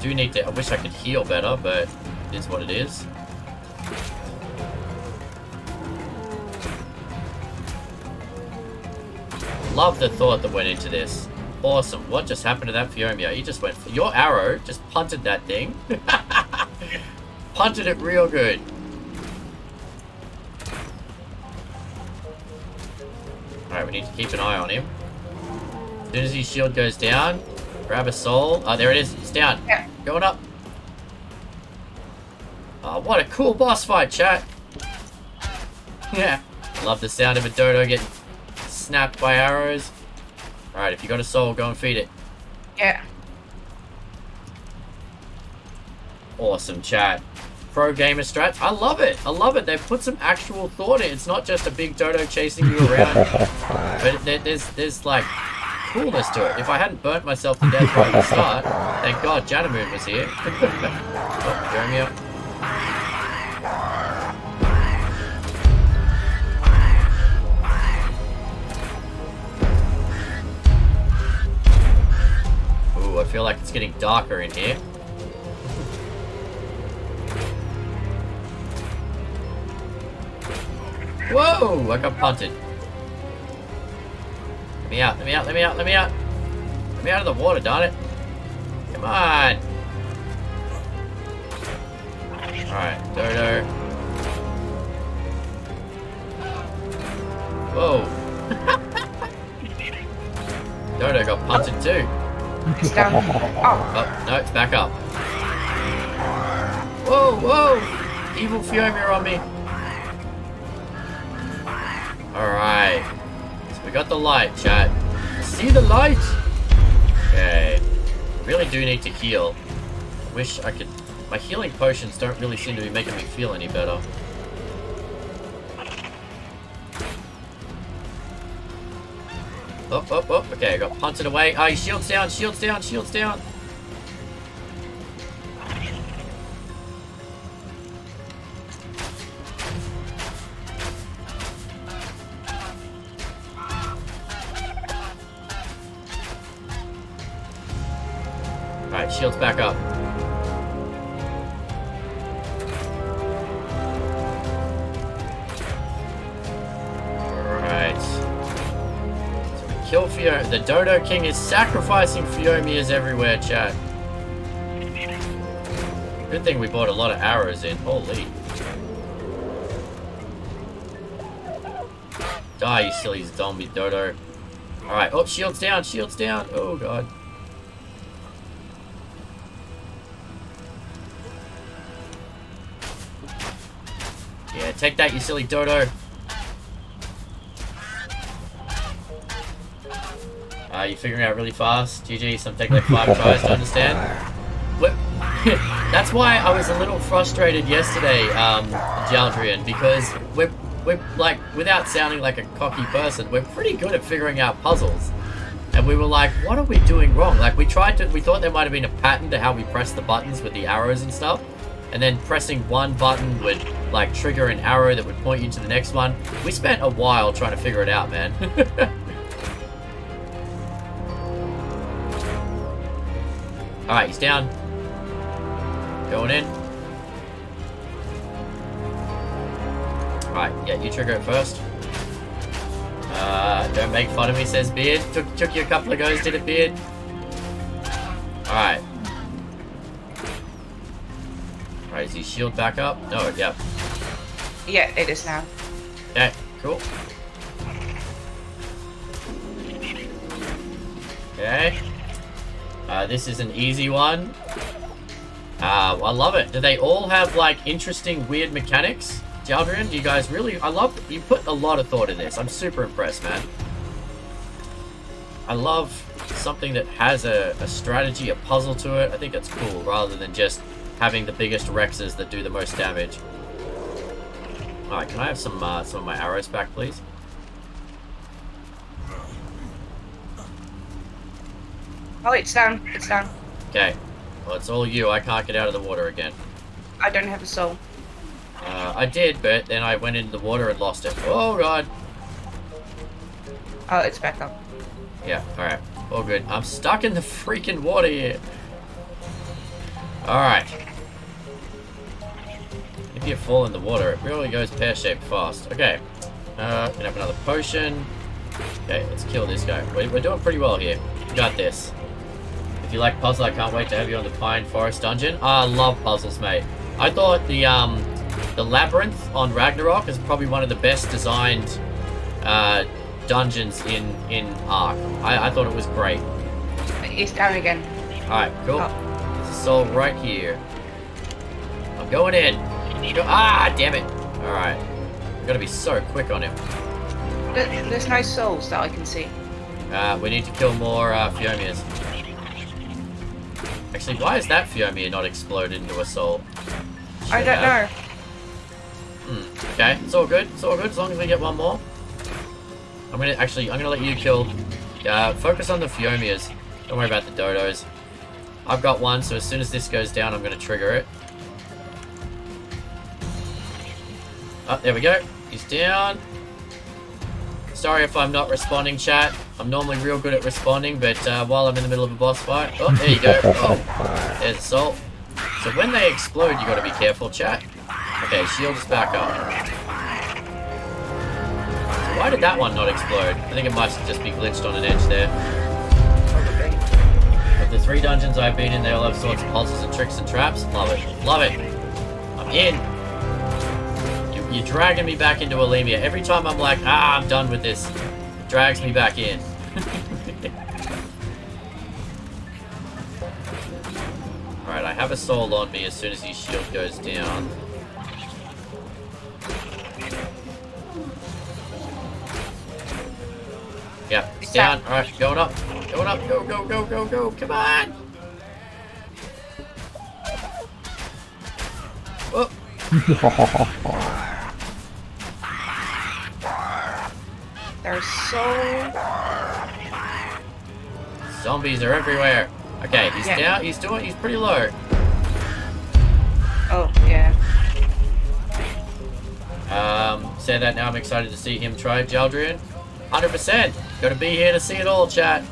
Do need to, I wish I could heal better, but it is what it is. Love the thought that went into this. Awesome. What just happened to that Fiomia? He just went for your arrow, just punted that thing. Punted it real good. Alright, we need to keep an eye on him. As soon as his shield goes down, grab a soul. Oh, there it is. It's down. Yeah. Going up. Oh, what a cool boss fight, chat. Yeah. I love the sound of a dodo getting snapped by arrows. Alright, if you got a soul, go and feed it. Yeah. Awesome, chat. Pro gamer strats. I love it. I love it. They've put some actual thought in. It's not just a big dodo chasing you around. But there's like coolness to it. If I hadn't burnt myself to death right at the start, thank God Janamoon was here. Oh, Jeremy. Ooh, I feel like it's getting darker in here. Whoa! I got punted. Let me out, let me out, let me out, let me out. Let me out of the water, darn it. Come on. Alright, Dodo. Whoa. Dodo got punted too. It's down. Oh. Oh, no, it's back up. Whoa, whoa! Evil Fiomia on me. Alright. So we got the light, chat. See the light? Okay. Really do need to heal. I wish I could... My healing potions don't really seem to be making me feel any better. Oh, oh, oh. Okay, I got punted away. Ah, shields down, shields down, shields down. Alright, shields back up. Alright. So we kill Fiomia. The Dodo King is sacrificing Fiomias everywhere, chat. Good thing we bought a lot of arrows in. Holy. Die, you silly zombie Dodo. Alright, oh, shields down, shields down. Oh, God. Yeah, take that, you silly Dodo. You're figuring out really fast. GG, some take like 5 tries to understand. That's why I was a little frustrated yesterday, Jaldrian, because we're like, without sounding like a cocky person, we're pretty good at figuring out puzzles. And we were like, what are we doing wrong? Like, we thought there might have been a pattern to how we press the buttons with the arrows and stuff. And then pressing one button would, like, trigger an arrow that would point you to the next one. We spent a while trying to figure it out, man. Alright, he's down. Going in. Alright, yeah, you trigger it first. Don't make fun of me, says Beard. Took you a couple of goes, did it, Beard? Alright. Alright, is his shield back up? No, yep. Yeah, it is now. Okay, cool. Okay. This is an easy one. I love it. Do they all have, like, interesting, weird mechanics? Jaldrian, do you guys really... You put a lot of thought in this. I'm super impressed, man. I love something that has a strategy, a puzzle to it. I think it's cool, rather than just having the biggest Rexes that do the most damage. Alright, can I have some of my arrows back, please? Oh, it's down. It's down. Okay. Well, it's all you. I can't get out of the water again. I don't have a soul. I did, but then I went into the water and lost it. Oh, God. Oh, it's back up. Yeah, alright. All good. I'm stuck in the freaking water here. Alright. If you fall in the water, it really goes pear-shaped fast. Okay. Gonna have another potion. Okay, let's kill this guy. We're doing pretty well here. We got this. If you like puzzle, I can't wait to have you on the Pine Forest Dungeon. I love puzzles, mate. I thought the Labyrinth on Ragnarok is probably one of the best designed dungeons in Ark. I thought it was great. It's down again. Alright, cool. Oh. There's a soul right here. I'm going in. Ah, damn it. Alright. I've got to be so quick on him. There's no souls that I can see. We need to kill more Phiomias. Actually, why is that Phiomia not exploded into a soul? I don't know. Okay, it's all good. It's all good as long as we get one more. I'm gonna let you kill. Focus on the Phiomias. Don't worry about the Dodos. I've got one, so as soon as this goes down, I'm gonna trigger it. Oh, there we go. He's down. Sorry if I'm not responding, chat. I'm normally real good at responding, but while I'm in the middle of a boss fight... Oh, there you go. Oh, there's a soul. So when they explode, you gotta be careful, chat. Okay, shield is back up. So why did that one not explode? I think it must just be glitched on an edge there. Of the 3 dungeons I've been in, they all have sorts of puzzles and tricks and traps. Love it. Love it. I'm in. You're dragging me back into Alemia. Every time I'm like, I'm done with this. It drags me back in. Alright, I have a soul on me as soon as his shield goes down. Yeah, he's down. Alright, going up. Going up. Go, go, go, go, go. Come on! Oh. There's so... Zombies are everywhere. Okay, he's down. He's pretty low. Oh, yeah. Say that now I'm excited to see him try Jaldrian. 100%. Gotta be here to see it all, chat.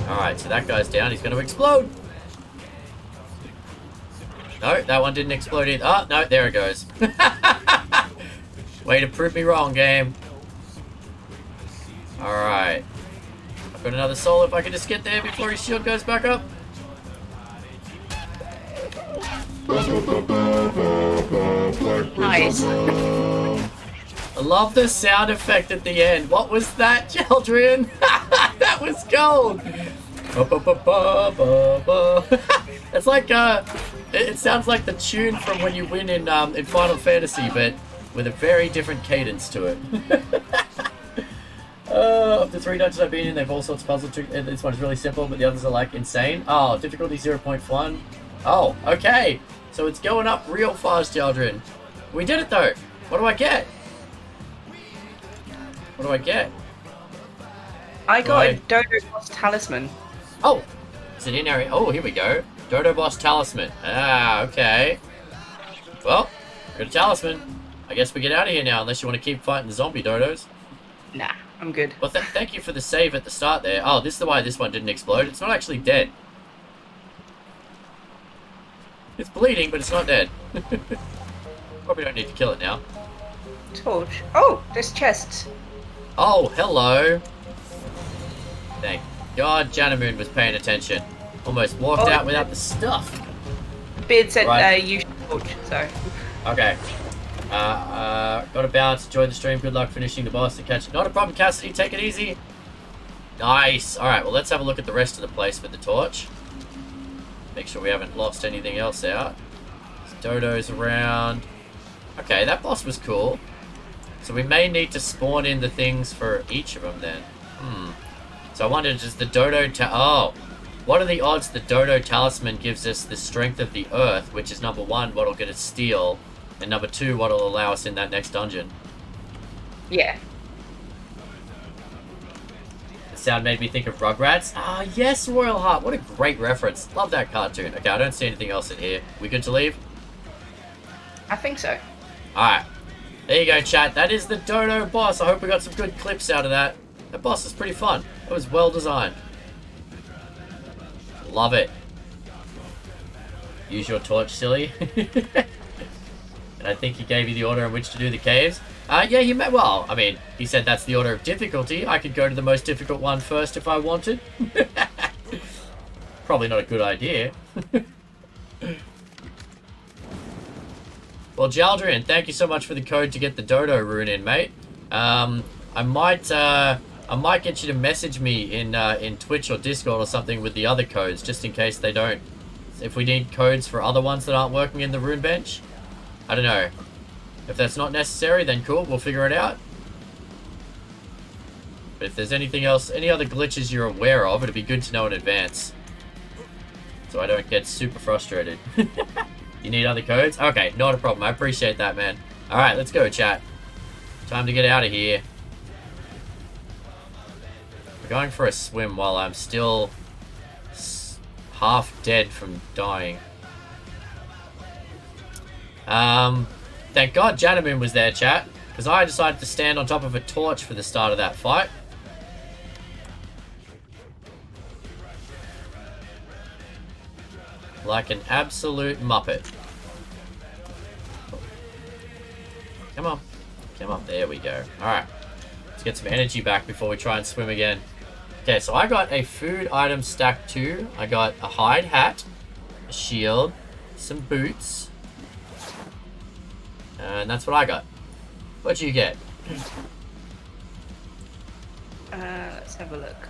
Alright, so that guy's down. He's gonna explode. No, that one didn't explode either. Oh, no, there it goes. Way to prove me wrong, game. Alright. I've got another soul if I can just get there before his shield goes back up. Nice. I love the sound effect at the end. What was that, children? That was gold. It's like it sounds like the tune from when you win in Final Fantasy, but with a very different cadence to it. Of the 3 dungeons I've been in, they've all sorts of puzzle tricks. This one's really simple, but the others are like insane. Oh, difficulty 0.1. Oh, okay. So it's going up real fast, children. We did it though. What do I get? What do I get? I got a Dodo Boss Talisman. Oh, is it in area? Oh, here we go. Dodo Boss Talisman. Ah, okay. Well, got a talisman. I guess we get out of here now, unless you want to keep fighting the zombie dodos. Nah, I'm good. Well, thank you for the save at the start there. Oh, this is why this one didn't explode. It's not actually dead. It's bleeding, but it's not dead. Probably don't need to kill it now. Torch. Oh, there's chests. Oh, hello. Thank God Janamoon was paying attention. Almost walked out without the stuff. Beard said Right. you should torch, so... Okay. Got a bounce. Enjoy the stream. Good luck finishing the boss and catch it. Not a problem, Cassidy. Take it easy. Nice. Alright, well, let's have a look at the rest of the place with the torch. Make sure we haven't lost anything else out. There's Dodos around. Okay, that boss was cool. So we may need to spawn in the things for each of them then. So I wonder, does the Dodo... Oh! What are the odds the Dodo Talisman gives us the strength of the earth, which is number 1, what'll get us steel, and number 2, what'll allow us in that next dungeon? Yeah. The sound made me think of Rugrats. Ah, yes, Royal Heart. What a great reference. Love that cartoon. Okay, I don't see anything else in here. We good to leave? I think so. Alright. There you go, chat. That is the Dodo boss. I hope we got some good clips out of that. That boss is pretty fun. It was well designed. Love it. Use your torch, silly. And I think he gave you the order in which to do the caves. Yeah, he may. Well, I mean, he said that's the order of difficulty. I could go to the most difficult one first if I wanted. Probably not a good idea. Well, Jaldrian, thank you so much for the code to get the Dodo rune in, mate. I might get you to message me in Twitch or Discord or something with the other codes, just in case they don't. If we need codes for other ones that aren't working in the rune bench, I don't know. If that's not necessary, then cool, we'll figure it out. But if there's anything else, any other glitches you're aware of, it'd be good to know in advance, so I don't get super frustrated. You need other codes? Okay, not a problem. I appreciate that, man. All right, let's go, chat. Time to get out of here. We're going for a swim while I'm still half dead from dying. Thank God Janamoon was there, chat, because I decided to stand on top of a torch for the start of that fight. Like an absolute muppet. Come on. Come on. There we go. Alright. Let's get some energy back before we try and swim again. Okay, so I got a food item stack 2. I got a hide hat, a shield, some boots. And that's what I got. What'd you get? Let's have a look.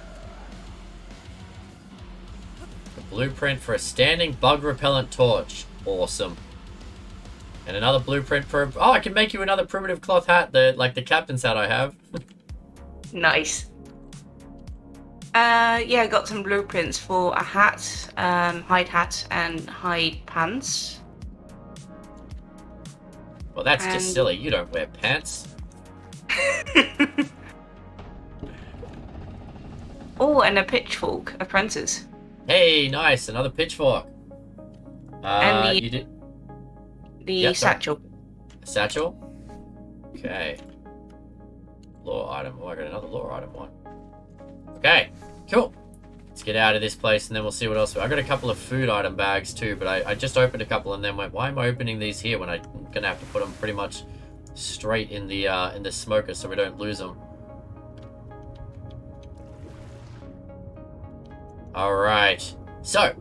A blueprint for a standing bug repellent torch. Awesome. And another blueprint for... Oh, I can make you another primitive cloth hat, like the captain's hat I have. Nice. Yeah, I got some blueprints for a hat, hide hat, and hide pants. Well, that's just silly. You don't wear pants. Oh, and a pitchfork, apprentice. Hey, nice. Another pitchfork. And you did... the satchel. A satchel? Okay. Lore item. Oh, I got another lore item one. Okay, cool. Let's get out of this place and then we'll see what else. I got a couple of food item bags too, but I just opened a couple and then went, why am I opening these here when I'm gonna have to put them pretty much straight in the smoker so we don't lose them. Alright. So,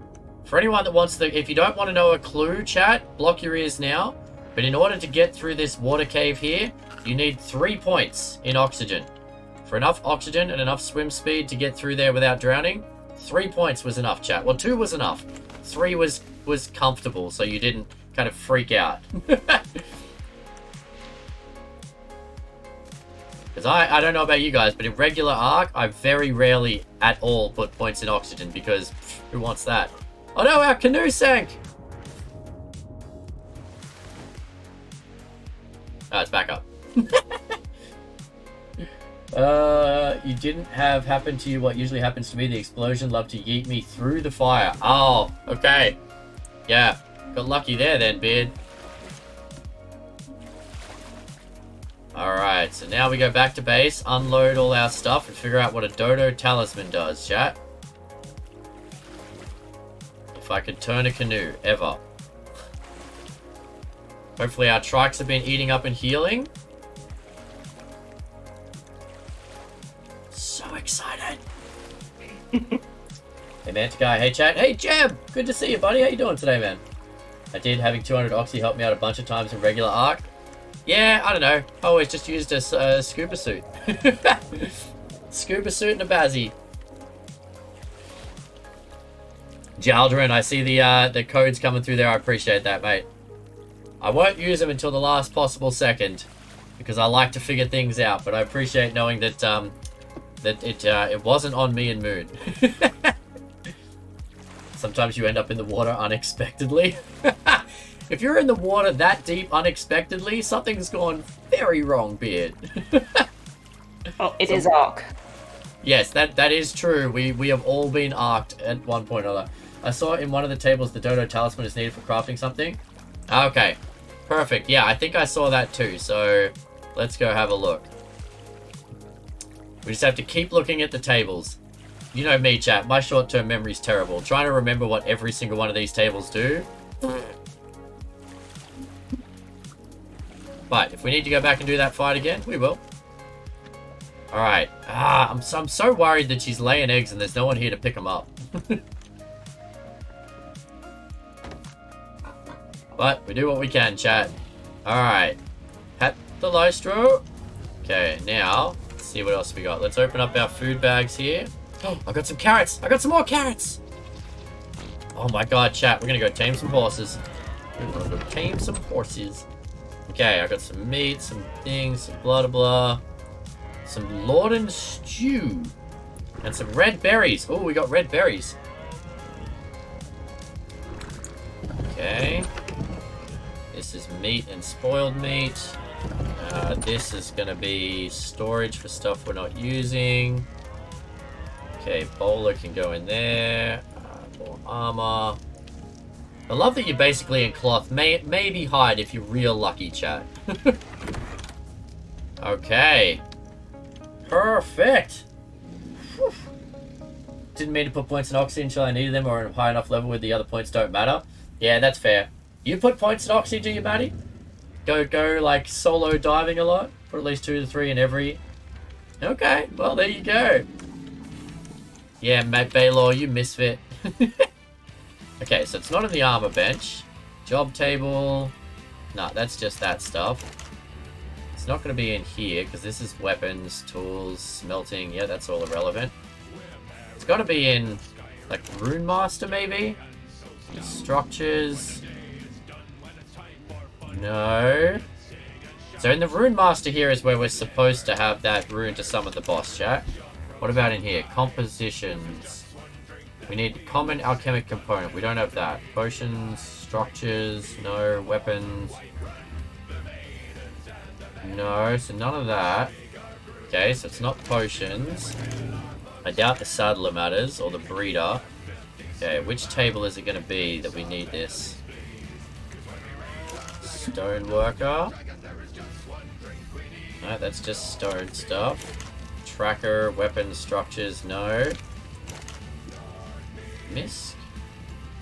for anyone that wants if you don't want to know a clue, chat, block your ears now. But in order to get through this water cave here, you need 3 points in oxygen. For enough oxygen and enough swim speed to get through there without drowning, 3 points was enough, chat. Well, 2 was enough. 3 was comfortable, so you didn't kind of freak out. Because I don't know about you guys, but in regular Ark, I very rarely at all put points in oxygen because who wants that? Oh no, our canoe sank! Oh, it's back up. You didn't have happen to you what usually happens to me. The explosion loved to yeet me through the fire. Oh, okay. Yeah, got lucky there then, Beard. Alright, so now we go back to base, unload all our stuff, and figure out what a Dodo talisman does, chat. If I could turn a canoe, ever. Hopefully our trikes have been eating up and healing. So excited. Hey Mantikai, hey chat, hey Jeb! Good to see you, buddy. How you doing today, man? I did. Having 200 Oxy helped me out a bunch of times in regular Ark. Yeah, I don't know. I always just used a scuba suit. Scuba suit and a bazzy. Jaldrin, I see the codes coming through there. I appreciate that, mate. I won't use them until the last possible second because I like to figure things out. But I appreciate knowing that it wasn't on me and Moon. Sometimes you end up in the water unexpectedly. If you're in the water that deep unexpectedly, something's gone very wrong, Beard. Oh, it is Ark. Yes, that is true. We have all been arked at one point or another. I saw in one of the tables the Dodo talisman is needed for crafting something. Okay, perfect. Yeah, I think I saw that too. So let's go have a look. We just have to keep looking at the tables. You know me, chat. My short-term memory's terrible. Trying to remember what every single one of these tables do. But if we need to go back and do that fight again, we will. Alright. I'm so worried that she's laying eggs and there's no one here to pick them up. But we do what we can, chat. Alright. Hat the Lystro. Okay, now, let's see what else we got. Let's open up our food bags here. Oh, I got some carrots. I got some more carrots. Oh my god, chat. We're gonna go tame some horses. We're gonna go tame some horses. Okay, I got some meat, some things, some blah blah. Some Lorden stew. And some red berries. Oh, we got red berries. Okay. This is meat and spoiled meat. This is going to be storage for stuff we're not using. Okay, bowler can go in there. More armor. I love that you're basically in cloth. Maybe hide if you're real lucky, chat. Okay. Perfect. Whew. Didn't mean to put points in oxy until I needed them or at a high enough level where the other points don't matter. Yeah, that's fair. You put points in oxy, do you, Matty? Go like solo diving a lot? Put at least 2 to 3 in every... Okay, well there you go. Yeah, Matt Baylor, you misfit. Okay, so it's not in the armor bench. Job table. Nah, that's just that stuff. It's not going to be in here because this is weapons, tools, smelting. Yeah, that's all irrelevant. It's got to be in like Rune Master maybe? Structures. No. So in the Rune Master here is where we're supposed to have that rune to summon the boss, chat. What about in here? Compositions. We need common alchemic component. We don't have that. Potions, structures, no. Weapons. No, so none of that. Okay, so it's not potions. I doubt the saddler matters, or the breeder. Okay, which table is it going to be that we need this? Stoneworker. No, that's just stone stuff. Tracker, weapon structures, no. Misc?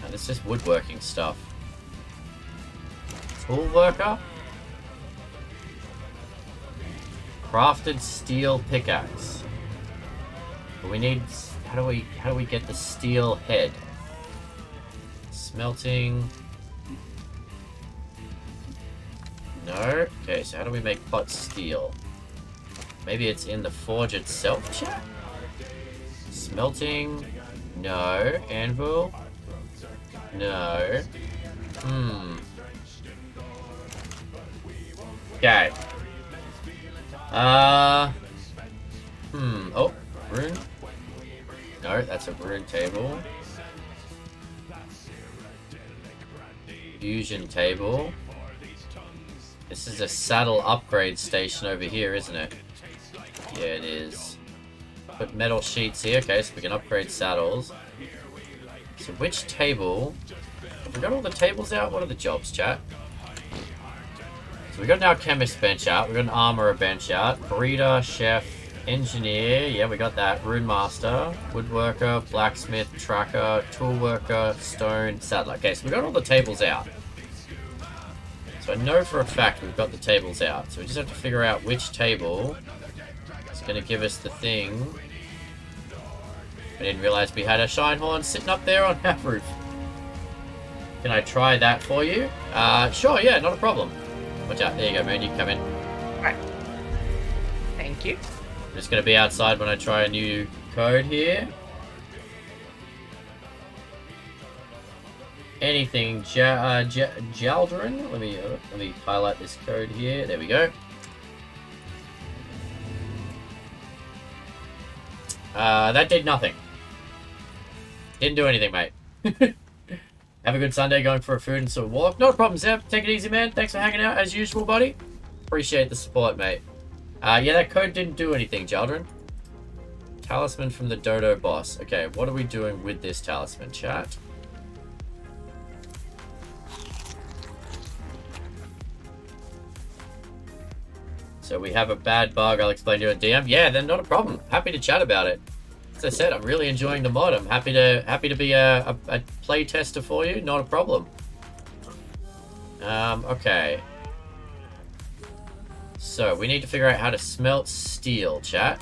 No, that's just woodworking stuff. Tool worker? Crafted steel pickaxe. But we need... How do we get the steel head? Smelting. No. Okay, so how do we make pot steel? Maybe it's in the forge itself, chat? Smelting. No. Anvil. No. Okay. Oh, rune. No, that's a rune table. Fusion table. This is a saddle upgrade station over here, isn't it? Yeah, it is. Put metal sheets here. Okay, so we can upgrade saddles. So which table? Have we got all the tables out? What are the jobs, chat? So we got an alchemist bench out. We got an armorer bench out. Breeder, chef, engineer. Yeah, we got that. Rune master, woodworker, blacksmith, tracker, tool worker, stone, saddler. Okay, so we got all the tables out. So I know for a fact we've got the tables out. So we just have to figure out which table is going to give us the thing. I didn't realize we had a shine horn sitting up there on our roof. Can I try that for you? Sure, yeah, not a problem. Watch out. There you go, man. You can come in. Right. Thank you. I'm just going to be outside when I try a new code here. Anything Jaldrin. Let me highlight this code here. There we go. That did nothing. Didn't do anything, mate. Have a good Sunday going for a food and some walk. No problem, Zeb. Take it easy, man. Thanks for hanging out as usual, buddy. Appreciate the support, mate. Yeah, that code didn't do anything, Jaldrin. Talisman from the Dodo boss. Okay, what are we doing with this talisman, chat? So we have a bad bug. I'll explain to you in DM. Yeah, then not a problem. Happy to chat about it. As I said, I'm really enjoying the mod. I'm happy to be a play tester for you. Not a problem. Okay. So we need to figure out how to smelt steel, chat.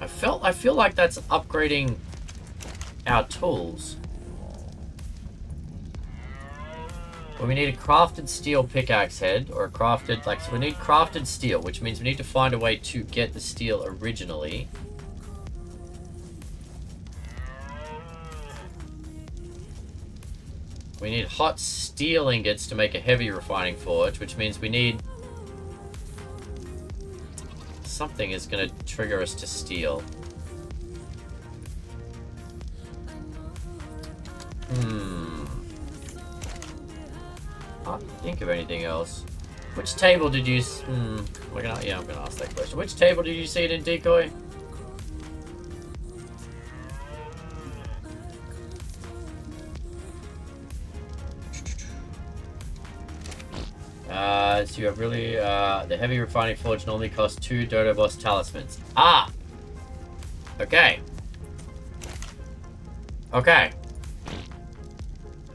I feel like that's upgrading our tools. Well, we need a crafted steel pickaxe head, or a crafted, like, so we need crafted steel, which means we need to find a way to get the steel originally. We need hot steel ingots to make a heavy refining forge, which means we need... something is going to trigger us to steel. Can't think of anything else. Which table did you... I'm gonna ask that question. Which table did you see it in, Decoy? So you have really... the heavy refining forge normally costs 2 Dodo boss talismans. Ah! Okay. Okay.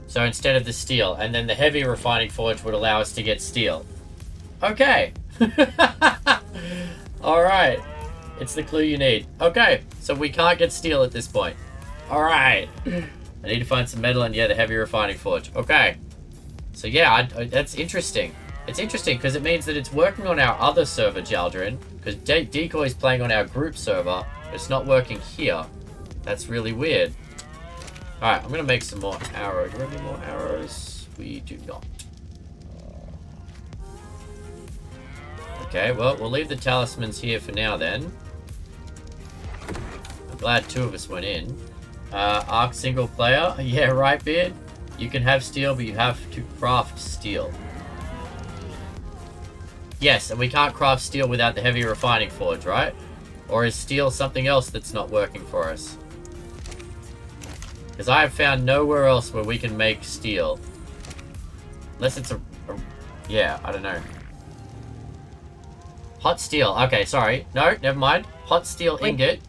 So instead of the steel, and then the heavy refining forge would allow us to get steel. Okay. Alright. It's the clue you need. Okay. So we can't get steel at this point. Alright. I need to find some metal and, yeah, the heavy refining forge. Okay. So, yeah, that's interesting. It's interesting because it means that it's working on our other server, Jaldrin. Because Decoy's playing on our group server. But it's not working here. That's really weird. Alright, I'm going to make some more arrows. Do we have any more arrows? We do not. Okay, well, we'll leave the talismans here for now then. I'm glad 2 of us went in. Arc single player. Yeah, right, Beard? You can have steel, but you have to craft steel. Yes, and we can't craft steel without the heavy refining forge, right? Or is steel something else that's not working for us? Because I have found nowhere else where we can make steel. Unless it's yeah, I don't know. Hot steel. Okay, sorry. No, never mind. Hot steel ingot.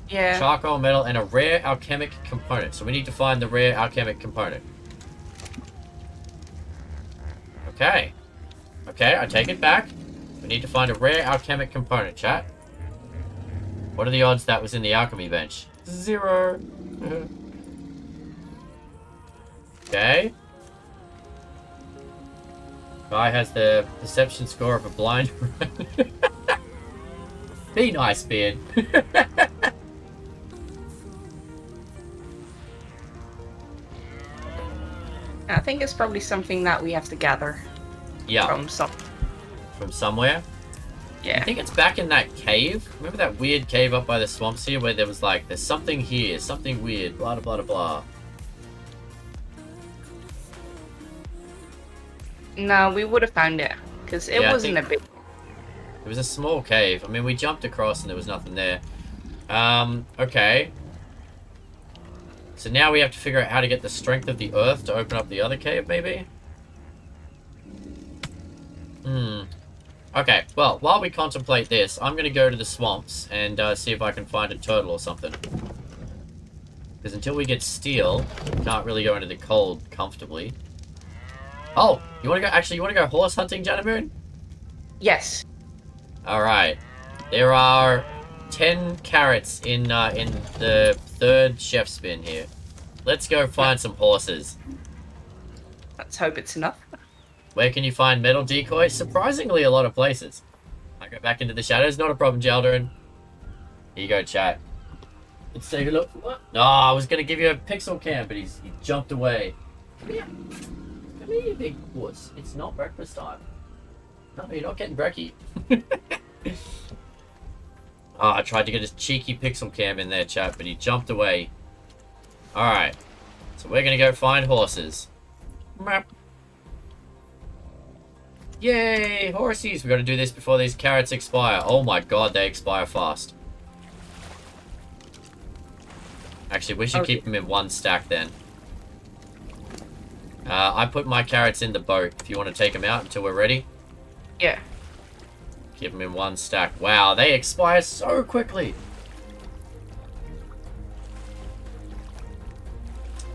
Yeah. Charcoal metal and a rare alchemic component. So we need to find the rare alchemic component. Okay. Okay, I take it back. We need to find a rare alchemic component, chat. What are the odds that was in the alchemy bench? 0. Okay. Guy has the perception score of a blind. Be nice, Beard. I think it's probably something that we have to gather. Yeah. From somewhere? Yeah. I think it's back in that cave. Remember that weird cave up by the swamps here where there was like, there's something here, something weird, blah, blah, blah, blah. No, we would have found it. Because it wasn't a big... It was a small cave. I mean, we jumped across and there was nothing there. Okay. So now we have to figure out how to get the strength of the earth to open up the other cave, maybe? Okay, well, while we contemplate this, I'm going to go to the swamps and see if I can find a turtle or something. Because until we get steel, we can't really go into the cold comfortably. Oh, you want to go? Actually, you want to go horse hunting, Janamoon? Yes. All right. There are 10 carrots in the 3rd chef's bin here. Let's go find some horses. Let's hope it's enough. Where can you find metal decoys? Surprisingly, a lot of places. I go back into the shadows. Not a problem, Jaldrin. Here you go, chat. Let's take a look. What? No, I was gonna give you a pixel cam, but he jumped away. Come here. Come here, you big wuss. It's not breakfast time. No, you're not getting brekkie. Oh, I tried to get his cheeky pixel cam in there, chat, but he jumped away. Alright. So we're gonna go find horses. Map. Yay, horsies! We gotta do this before these carrots expire. Oh my god, they expire fast. Actually, we should keep them in 1 stack then. I put my carrots in the boat if you want to take them out until we're ready. Yeah. Keep them in 1 stack. Wow, they expire so quickly.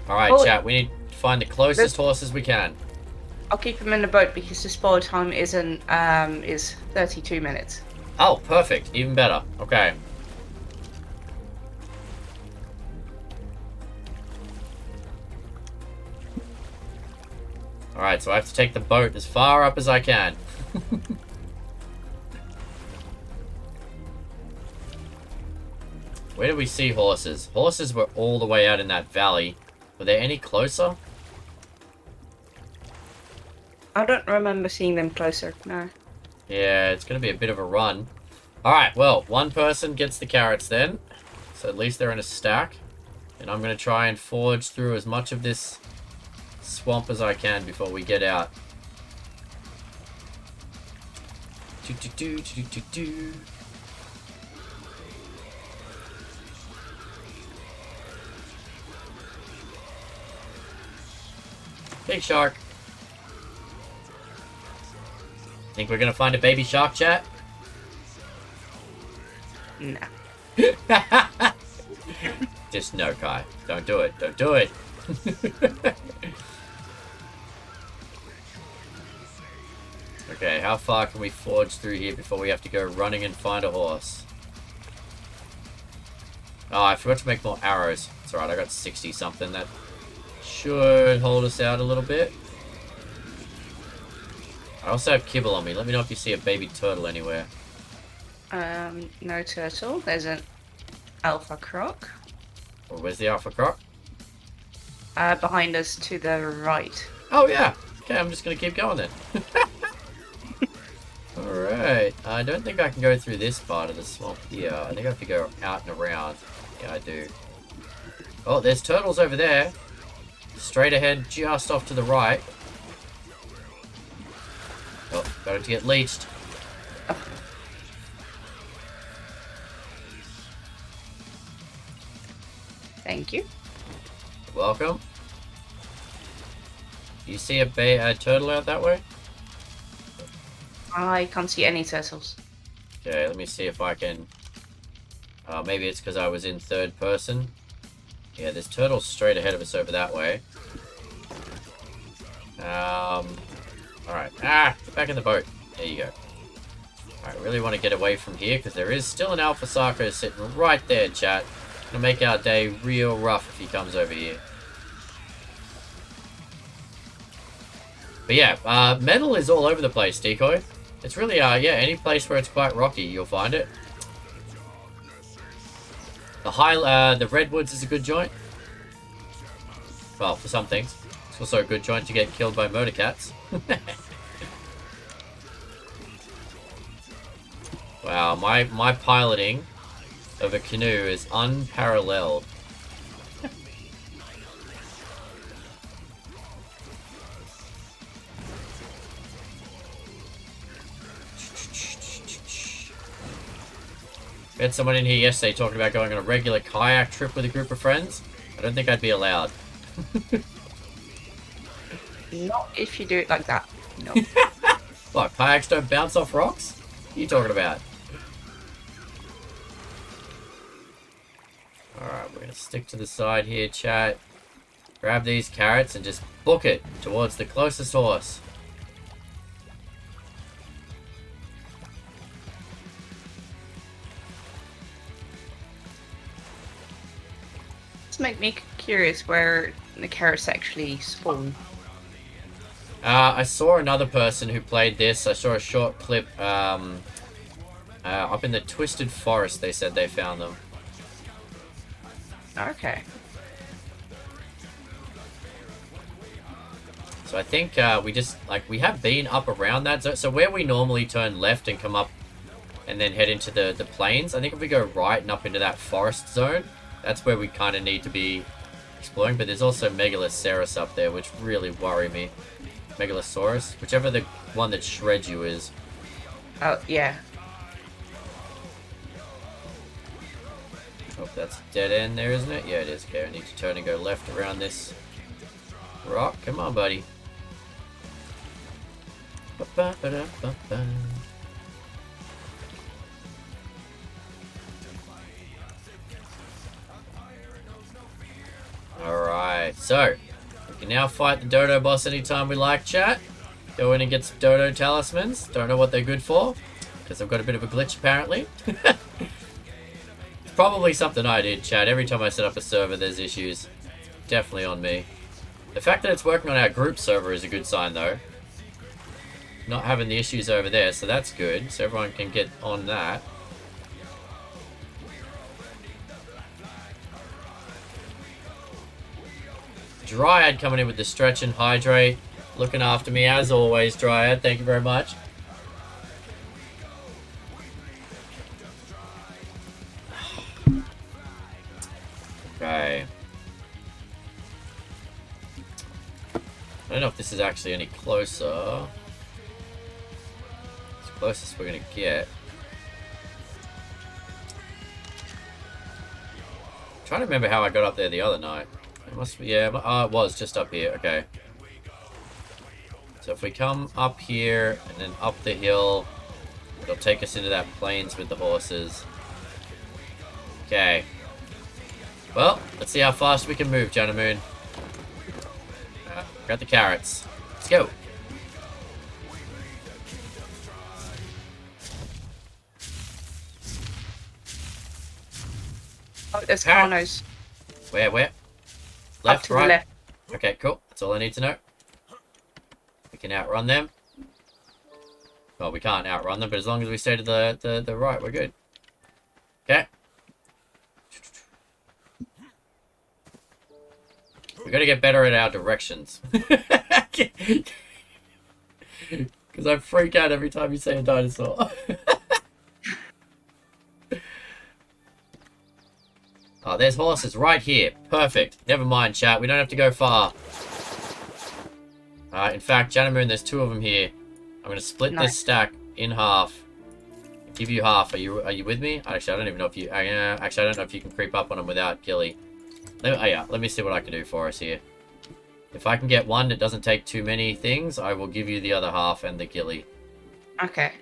Alright, chat, we need to find the closest horses we can. I'll keep them in the boat because the spoil time is 32 minutes. Oh, perfect. Even better. Okay. Alright, so I have to take the boat as far up as I can. Where do we see horses? Horses were all the way out in that valley. Were they any closer? I don't remember seeing them closer, no. Yeah, it's going to be a bit of a run. Alright, well, one person gets the carrots then. So at least they're in a stack. And I'm going to try and forge through as much of this swamp as I can before we get out. Big shark. Think we're gonna find a baby shark, chat? No. Just no, Kai. Don't do it. Don't do it. Okay, how far can we forge through here before we have to go running and find a horse? Oh, I forgot to make more arrows. It's alright, I got 60 something. That should hold us out a little bit. I also have kibble on me. Let me know if you see a baby turtle anywhere. No turtle. There's an alpha croc. Or where's the alpha croc? Behind us to the right. Oh, yeah. Okay, I'm just going to keep going then. Alright. I don't think I can go through this part of the swamp here. I think I have to go out and around. Yeah, I do. Oh, there's turtles over there. Straight ahead, just off to the right. Oh, got it to get leeched. Thank you. Welcome. You see a turtle out that way? I can't see any turtles. Okay, let me see if I can... maybe it's because I was in third person. Yeah, there's turtles straight ahead of us over that way. Alright. Ah! Get back in the boat. There you go. Alright, really want to get away from here because there is still an alpha sarco sitting right there, chat. Gonna make our day real rough if he comes over here. But yeah, metal is all over the place, Decoy. It's really, yeah, any place where it's quite rocky, you'll find it. The redwoods is a good joint. Well, for some things. It's also a good joint to get killed by motor cats. Wow, my piloting of a canoe is unparalleled. We had someone in here yesterday talking about going on a regular kayak trip with a group of friends. I don't think I'd be allowed. Not if you do it like that. No. What, kayaks don't bounce off rocks? What are you talking about? Alright, we're going to stick to the side here, chat. Grab these carrots and just book it towards the closest horse. This make me curious where the carrots actually spawn. I saw another person who played this. I saw a short clip up in the Twisted Forest. They said they found them. Okay. So I think we have been up around that zone. So where we normally turn left and come up and then head into the plains, I think if we go right and up into that forest zone, that's where we kind of need to be exploring. But there's also Megaloceros up there, which really worry me. Megalosaurus, whichever the one that shreds you is. Oh, yeah. Oh, that's a dead end there, isn't it? Yeah, it is. Okay, I need to turn and go left around this rock. Come on, buddy. Ba-ba-ba-da-ba-ba. Alright, so we can now fight the Dodo boss anytime we like, chat. Go in and get some Dodo talismans. Don't know what they're good for, because I've got a bit of a glitch apparently. It's probably something I did, chat. Every time I set up a server, there's issues. Definitely on me. The fact that it's working on our group server is a good sign, though. Not having the issues over there, so that's good. So everyone can get on that. Dryad coming in with the stretch and hydrate. Looking after me as always, Dryad. Thank you very much. Okay. I don't know if this is actually any closer. It's the closest we're gonna get. I'm trying to remember how I got up there the other night. It must be, yeah, oh, it was just up here, okay. So if we come up here and then up the hill, it'll take us into that plains with the horses. Okay. Well, let's see how fast we can move, gentlemen. Got the carrots. Let's go. Oh, there's Carrot. Carnos. Where? Up Left, to the right? left. Okay, cool. That's all I need to know. We can outrun them. Well, we can't outrun them, but as long as we stay to the right, we're good. Okay. We gotta get better at our directions. Because I freak out every time you say a dinosaur. Oh, there's horses right here. Perfect. Never mind, chat. We don't have to go far. In fact, Janamoon, there's 2 of them here. I'm gonna split this stack in half. Give you half. Are you with me? Actually, I don't even know if you. Actually, I don't know if you can creep up on them without Gilly. Let me see what I can do for us here. If I can get one that doesn't take too many things, I will give you the other half and the Gilly. Okay.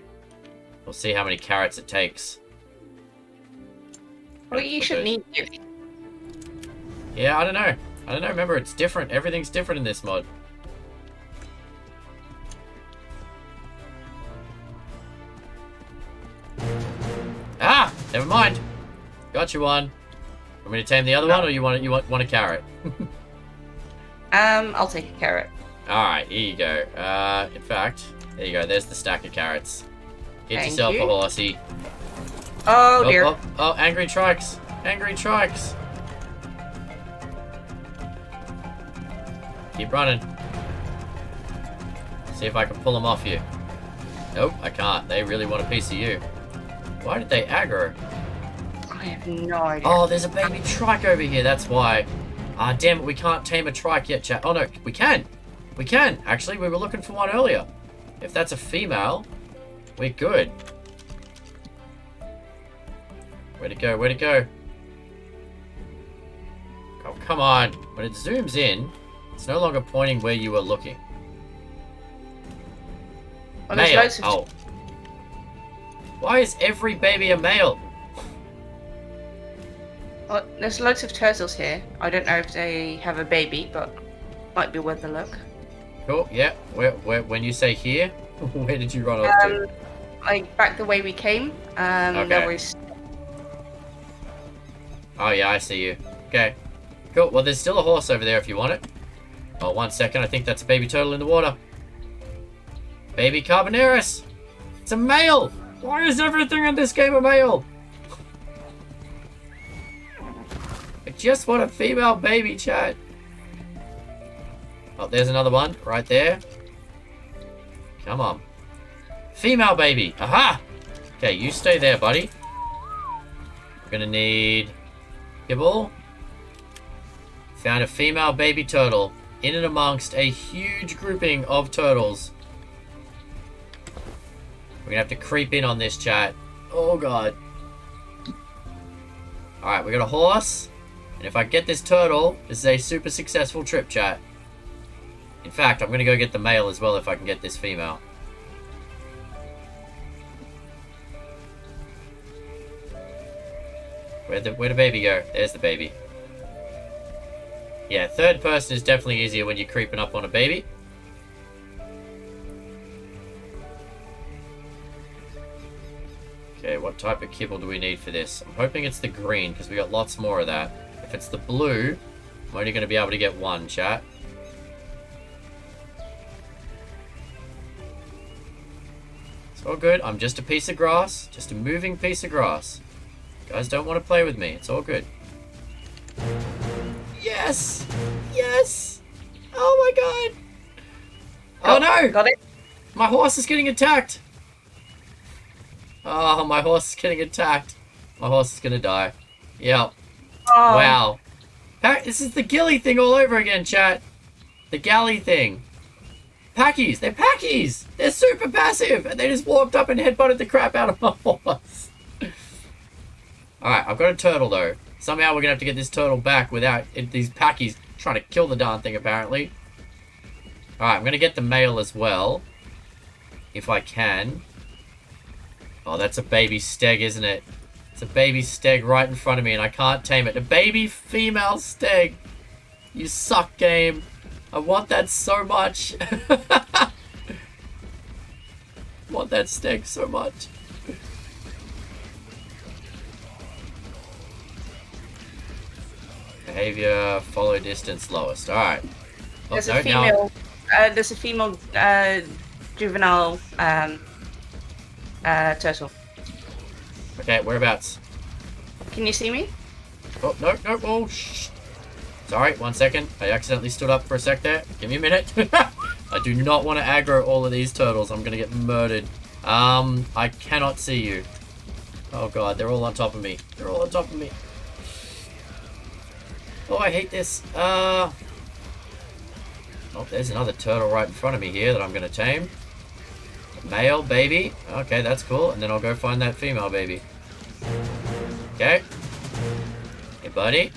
We'll see how many carrots it takes. Well, you should need Gilly. Yeah, I don't know. Remember, it's different. Everything's different in this mod. Ah! Never mind. Got you one. Want me to tame the other one, or you want a carrot? I'll take a carrot. Alright, here you go. In fact, there you go. There's the stack of carrots. Get Thank yourself you. a horsey. Oh dear. Oh, angry trikes. Angry trikes. Keep running. See if I can pull them off you. Nope, I can't. They really want a piece of you. Why did they aggro? I have no idea. Oh, there's a baby trike over here. That's why. Ah, damn it. We can't tame a trike yet, chat. Oh, no. We can. We can. Actually, we were looking for one earlier. If that's a female, we're good. Where'd it go? Where'd it go? Oh, come on. When it zooms in, it's no longer pointing where you were looking. Well, there's Male. loads of... Oh. Why is every baby a male? Well, there's loads of turtles here. I don't know if they have a baby, but might be worth a look. Cool. Yeah. Where? When you say here, where did you run off to? Like back the way we came. There was... Oh yeah, I see you. Okay. Cool. Well, there's still a horse over there if you want it. Oh, 1 second. I think that's a baby turtle in the water. Baby Carbonaris. It's a male. Why is everything in this game a male? I just want a female baby, chat. Oh, there's another one right there. Come on. Female baby. Aha! Okay, you stay there, buddy. We're gonna need kibble. Found a female baby turtle in and amongst a huge grouping of turtles. We're gonna have to creep in on this, chat. Oh god. Alright, we got a horse. And if I get this turtle, this is a super successful trip, chat. In fact, I'm gonna go get the male as well if I can get this female. Where'd the baby go? There's the baby. Yeah, third person is definitely easier when you're creeping up on a baby. Okay, what type of kibble do we need for this? I'm hoping it's the green, because we got lots more of that. If it's the blue, I'm only going to be able to get one, chat. It's all good. I'm just a piece of grass. Just a moving piece of grass. You guys don't want to play with me. It's all good. Yes! Yes! Oh my god! Oh no! Got it? My horse is getting attacked! Oh, my horse is getting attacked. My horse is gonna die. Yep. Oh. Wow. This is the ghillie thing all over again, chat. The galley thing. Packies! They're packies! They're super passive! And they just walked up and headbutted the crap out of my horse. Alright, I've got a turtle though. Somehow we're gonna have to get this turtle back without these packies trying to kill the darn thing apparently. Alright, I'm gonna get the male as well. If I can. Oh, that's a baby steg, isn't it? It's a baby steg right in front of me and I can't tame it. A baby female steg! You suck, game. I want that so much. I want that steg so much. Behavior, follow distance, lowest. Alright. Oh, There's no, a female. There's a female juvenile turtle. Okay, whereabouts? Can you see me? Oh, no, no, oh, shh. Sorry, 1 second. I accidentally stood up for a sec there. Give me a minute. I do not want to aggro all of these turtles. I'm going to get murdered. I cannot see you. Oh god, they're all on top of me. They're all on top of me. Oh, I hate this. Oh, there's another turtle right in front of me here that I'm going to tame. Male baby. Okay, that's cool. And then I'll go find that female baby. Okay. Hey, buddy.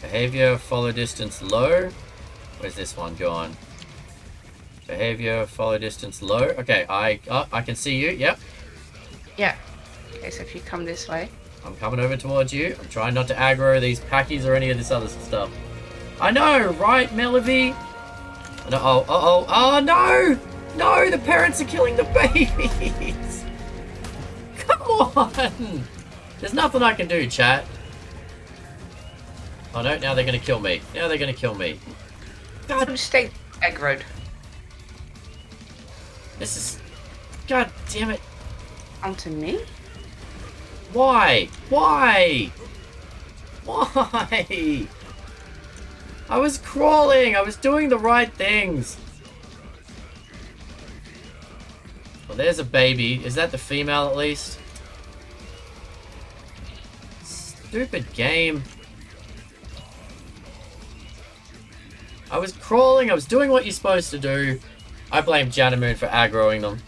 Behavior, follow distance, low. Where's this one gone? Behavior, follow distance, low. Okay, I can see you. Yep. Yeah. Okay, so if you come this way. I'm coming over towards you. I'm trying not to aggro these packies or any of this other stuff. I know, right, Melody? No, oh, no! No, the parents are killing the babies! Come on! There's nothing I can do, chat. Oh no, now they're gonna kill me. Now they're gonna kill me. God, stay aggroed. This is... God damn it. Onto me? Why? Why? Why? I was crawling. I was doing the right things. Well, there's a baby. Is that the female at least? Stupid game. I was crawling. I was doing what you're supposed to do. I blame Janamoon for aggroing them.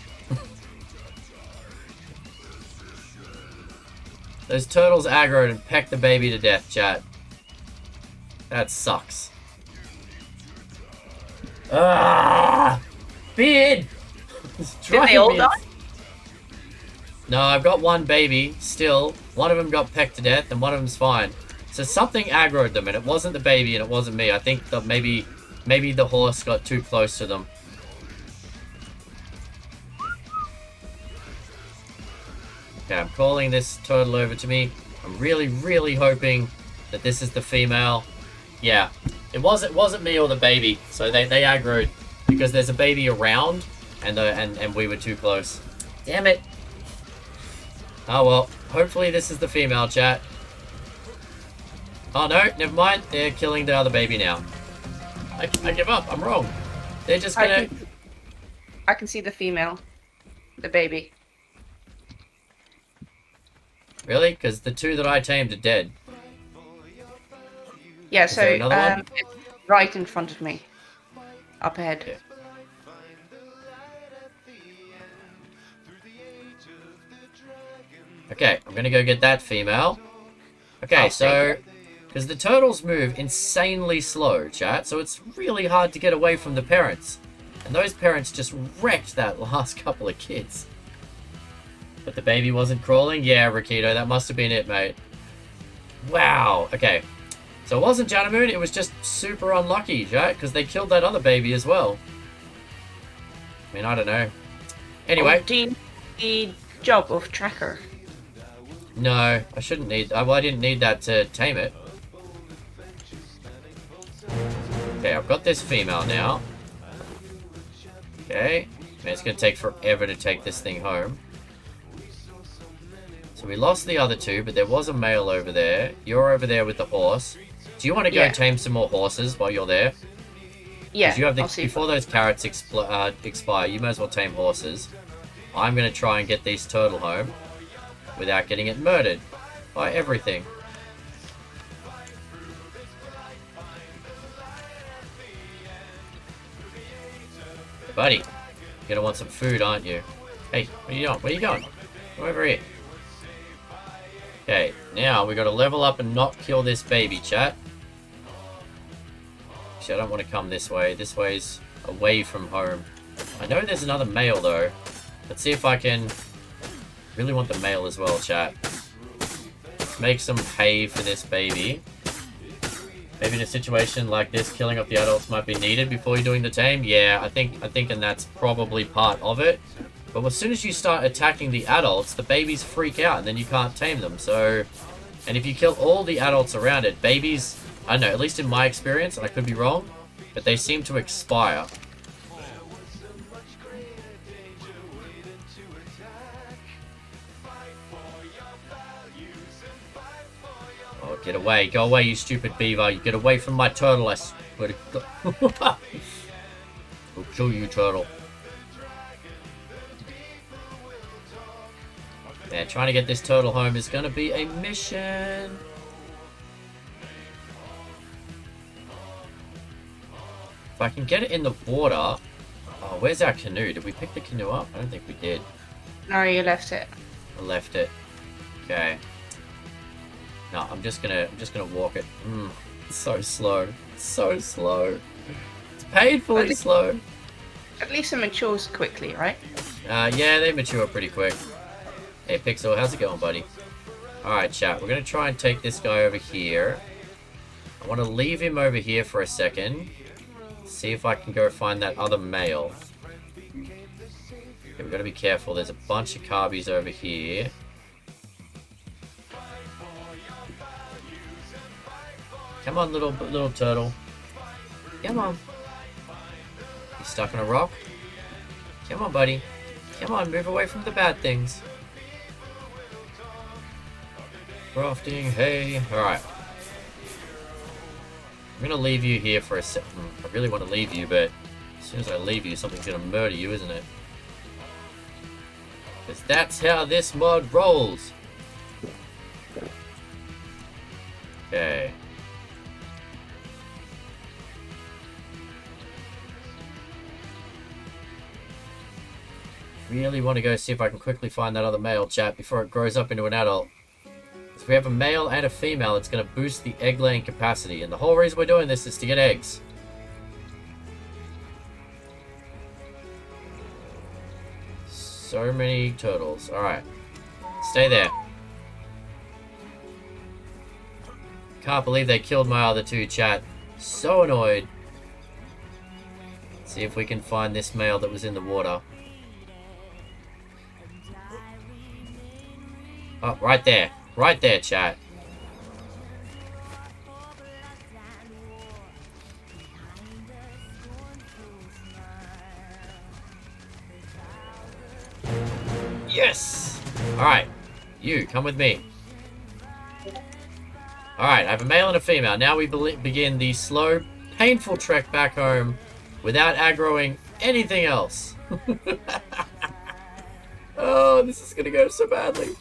Those turtles aggroed and pecked the baby to death, chat. That sucks. Ah! Beard! Did they all die? No, I've got one baby, still. One of them got pecked to death, and one of them's fine. So something aggroed them, and it wasn't the baby, and it wasn't me. I think that maybe the horse got too close to them. Okay, I'm calling this turtle over to me. I'm really, really hoping that this is the female. Yeah, it wasn't me or the baby. So they aggroed because there's a baby around, and we were too close. Damn it. Oh well, hopefully this is the female, chat. Oh no, never mind. They're killing the other baby now. I give up. I'm wrong. They're just gonna... I can see the female. The baby. Really? Because the two that I tamed are dead. Yeah, Is there so another one? it's right in front of me. Up ahead. Yeah. Okay, I'm gonna go get that female. Okay, so... Because the turtles move insanely slow, chat, so it's really hard to get away from the parents. And those parents just wrecked that last couple of kids. But the baby wasn't crawling? Yeah, Rakito, that must have been it, mate. Wow, okay. So it wasn't Janamoon, it was just super unlucky, chat, because they killed that other baby as well. I mean, I don't know. Anyway. Oh, do you need job of tracker? No, I shouldn't need... Well, I didn't need that to tame it. Okay, I've got this female now. Okay. Man, it's going to take forever to take this thing home. So we lost the other two, but there was a male over there. You're over there with the horse. Do you want to go tame some more horses while you're there? Yeah, You have I'll see before those carrots expire, you might as well tame horses. I'm going to try and get this turtle home without getting it murdered by everything. Buddy, you're going to want some food, aren't you? Hey, what are you doing? Where are you going? Come over here. Okay, now we got to level up and not kill this baby, chat. Actually, I don't want to come this way. This way's away from home. I know there's another male, though. Let's see if I can... Really want the male as well, chat. Let's make some hay for this baby. Maybe in a situation like this, killing off the adults might be needed before you're doing the tame. Yeah, I think that's probably part of it. But as soon as you start attacking the adults, the babies freak out and then you can't tame them. So, and if you kill all the adults around it, babies... I don't know, at least in my experience, and I could be wrong, but they seem to expire. Oh, get away. Go away, you stupid beaver. You get away from my turtle, I swear to God. We'll kill you, turtle. Man, trying to get this turtle home is going to be a mission. If I can get it in the water... Oh, where's our canoe? Did we pick the canoe up? I don't think we did. No, you left it. I left it. Okay. No, I'm just gonna walk it. It's so slow. It's so slow. It's painfully slow. At least it matures quickly, right? Yeah, they mature pretty quick. Hey, Pixel, how's it going, buddy? Alright, chat. We're gonna try and take this guy over here. I want to leave him over here for a second. See if I can go find that other male. Okay, we've got to be careful. There's a bunch of carbies over here. Come on, little turtle. Come on. You stuck on a rock? Come on, buddy. Come on, move away from the bad things. Crafting, hay. Alright. I'm gonna leave you here for a second. I really want to leave you, but as soon as I leave you, something's gonna murder you, isn't it? Because that's how this mod rolls. Okay. Really want to go see if I can quickly find that other male, chat, before it grows up into an adult. If we have a male and a female, it's going to boost the egg laying capacity. And the whole reason we're doing this is to get eggs. So many turtles. Alright. Stay there. Can't believe they killed my other two, chat. So annoyed. Let's see if we can find this male that was in the water. Oh, right there. Right there, chat. Yes! Alright. You, come with me. Alright, I have a male and a female. Now we begin the slow, painful trek back home without aggroing anything else. Oh, this is gonna go so badly.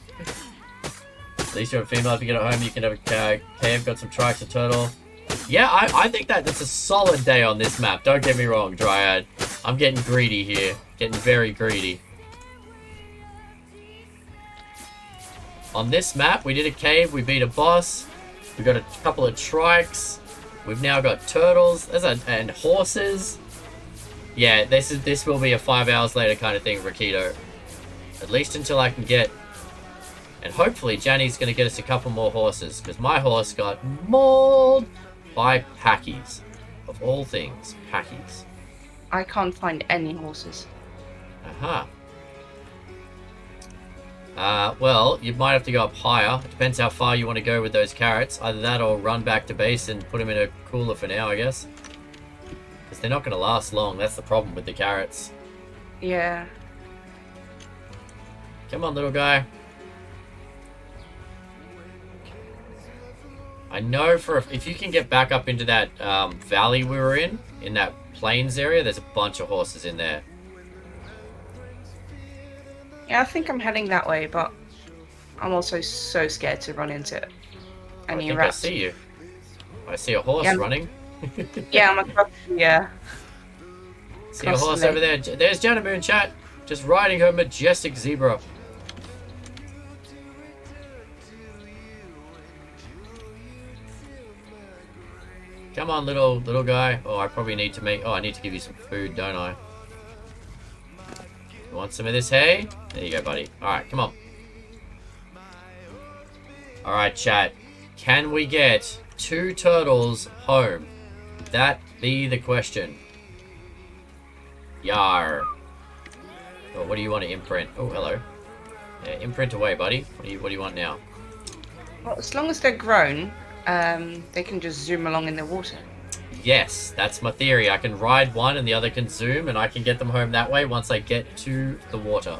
At least you're a female. If you get it home, you can have a cave. Got some trikes, a turtle. Yeah, I think that's a solid day on this map. Don't get me wrong, Dryad. I'm getting greedy here. Getting very greedy. On this map, we did a cave. We beat a boss. We got a couple of trikes. We've now got turtles. And horses. Yeah, this will be a 5 hours later kind of thing, Rakito. At least until I can get... And hopefully Janny's going to get us a couple more horses, because my horse got mauled by packies. Of all things, packies. I can't find any horses. Aha. Well, you might have to go up higher. It depends how far you want to go with those carrots. Either that or run back to base and put them in a cooler for now, I guess. Because they're not going to last long. That's the problem with the carrots. Yeah. Come on, little guy. I know if you can get back up into that valley we were in that plains area, there's a bunch of horses in there. Yeah, I think I'm heading that way, but I'm also so scared to run into I any think raptors. I see you. I see a horse Yeah. running. Yeah, I'm across. Yeah. See a horse over there. There's Janamoon, chat. Just riding her majestic zebra. Come on, little guy. Oh, I probably need to make... Oh, I need to give you some food, don't I? You want some of this hay? There you go, buddy. Alright, come on. Alright, chat. Can we get 2 turtles home? That be the question. Yar. Oh, what do you want to imprint? Oh, hello. Yeah, imprint away, buddy. What do you want now? Well, as long as they're grown, they can just zoom along in the water. Yes, that's my theory. I can ride one and the other can zoom, and I can get them home that way once I get to the water.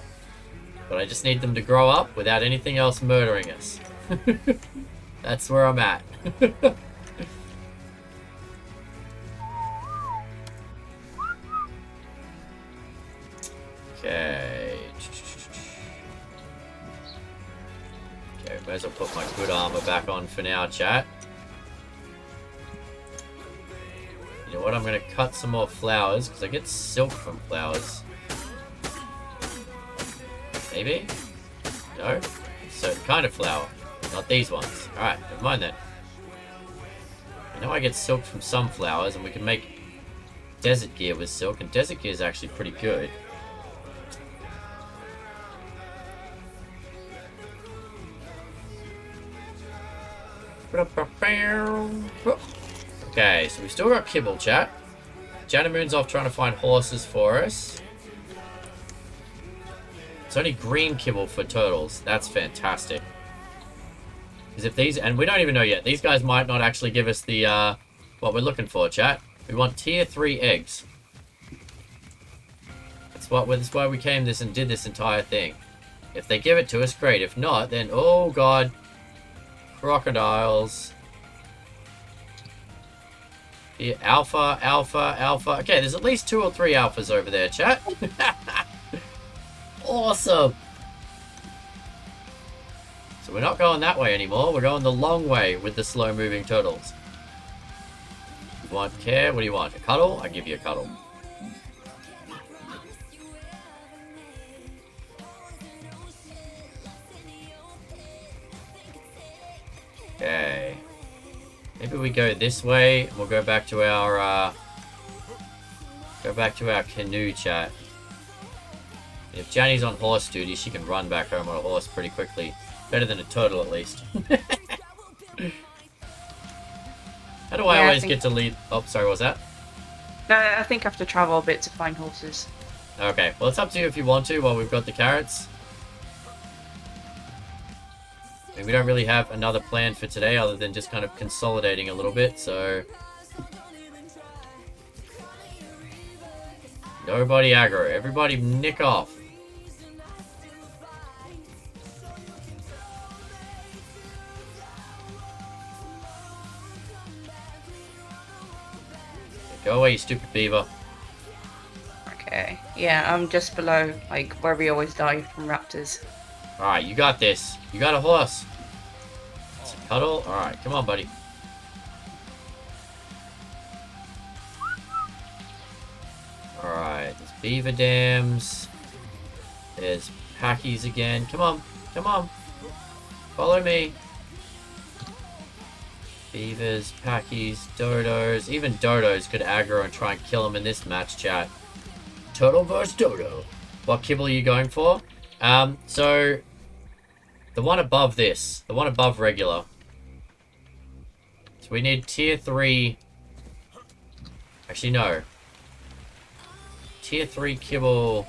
But I just need them to grow up without anything else murdering us. That's where I'm at. Okay. Okay, may as well put my good armor back on for now, chat. You know what? I'm going to cut some more flowers, because I get silk from flowers. Maybe? No? Certain kind of flower. Not these ones. Alright, never mind then. I know I get silk from some flowers, and we can make desert gear with silk, and desert gear is actually pretty good. Okay, so we still got kibble, chat. Janamoon's off trying to find horses for us. It's only green kibble for turtles. That's fantastic. Because if these... And we don't even know yet. These guys might not actually give us the... what we're looking for, chat. We want tier 3 eggs. That's why we came this and did this entire thing. If they give it to us, great. If not, then... Oh, God. Crocodiles. Yeah, alpha, alpha, alpha. Okay, there's at least 2 or 3 alphas over there, chat. Awesome. So we're not going that way anymore. We're going the long way with the slow-moving turtles. You want care? What do you want? A cuddle? I give you a cuddle. Okay. Maybe we go this way, and we'll go back to our canoe, chat. If Janny's on horse duty, she can run back home on a horse pretty quickly. Better than a turtle, at least. How do I always get to lead? Oh, sorry, what was that? No, I think I have to travel a bit to find horses. Okay, well, it's up to you if you want to while we've got the carrots. I mean, we don't really have another plan for today other than just kind of consolidating a little bit, so... Nobody aggro. Everybody nick off. Go away, you stupid beaver. Okay. Yeah, I'm just below, like, where we always die from raptors. Alright, you got this. You got a horse. It's a cuddle. Alright, come on, buddy. Alright, there's beaver dams. There's packies again. Come on, come on. Follow me. Beavers, packies, dodos. Even dodos could aggro and try and kill him in this match, chat. Turtle versus dodo. What kibble are you going for? So... The one above this. The one above regular. So we need tier 3... Actually, no. Tier 3 kibble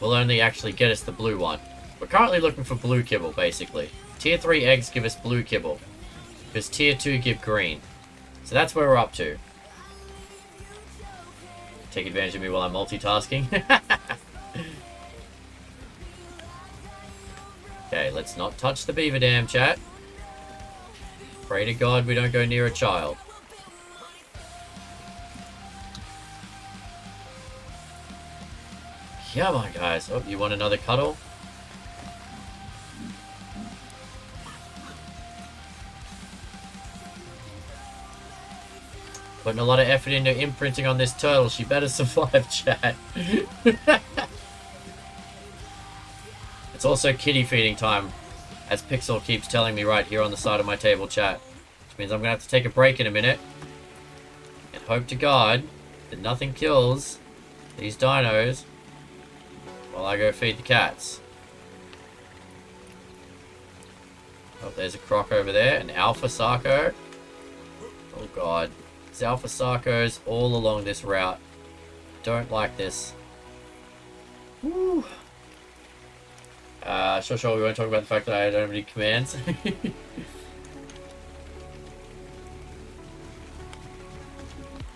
will only actually get us the blue one. We're currently looking for blue kibble, basically. Tier 3 eggs give us blue kibble. Because tier 2 give green. So that's where we're up to. Take advantage of me while I'm multitasking. Okay, let's not touch the beaver dam, chat. Pray to God we don't go near a child. Come on, guys. Oh, you want another cuddle? Putting a lot of effort into imprinting on this turtle. She better survive, chat. It's also kitty feeding time, as Pixel keeps telling me right here on the side of my table, chat. Which means I'm going to have to take a break in a minute. And hope to God that nothing kills these dinos while I go feed the cats. Oh, there's a croc over there. An alpha sarco. Oh, God. There's alpha sarcos all along this route. Don't like this. Woo. Sure, we won't talk about the fact that I don't have any commands.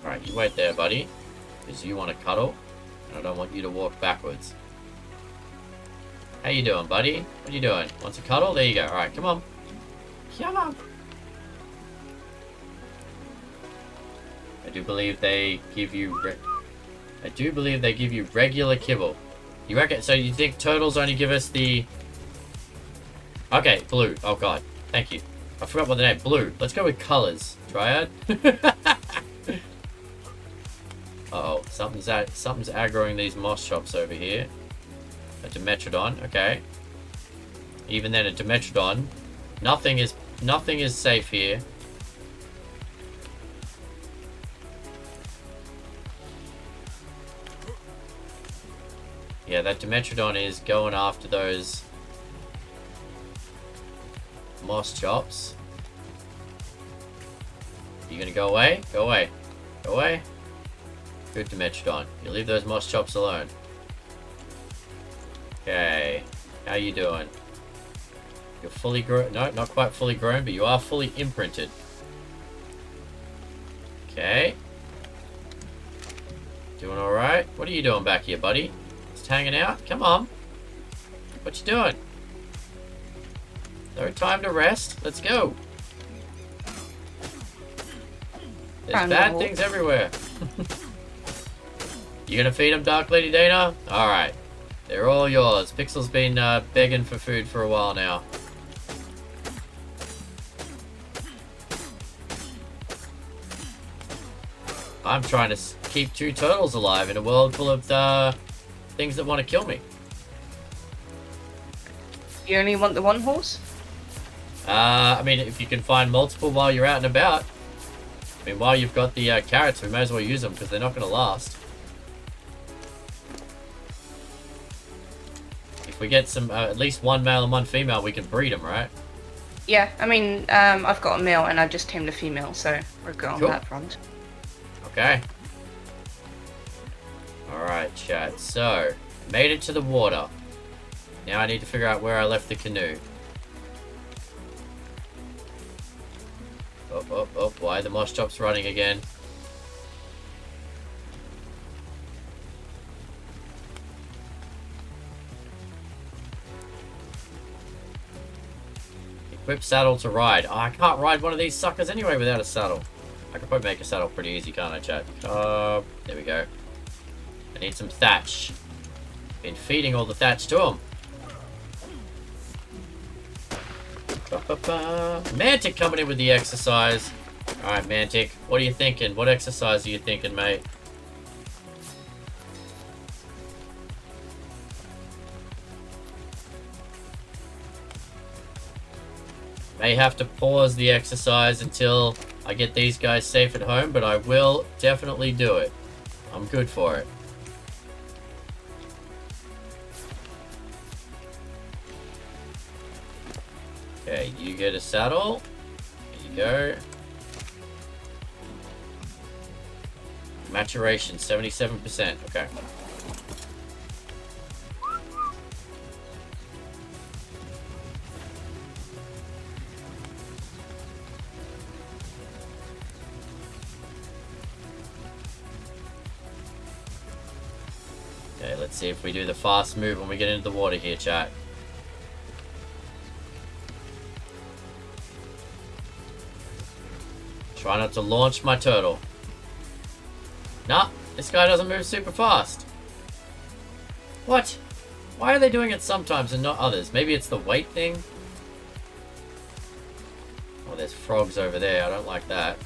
Alright, you wait there, buddy. Because you want to cuddle, and I don't want you to walk backwards. How you doing, buddy? What are you doing? Want to cuddle? There you go. Alright, come on. Come on. I do believe they give you regular kibble. You reckon? So you think turtles only give us the... Okay, blue. Oh, God. Thank you. I forgot what the name. Blue. Let's go with colors. Triad. Uh-oh. Something's aggroing these moss chops over here. A Dimetrodon. Okay. Even then, a Dimetrodon. Nothing is safe here. Yeah, that Dimetrodon is going after those moss chops. You gonna go away? Go away. Go away. Good, Dimetrodon. You leave those moss chops alone. Okay. How you doing? You're fully grown. No, not quite fully grown, but you are fully imprinted. Okay. Doing alright? What are you doing back here, buddy? Just hanging out? Come on. What you doing? No time to rest. Let's go. There's bad things everywhere. You gonna feed them, Dark Lady Dana? Alright. They're all yours. Pixel's been begging for food for a while now. I'm trying to keep 2 turtles alive in a world full of things that want to kill me. You only want the one horse? I mean, if you can find multiple while you're out and about. I mean, while you've got the carrots, we may as well use them because they're not going to last. If we get some, at least one male and one female, we can breed them, right? Yeah, I mean, I've got a male and I just tamed a female, so we're good on that front. Okay. Alright, chat. So, made it to the water. Now I need to figure out where I left the canoe. Oh, why are the moss chops running again? Equip saddle to ride. Oh, I can't ride one of these suckers anyway without a saddle. I could probably make a saddle pretty easy, can't I, chat? There we go. I need some thatch. Been feeding all the thatch to him. Mantic coming in with the exercise. Alright, Mantic. What are you thinking? What exercise are you thinking, mate? May have to pause the exercise until I get these guys safe at home, but I will definitely do it. I'm good for it. Okay, you get a saddle. There you go. Maturation, 77%. Okay. Let's see if we do the fast move when we get into the water here, chat. Try not to launch my turtle. Nah, this guy doesn't move super fast. What? Why are they doing it sometimes and not others? Maybe it's the weight thing? Oh, there's frogs over there. I don't like that.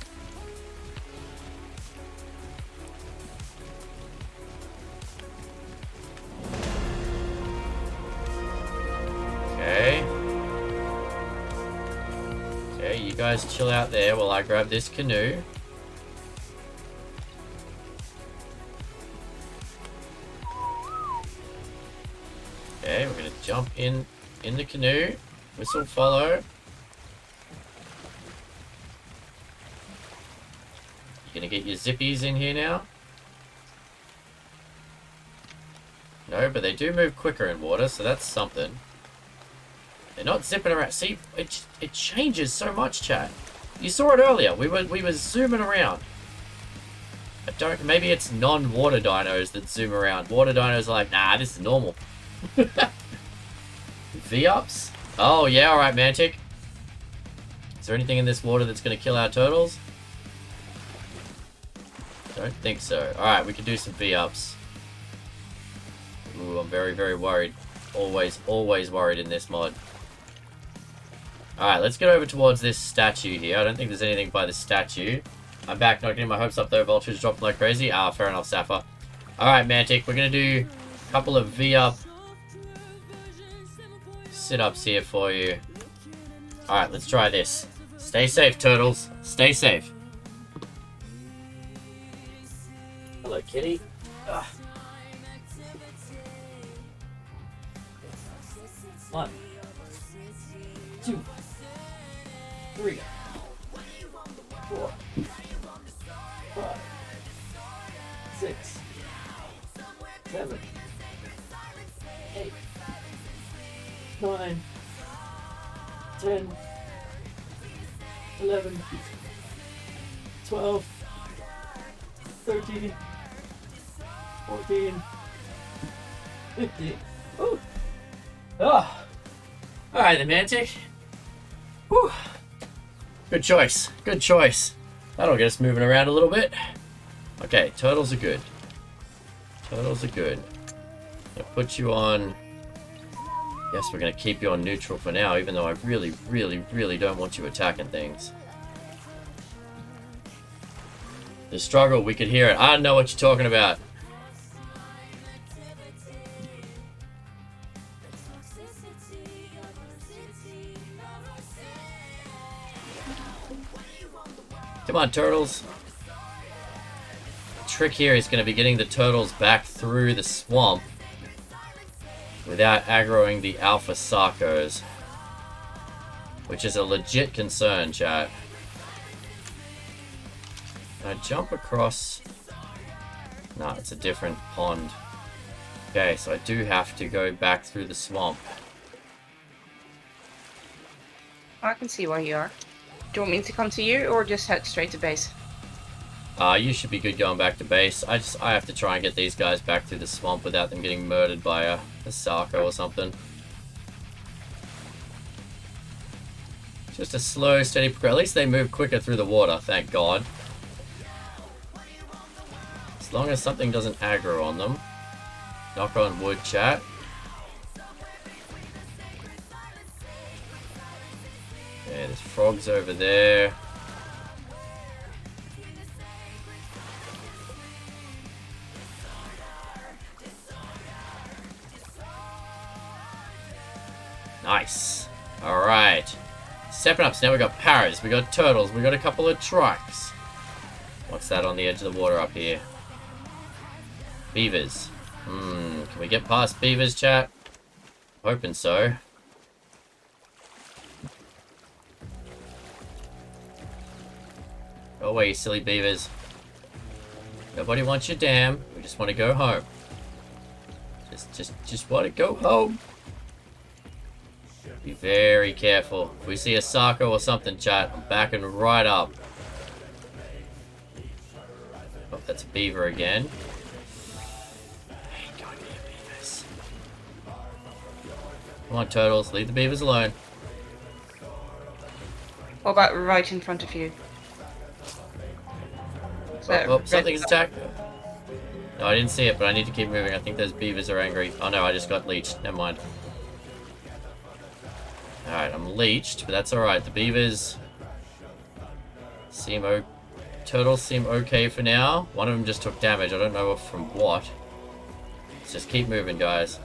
Okay. Okay, you guys chill out there while I grab this canoe. Okay, we're gonna jump in the canoe. Whistle follow. You gonna get your zippies in here now? No, but they do move quicker in water, so that's something. They're not zipping around. See, it changes so much, chat. You saw it earlier. We were zooming around. I don't. Maybe it's non-water dinos that zoom around. Water dinos are like, nah, this is normal. V-ups? Oh, yeah, alright, Mantic. Is there anything in this water that's going to kill our turtles? Don't think so. Alright, we can do some V-ups. Ooh, I'm very, very worried. Always, always worried in this mod. Alright, let's get over towards this statue here. I don't think there's anything by the statue. I'm back, not getting my hopes up though. Vulture's dropping like crazy. Ah, fair enough, Sapphire. Alright, Mantic, we're going to do a couple of V-up sit-ups here for you. Alright, let's try this. Stay safe, turtles. Stay safe. Hello, kitty. Ugh. 1, 2, 3, 4, 5, 6, 7, 8, 9, 10, 11, 12, 13, 14, 15. Ooh. Oh. Alright, the Mantic. Whew. Good choice. Good choice. That'll get us moving around a little bit. Okay, turtles are good. Turtles are good. I'll put you on... Yes, we're going to keep you on neutral for now, even though I really, really, really don't want you attacking things. The struggle, we could hear it. I don't know what you're talking about. Come on, turtles. The trick here is going to be getting the turtles back through the swamp without aggroing the alpha sarcos, which is a legit concern, chat. Can I jump across? No, it's a different pond. Okay, so I do have to go back through the swamp. I can see where you are. Do you want me to come to you or just head straight to base? You should be good going back to base. I have to try and get these guys back through the swamp without them getting murdered by a Sarco or something. Just a slow, steady progress. At least they move quicker through the water, thank God. As long as something doesn't aggro on them. Knock on wood, chat. Yeah, there's frogs over there. Nice. Alright. Stepping up. So now we got parrots, we got turtles, we got a couple of trucks. What's that on the edge of the water up here? Beavers. Can we get past beavers, chat? Hoping so. Go away, you silly beavers. Nobody wants your dam. We just want to go home. Just want to go home. Be very careful. If we see a Sarco or something, chat, I'm backing right up. Oh, that's a beaver again. Ain't going near Come on, turtles, leave the beavers alone. What about right in front of you? Is that Oh, red something's dot? attacked. No, I didn't see it, but I need to keep moving. I think those beavers are angry. Oh no, I just got leeched. Never mind. Alright, I'm leeched, but that's alright. The beavers seem turtles seem okay for now. One of them just took damage. I don't know from what. Let's just keep moving, guys.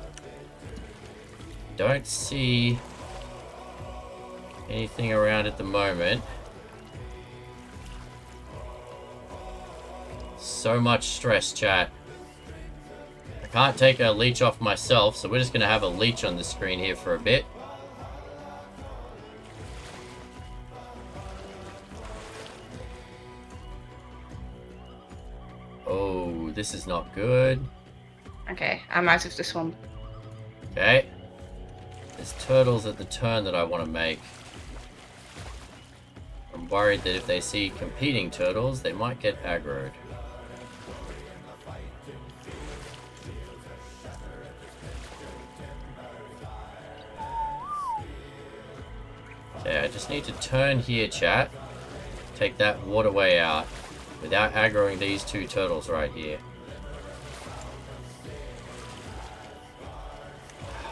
Don't see anything around at the moment. So much stress, chat. I can't take a leech off myself, so we're just going to have a leech on the screen here for a bit. Oh, this is not good. Okay, I'm out of the swamp. Okay. There's turtles at the turn that I want to make. I'm worried that if they see competing turtles, they might get aggroed. Okay, I just need to turn here, chat. Take that waterway out without aggroing these two turtles right here.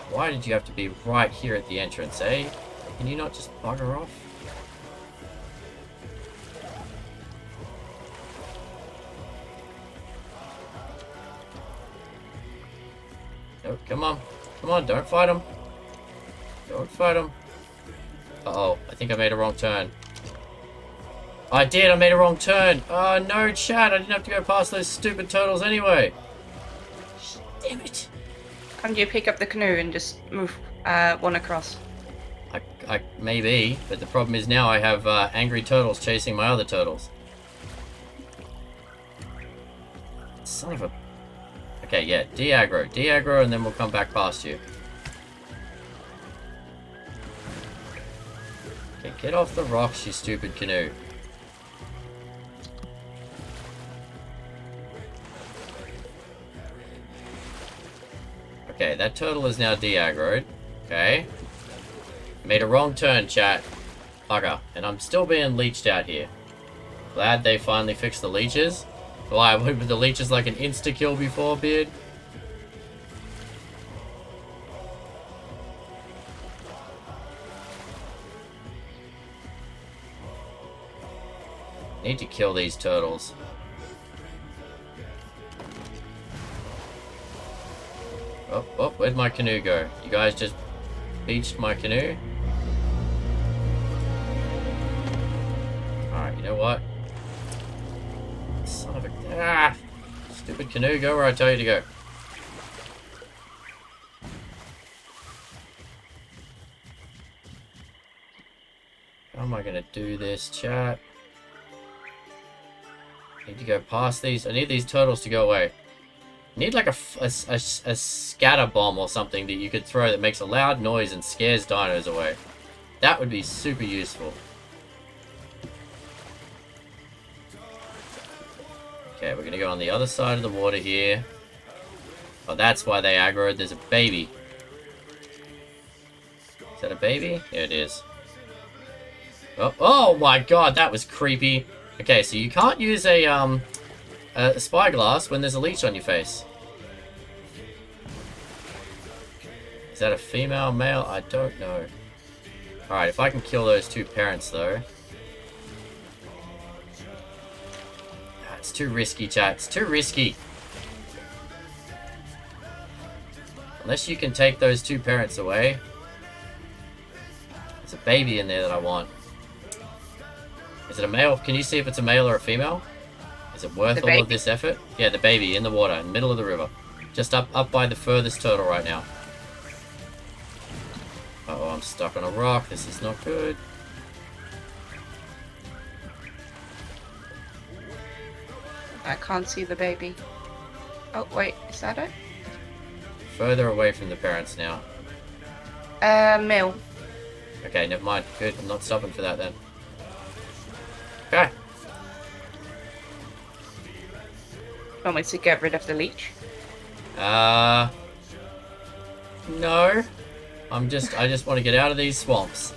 Why did you have to be right here at the entrance, eh? Can you not just bugger off? No, come on. Come on, don't fight him. Don't fight him. Uh-oh, I think I made a wrong turn. I did, I made a wrong turn. Oh, no, chat, I didn't have to go past those stupid turtles anyway. Damn it. Can't you pick up the canoe and just move one across? Maybe, but the problem is now I have angry turtles chasing my other turtles. Son of a... Okay, yeah, de-aggro, and then we'll come back past you. Okay, get off the rocks, you stupid canoe. Okay, that turtle is now de-aggroed. Okay. Made a wrong turn, chat. Bugger. And I'm still being leeched out here. Glad they finally fixed the leeches. Why, were the leeches like an insta-kill before, Beard? Need to kill these turtles. Oh, oh, where'd my canoe go? You guys just beached my canoe? Alright, you know what? Son of a... Ah! Stupid canoe, go where I tell you to go. How am I gonna do this, chat? Need to go past these. I need these turtles to go away. Need like a scatter bomb or something that you could throw that makes a loud noise and scares dinos away. That would be super useful. Okay, we're gonna go on the other side of the water here. Oh, that's why they aggroed. There's a baby. Is that a baby? Yeah, it is. Oh, oh my god, that was creepy. Okay, so you can't use a spyglass when there's a leech on your face. Is that a female, male? I don't know. Alright, if I can kill those two parents though. It's too risky, chat. It's too risky. Unless you can take those two parents away. There's a baby in there that I want. Is it a male? Can you see if it's a male or a female? Is it worth all of this effort? Yeah, the baby in the water, in the middle of the river. Just up by the furthest turtle right now. Uh-oh, I'm stuck on a rock. This is not good. I can't see the baby. Oh, wait, is that it? Further away from the parents now. Male. Okay, never mind. Good, I'm not stopping for that then. Okay. Want me to get rid of the leech? No. I just want to get out of these swamps.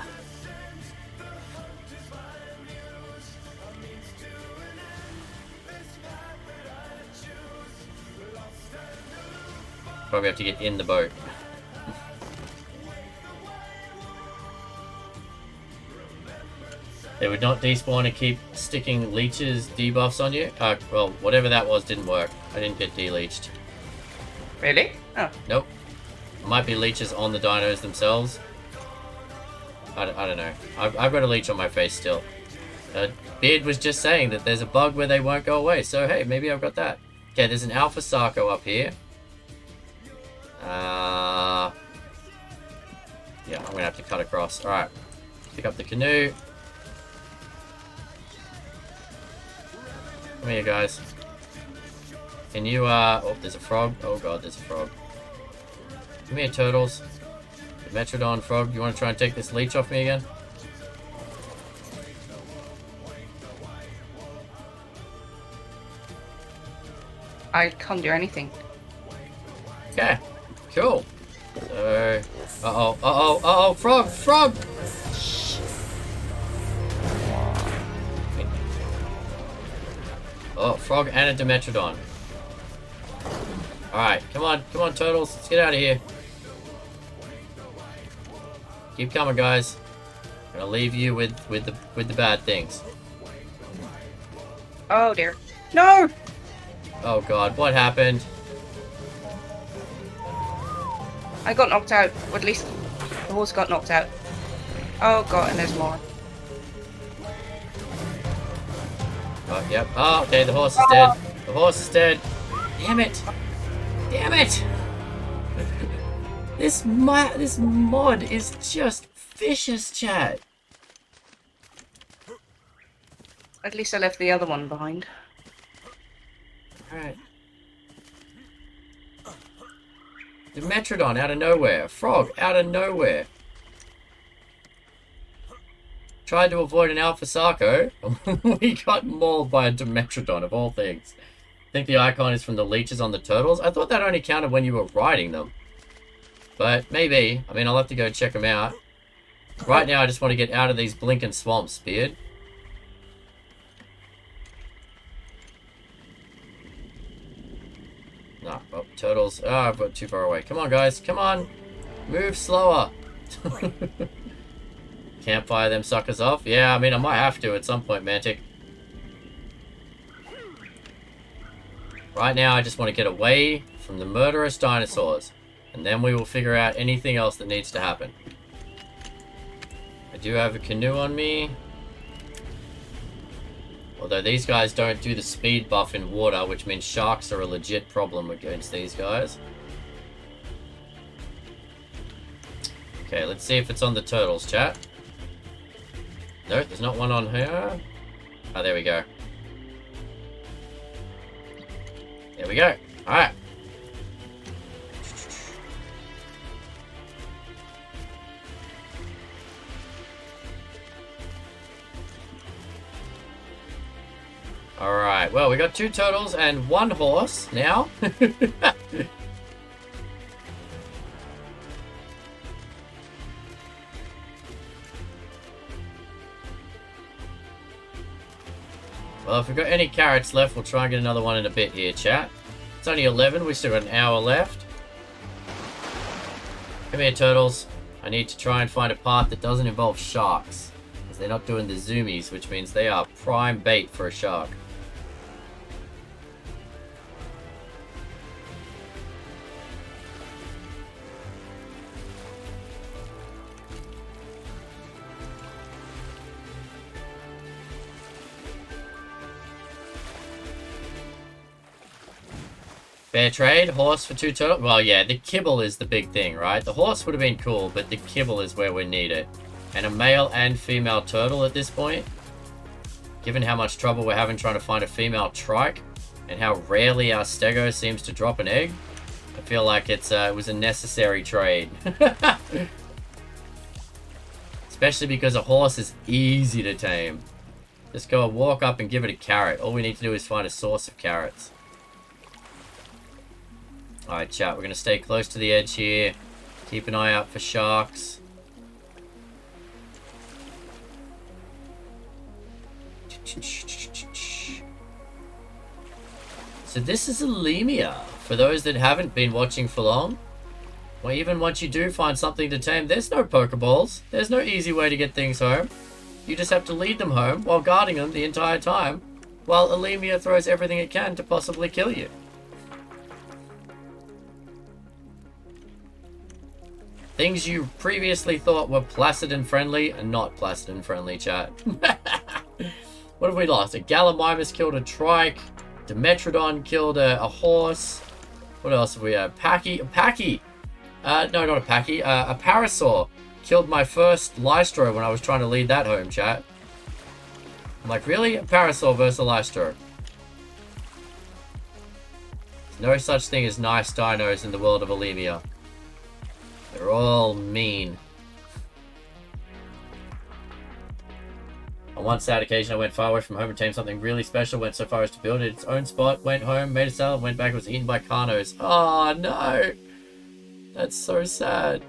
Probably have to get in the boat. They would not despawn and keep sticking leeches debuffs on you. Well, whatever that was didn't work. I didn't get deleached. Really? Oh. Nope. Might be leeches on the dinos themselves. I don't know. I've got a leech on my face still. Beard was just saying that there's a bug where they won't go away. So, hey, maybe I've got that. Okay, there's an Alpha Sarco up here. Yeah, I'm going to have to cut across. Alright. Pick up the canoe. Come here, guys. Can you, oh, there's a frog. Oh, God, there's a frog. Come here, turtles. Metrodon, frog, you want to try and take this leech off me again? I can't do anything. Okay, cool. So, frog! Oh, frog and a Dimetrodon. Alright, come on, turtles, let's get out of here. Keep coming, guys. I'm gonna leave you with the bad things. Oh dear. No! Oh God, what happened? I got knocked out. Or at least the horse got knocked out. Oh God, and there's more. Oh, yep. Oh, okay, the horse is dead. The horse is dead. Damn it! Damn it! This mod is just vicious, chat. At least I left the other one behind. Alright. The Metrodon out of nowhere. Frog out of nowhere. Tried to avoid an Alpha Sarco. We got mauled by a Dimetrodon of all things. I think the icon is from the leeches on the turtles. I thought that only counted when you were riding them. But maybe. I mean, I'll have to go check them out. Right now, I just want to get out of these blinking swamps, Beard. No, oh, turtles. Oh, I've got too far away. Come on, guys. Come on. Move slower. Can't fire them suckers off. Yeah, I mean, I might have to at some point, Mantic. Right now, I just want to get away from the murderous dinosaurs. And then we will figure out anything else that needs to happen. I do have a canoe on me. Although these guys don't do the speed buff in water, which means sharks are a legit problem against these guys. Okay, let's see if it's on the turtles, chat. No, there's not one on her. Oh, there we go. There we go. Alright. Alright, well, we got 2 turtles and 1 horse now. Well, if we've got any carrots left, we'll try and get another one in a bit here, chat. It's only 11, we still got an hour left. Come here, turtles. I need to try and find a path that doesn't involve sharks. Because they're not doing the zoomies, which means they are prime bait for a shark. Fair trade, horse for 2 turtles. Well, yeah, the kibble is the big thing, right? The horse would have been cool, but the kibble is where we need it. And a male and female turtle at this point. Given how much trouble we're having trying to find a female trike, and how rarely our stego seems to drop an egg, I feel like it was a necessary trade. Especially because a horse is easy to tame. Just go walk up and give it a carrot. All we need to do is find a source of carrots. Alright, chat, we're going to stay close to the edge here. Keep an eye out for sharks. So this is Alemia. For those that haven't been watching for long, or even once you do find something to tame, there's no Pokeballs. There's no easy way to get things home. You just have to lead them home while guarding them the entire time, while Alemia throws everything it can to possibly kill you. Things you previously thought were placid and friendly are not placid and friendly, chat. What have we lost? A Gallimimus killed a trike. Dimetrodon killed a horse. What else have we had? No, not a Packy. A Parasaur killed my first Lystro when I was trying to lead that home, chat. I'm like, really? A Parasaur versus a Lystro? There's no such thing as nice dinos in the world of Alemia. They're all mean. On one sad occasion, I went far away from home and tamed something really special. Went so far as to build it its own spot. Went home, made a salad, went back, was eaten by Carnos. Oh no! That's so sad.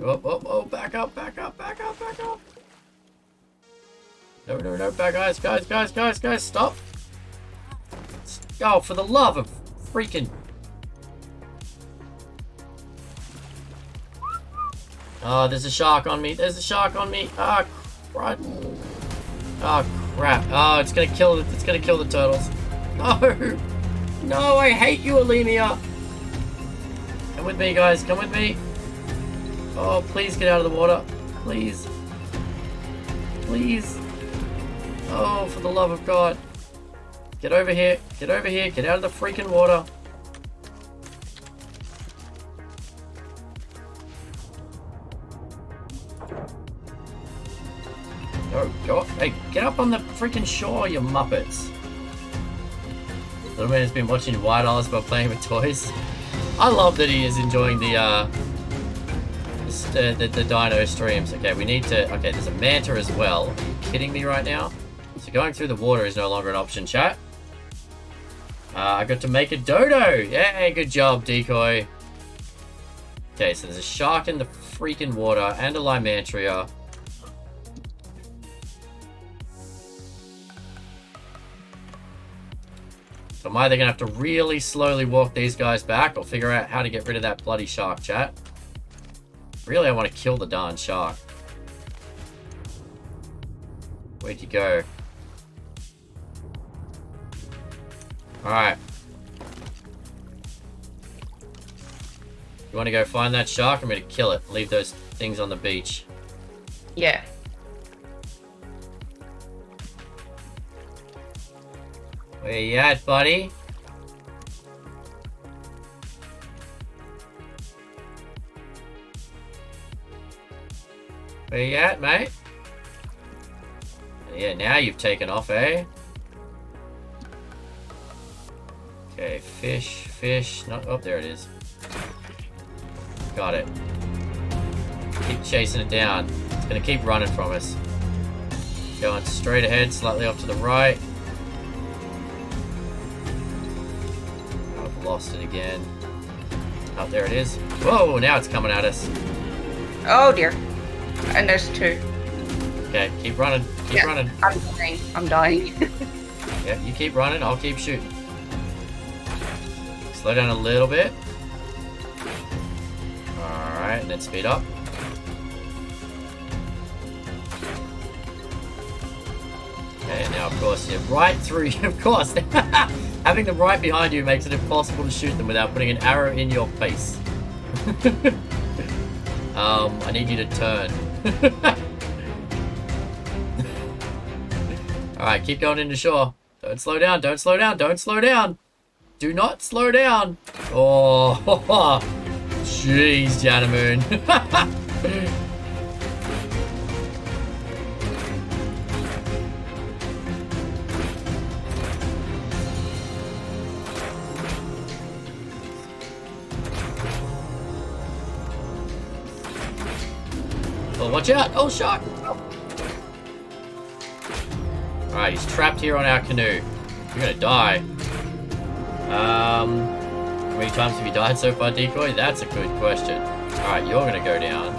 Oh, back up. No, back, guys, stop. Oh, for the love of freaking... Oh, there's a shark on me. Ah, crap. Oh, crap. Oh, it's gonna kill the turtles. No, I hate you, Alemia. Come with me, guys, come with me. Oh, please get out of the water. Please. Oh, for the love of God. Get over here. Get out of the freaking water. Go up. Hey, get up on the freaking shore, you muppets. Little man has been watching White Eyes while playing with toys. I love that he is enjoying the dino streams. Okay, we need to... Okay, there's a manta as well. Are you kidding me right now? So going through the water is no longer an option, chat. I got to make a Dodo. Yay, good job, Decoy. Okay, so there's a shark in the freaking water and a Limantria. So I'm either going to have to really slowly walk these guys back or figure out how to get rid of that bloody shark, chat. Really, I want to kill the darn shark. Where'd you go? Alright. You want to go find that shark? I'm going to kill it. Leave those things on the beach. Yeah. Where you at, buddy? Where you at, mate? Yeah, now you've taken off, eh? Okay, fish. No, oh, there it is. Got it. Keep chasing it down. It's gonna keep running from us. Going straight ahead, slightly off to the right. I've lost it again. Oh, there it is. Whoa, now it's coming at us. Oh dear. And there's two. Okay, keep running. Keep running. I'm dying. Yep, you keep running, I'll keep shooting. Slow down a little bit. Alright, and then speed up. Okay, now of course you're right through, of course. Having them right behind you makes it impossible to shoot them without putting an arrow in your face. I need you to turn. Alright, keep going into shore. Don't slow down, don't slow down, don't slow down. Do not slow down. Oh, jeez, Janamoon. watch out! Oh, shark! Alright, he's trapped here on our canoe. You're gonna die. How many times have you died so far, Decoy? That's a good question. Alright, you're gonna go down.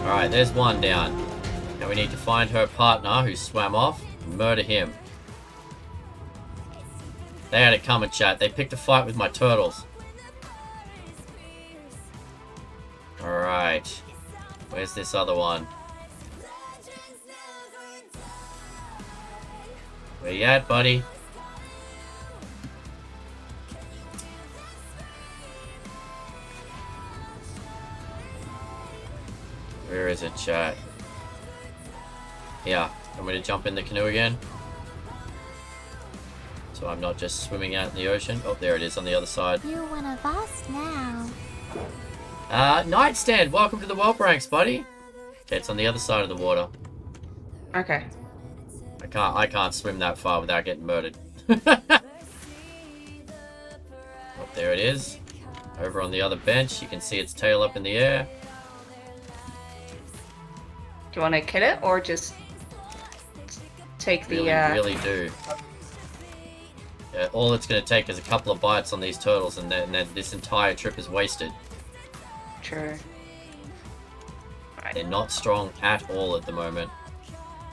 Alright, there's one down. Now we need to find her partner who swam off and murder him. They had it coming, chat. They picked a fight with my turtles. Alright. Where's this other one? Where you at, buddy? Where is it, chat? Yeah. I'm going to jump in the canoe again. So I'm not just swimming out in the ocean. Oh, there it is on the other side. You're one of us now. Nightstand, welcome to the world ranks, buddy. Okay, it's on the other side of the water. Okay. I can't swim that far without getting murdered. Oh, there it is. Over on the other bench, you can see its tail up in the air. Do you want to kill it or just take the? Really do. Yeah, all it's going to take is a couple of bites on these turtles, and then this entire trip is wasted. Sure. They're not strong at all at the moment.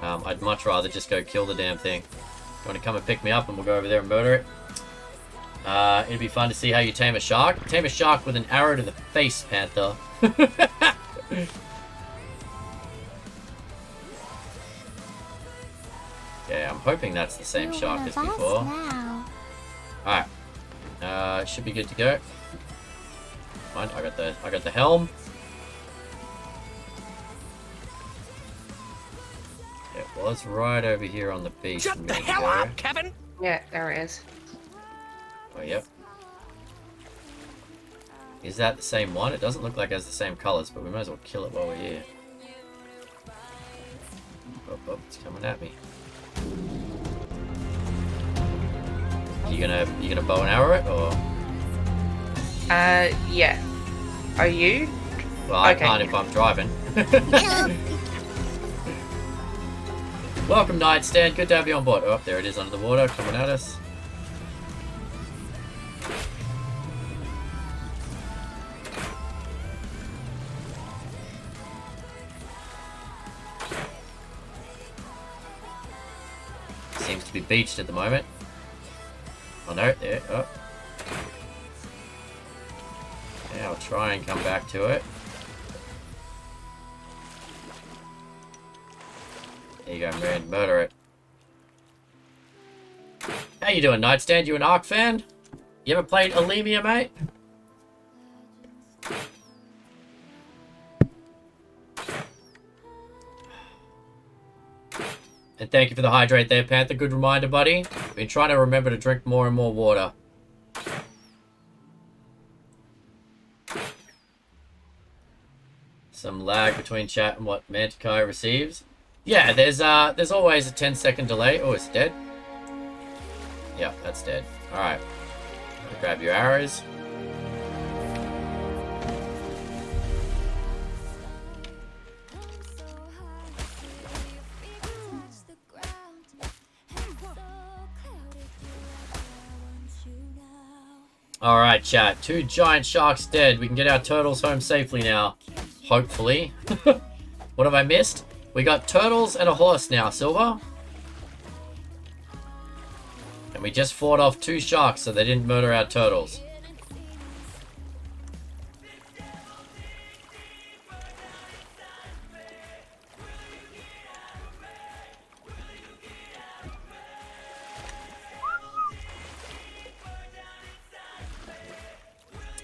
I'd much rather just go kill the damn thing. You want to come and pick me up and we'll go over there and murder it? It'd be fun to see how you tame a shark. Tame a shark with an arrow to the face, Panther. Yeah, I'm hoping that's the same You're shark one as of us before. now. Alright. Should be good to go. Fine, I got the helm. It was right over here on the beach. Shut the hell up, Kevin! Yeah, there it is. Oh, yep. Is that the same one? It doesn't look like it has the same colors, but we might as well kill it while we're here. Oh, it's coming at me. You gonna bow and arrow it, or? Yeah. Are you? Well, I Okay. can't if I'm driving. Welcome, Nightstand. Good to have you on board. Oh, there it is under the water, coming at us. Seems to be beached at the moment. Oh no, there. Oh. Yeah, I'll try and come back to it. There you go, man. Murder it. How you doing, Nightstand? You an Ark fan? You ever played Alemia, mate? And thank you for the hydrate there, Panther. Good reminder, buddy. Been trying to remember to drink more and more water. Some lag between chat and what Mantikai receives. Yeah, there's always a 10-second delay. Oh, it's dead. Yeah, that's dead. Alright. Grab your arrows. Alright, chat. 2 giant sharks dead. We can get our turtles home safely now. Hopefully. What have I missed? We got turtles and a horse now, Silver. And we just fought off 2 sharks so they didn't murder our turtles.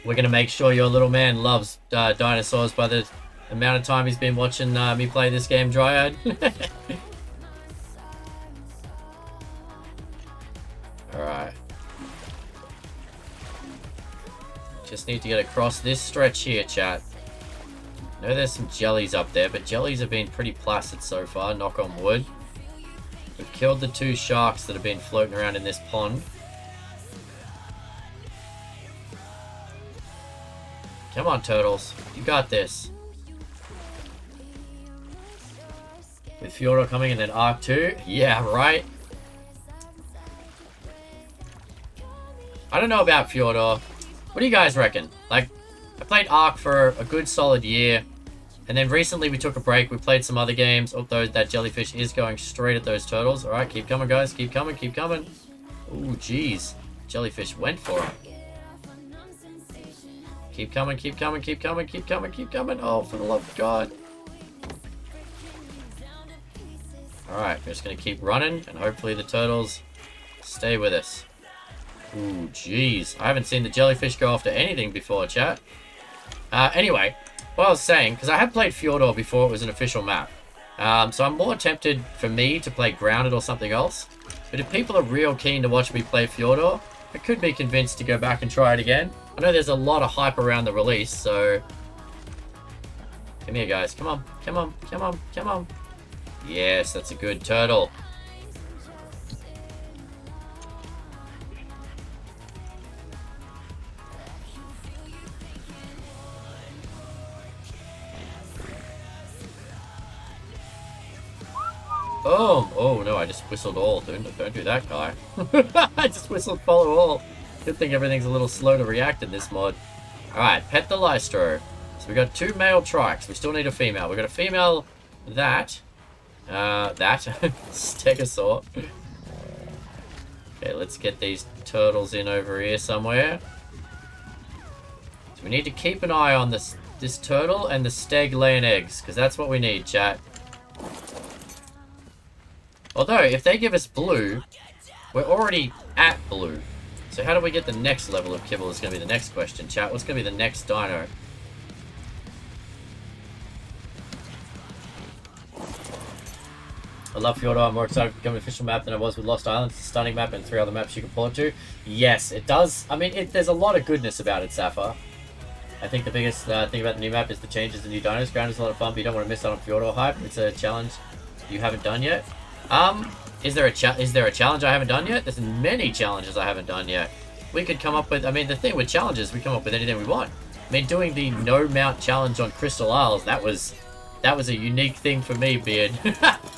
We're going to make sure your little man loves dinosaurs by the amount of time he's been watching me play this game, Dryad. Alright. Just need to get across this stretch here, chat. I know there's some jellies up there, but jellies have been pretty placid so far, knock on wood. We've killed the 2 sharks that have been floating around in this pond. Come on, turtles. You got this. With Fjordor coming and then Arc 2. Yeah, right. I don't know about Fjordor. What do you guys reckon? Like, I played Arc for a good solid year. And then recently we took a break. We played some other games. Although that jellyfish is going straight at those turtles. Alright, keep coming, guys. Keep coming, keep coming. Ooh, jeez. Jellyfish went for him. Keep coming, keep coming, keep coming, keep coming, keep coming. Oh, for the love of God. Alright, we're just going to keep running. And hopefully the turtles stay with us. Ooh, jeez. I haven't seen the jellyfish go after anything before, chat. Anyway, what I was saying, because I have played Fjordor before it was an official map. So I'm more tempted for me to play Grounded or something else. But if people are real keen to watch me play Fjordor, I could be convinced to go back and try it again. I know there's a lot of hype around the release, so... Come here, guys. Come on. Come on. Come on. Come on. Yes, that's a good turtle. Oh no, I just whistled all. Don't do that, guy. I just whistled follow all. Good thing everything's a little slow to react in this mod. Alright, pet the Lystro. So we got 2 male trikes. We still need a female. We got a female that. Stegosaur. Okay, let's get these turtles in over here somewhere. So we need to keep an eye on this turtle and the steg laying eggs, because that's what we need, chat. Although, if they give us blue, we're already at blue. So how do we get the next level of kibble is going to be the next question, chat. What's going to be the next dino? I love Fjordor. I'm more excited to become an official map than I was with Lost Islands. It's a stunning map and 3 other maps you can port to. Yes, it does. I mean, there's a lot of goodness about it, Sapphire. I think the biggest thing about the new map is the changes to new dinos. Ground is a lot of fun, but you don't want to miss out on Fjordor hype. It's a challenge you haven't done yet. Is there a challenge I haven't done yet? There's many challenges I haven't done yet. We could come up with, I mean, the thing with challenges, we come up with anything we want. I mean, doing the no mount challenge on Crystal Isles, that was a unique thing for me, Beard.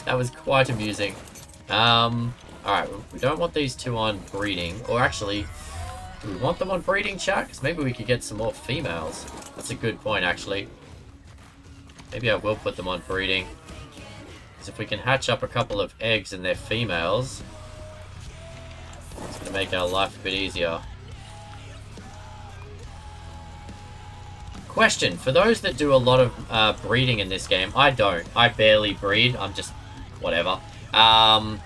That was quite amusing. Alright, we don't want these 2 on breeding. Or actually, do we want them on breeding, chat? Because maybe we could get some more females. That's a good point, actually. Maybe I will put them on breeding. Because if we can hatch up a couple of eggs and they're females, it's going to make our life a bit easier. Question, for those that do a lot of breeding in this game, I don't. I barely breed. I'm just whatever. Can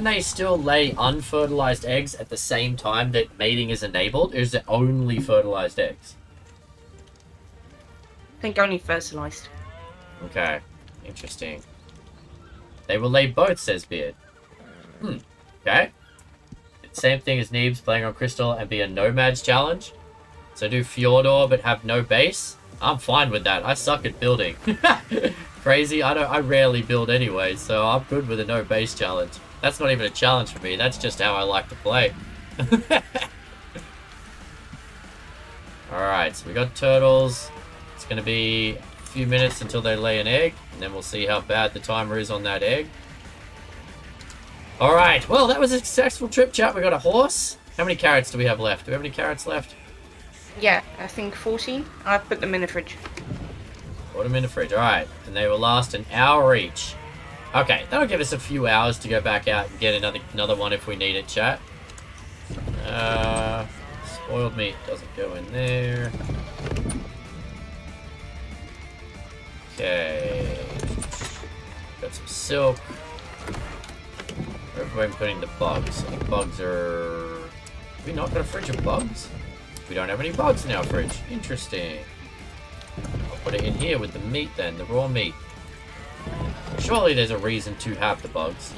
they still lay unfertilized eggs at the same time that mating is enabled? Or is it only fertilized eggs? I think only fertilized. Okay. Interesting. They will lay both, says Beard. Okay. Same thing as Neebs playing on Crystal and be a Nomads challenge. So do Fjordor but have no base. I'm fine with that. I suck at building. Crazy. I rarely build anyway, so I'm good with a no base challenge. That's not even a challenge for me. That's just how I like to play. Alright, so we got turtles. It's going to be a few minutes until they lay an egg, and then we'll see how bad the timer is on that egg. Alright, well, that was a successful trip, chat. We got a horse. How many carrots do we have left? Do we have any carrots left? Yeah, I think 14. I've put them in the fridge. Put them in the fridge. Alright, and they will last an hour each. Okay, that'll give us a few hours to go back out and get another one if we need it, chat. Spoiled meat doesn't go in there. Okay. Got some silk. Where am I putting the bugs? The bugs are... Have we not got a fridge of bugs? We don't have any bugs in our fridge. Interesting. I'll put it in here with the meat then, the raw meat. Surely there's a reason to have the bugs.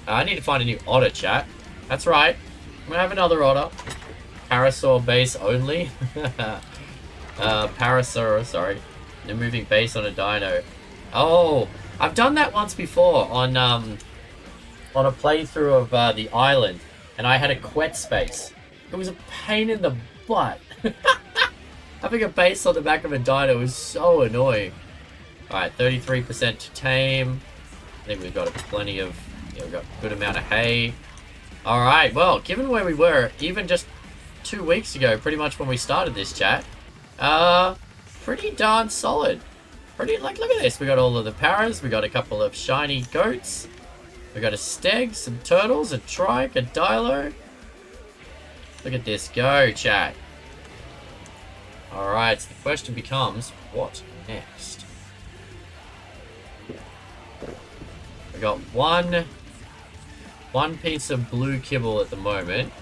I need to find a new otter, chat. That's right. I'm gonna have another otter. Parasaur base only. Parasaur, sorry. The moving base on a dino. Oh, I've done that once before on a playthrough of the island, and I had a quet space. It was a pain in the butt. Having a base on the back of a dino is so annoying. Alright, 33% to tame. I think we've got plenty of... Yeah, we've got a good amount of hay. Alright, well, given where we were, even just 2 weeks ago, pretty much when we started this chat, pretty darn solid. Pretty, like, look at this. We got all of the paras, we got a couple of shiny goats, we got a steg, some turtles, a trike, a dilo. Look at this go, chat. Alright, so the question becomes, what next? We got one piece of blue kibble at the moment.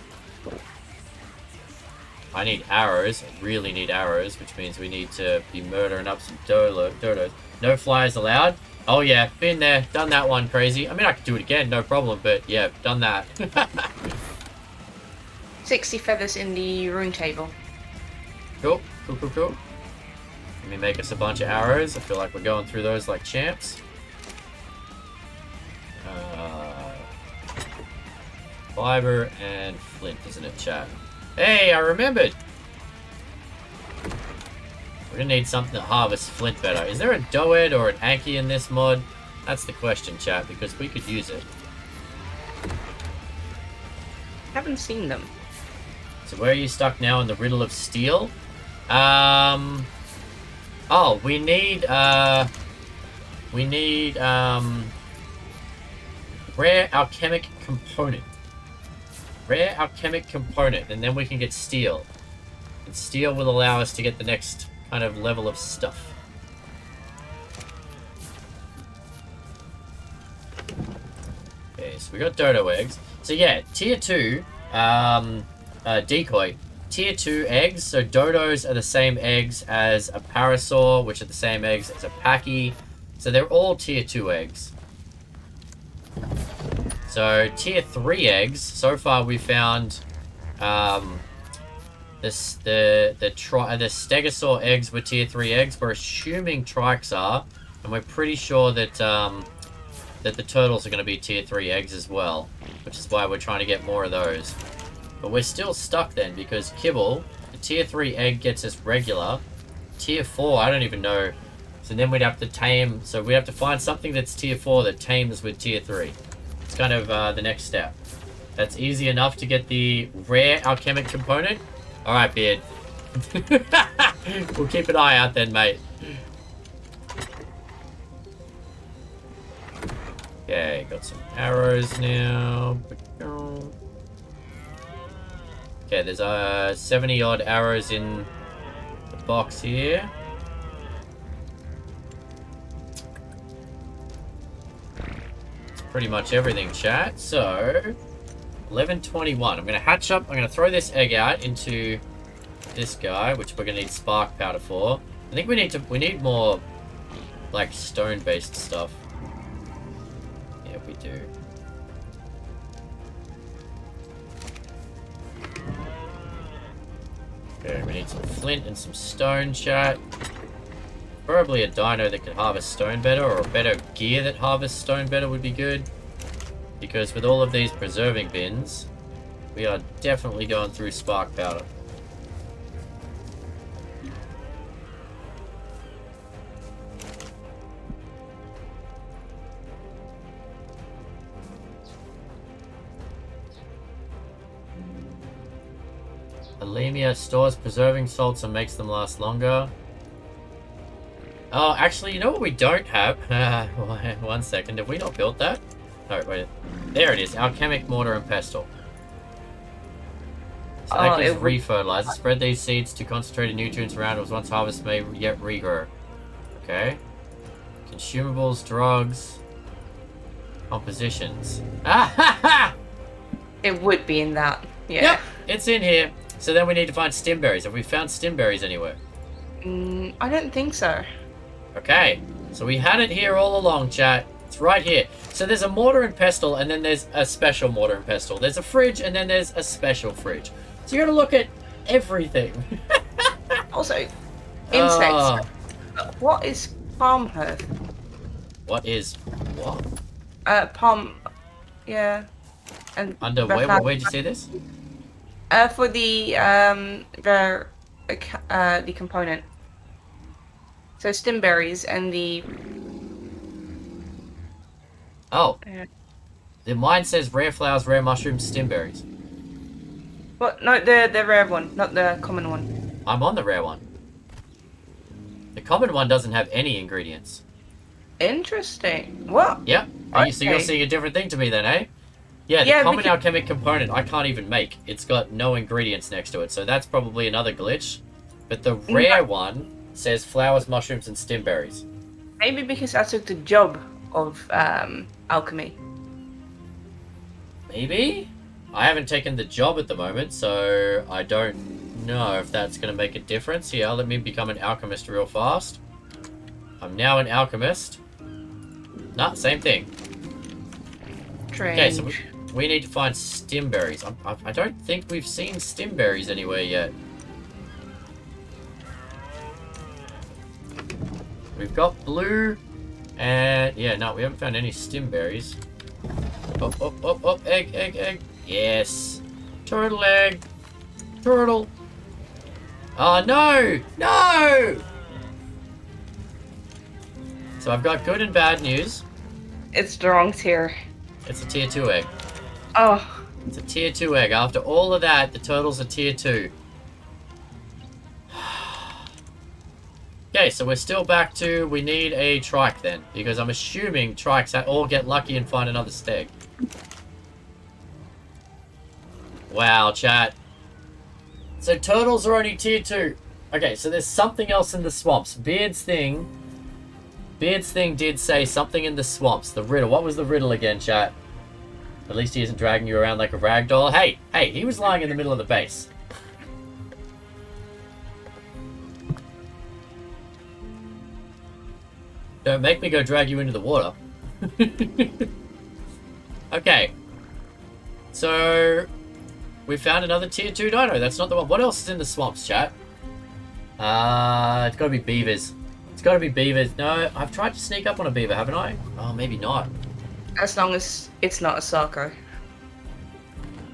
I need arrows. I really need arrows, which means we need to be murdering up some dodos. No flyers allowed. Oh yeah, been there, done that one, crazy. I mean, I could do it again, no problem, but yeah, done that. 60 feathers in the rune table. Cool. Let me make us a bunch of arrows. I feel like we're going through those like champs. Fiber and flint, isn't it, chat? Hey, I remembered! We're gonna need something that harvests flint better. Is there a Doed or an Anki in this mod? That's the question, chat, because we could use it. Haven't seen them. So where are you stuck now in the riddle of steel? Oh, we need rare alchemic component. Rare alchemic component, and then we can get steel. And steel will allow us to get the next kind of level of stuff. Okay, so we got dodo eggs. So yeah, tier 2, decoy. Tier 2 eggs, so dodos are the same eggs as a parasaur, which are the same eggs as a paki. So they're all tier 2 eggs. So tier 3 eggs, so far we found the stegosaur eggs were tier 3 eggs. We're assuming trikes are, and we're pretty sure that that the turtles are going to be tier 3 eggs as well, which is why we're trying to get more of those. But we're still stuck then, because kibble, the tier 3 egg gets us regular. Tier 4, I don't even know. So then we'd have to tame, so we have to find something that's tier 4 that tames with tier 3. It's kind of the next step. That's easy enough to get the rare alchemic component. Alright, Beard. We'll keep an eye out then, mate. Okay, got some arrows now. Okay, there's 70 odd arrows in the box here. Pretty much everything, chat. So 11:21. I'm gonna hatch up. I'm gonna throw this egg out into this guy, which we're gonna need spark powder for. I think we need more like stone-based stuff. Yeah, we do. Okay, we need some flint and some stone, chat. Probably a dino that can harvest stone better, or a better gear that harvests stone better would be good. Because with all of these preserving bins, we are definitely going through spark powder. Alemia stores preserving salts and makes them last longer. Oh, actually, you know what we don't have? 1 second. Have we not built that? No, wait. There it is. Alchemic mortar and pestle. So that gives refertilizer. Spread these seeds to concentrated nutrients around it. Once harvested may yet regrow. Okay. Consumables, drugs, compositions. Ah ha ha! It would be in that. Yeah. Yep, it's in here. So then we need to find stimberries. Have we found stimberries anywhere? I don't think so. Okay, so we had it here all along, chat. It's right here. So there's a mortar and pestle, and then there's a special mortar and pestle. There's a fridge, and then there's a special fridge. So you gotta look at everything. Also, insects. What is palm herb? What is what? Palm. Yeah. And Under where'd you see this? for the rare the component. So stimberries and the... Oh. Yeah. The mine says rare flowers, rare mushrooms, stimberries. What? No, the rare one, not the common one. I'm on the rare one. The common one doesn't have any ingredients. Interesting. What? Yep. So you're Okay. seeing a different thing to me then, eh? Yeah, the Yeah, common because- alchemic component I can't even make. It's got no ingredients next to it, so that's probably another glitch. But the rare one says flowers, mushrooms, and stimberries. Maybe because I took the job of alchemy. Maybe? I haven't taken the job at the moment, so I don't know if that's going to make a difference. Here, let me become an alchemist real fast. I'm now an alchemist. Nah, same thing. Strange. Okay, so we need to find stimberries. I don't think we've seen stimberries anywhere yet. We've got blue, and yeah, no, we haven't found any stimberries. Oh, egg. Yes. Turtle egg. Turtle. Oh, no! No! So I've got good and bad news. It's the wrong tier. It's a tier 2 egg. Oh, It's a tier 2 egg. After all of that, the turtle's a tier 2. Okay, so we're still back to, we need a trike then, because I'm assuming trikes all get lucky and find another steg. Wow, chat. So turtles are only tier 2. Okay, so there's something else in the swamps. Beard's thing did say something in the swamps. The riddle. What was the riddle again, chat? At least he isn't dragging you around like a rag doll. Hey, he was lying in the middle of the base. Don't make me go drag you into the water. Okay. So, we found another tier 2 dino. That's not the one. What else is in the swamps, chat? It's gotta be beavers. It's gotta be beavers. No, I've tried to sneak up on a beaver, haven't I? Oh, maybe not. as long as it's not a Sarko.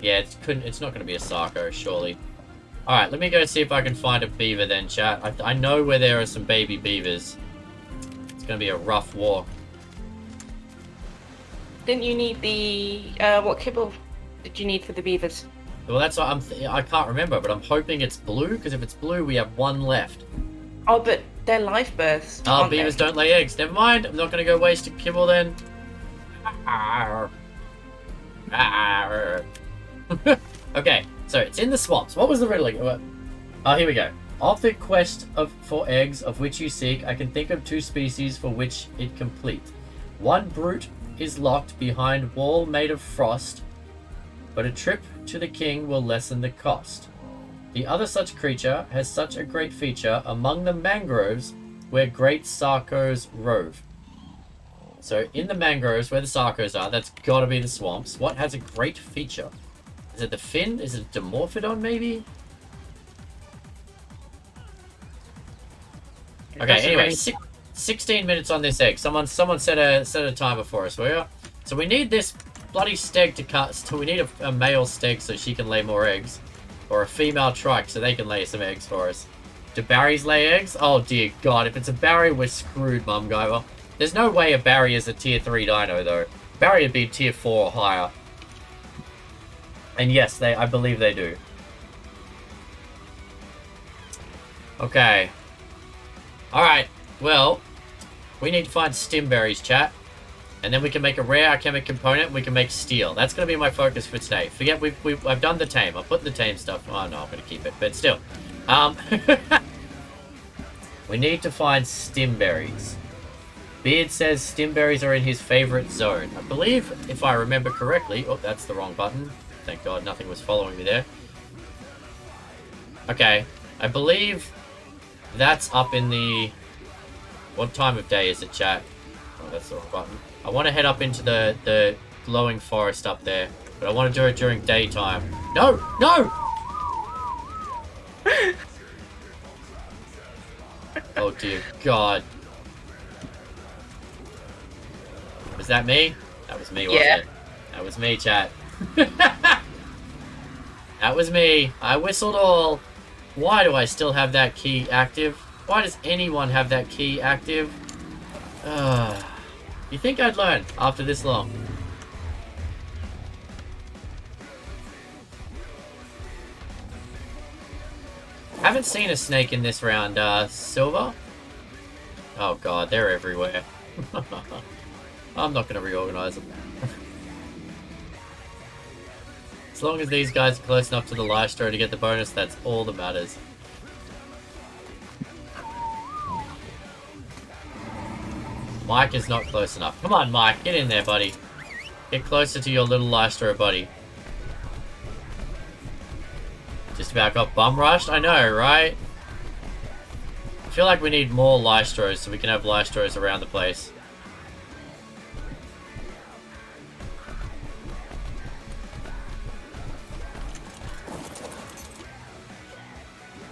Yeah, it's not gonna be a Sarko, surely. Alright, let me go see if I can find a beaver then, chat. I know where there are some baby beavers. It's gonna be a rough walk. Didn't you need the what kibble did you need for the beavers? Well, that's what I can't remember, but I'm hoping it's blue, because if it's blue, we have one left. Oh, but they're live births. Oh, aren't beavers they? don't lay eggs. Never mind. I'm not going to go waste a kibble then. Okay, so it's in the swamps. What was the riddle? Oh, here we go. Of the quest for eggs of which you seek, I can think of 2 species for which it complete. One brute is locked behind wall made of frost, but a trip to the king will lessen the cost. The other such creature has such a great feature among the mangroves where great sarcos rove. So in the mangroves where the sarcos are, that's got to be the swamps. What has a great feature? Is it the fin? Is it a Dimorphodon maybe? Okay, That's anyway, great. 16 minutes on this egg. Someone set a timer for us, will you? So we need this bloody steg to cut. So we need a male steg so she can lay more eggs. Or a female trike so they can lay some eggs for us. Do Barrys lay eggs? Oh dear god, if it's a Barry, we're screwed, Mum Guy. Well, there's no way a Barry is a tier 3 dino though. Barry would be tier 4 or higher. And yes, I believe they do. Okay. Alright, well, we need to find stimberries, chat. And then we can make a rare alchemic component, we can make steel. That's going to be my focus for today. Forget, I've done the tame. I'll put the tame stuff. Oh no, I'm going to keep it, but still. We need to find stimberries. Beard says stimberries are in his favorite zone. I believe, if I remember correctly... Oh, that's the wrong button. Thank God nothing was following me there. Okay, I believe that's up in the... What time of day is it, chat? Oh, that's the wrong button. I want to head up into the glowing forest up there, but I want to do it during daytime. No! No! Oh dear God. Was that me? That was me, wasn't Yeah. it? That was me, chat. That was me. I whistled all. Why do I still have that key active? Why does anyone have that key active? You think I'd learn after this long? Haven't seen a snake in this round, Silver? Oh god, they're everywhere. I'm not going to reorganize them. As long as these guys are close enough to the Lystro to get the bonus, that's all that matters. Mike is not close enough. Come on, Mike, get in there, buddy. Get closer to your little Lystro, buddy. Just about got bum rushed? I know, right? I feel like we need more Lystros so we can have Lystros around the place.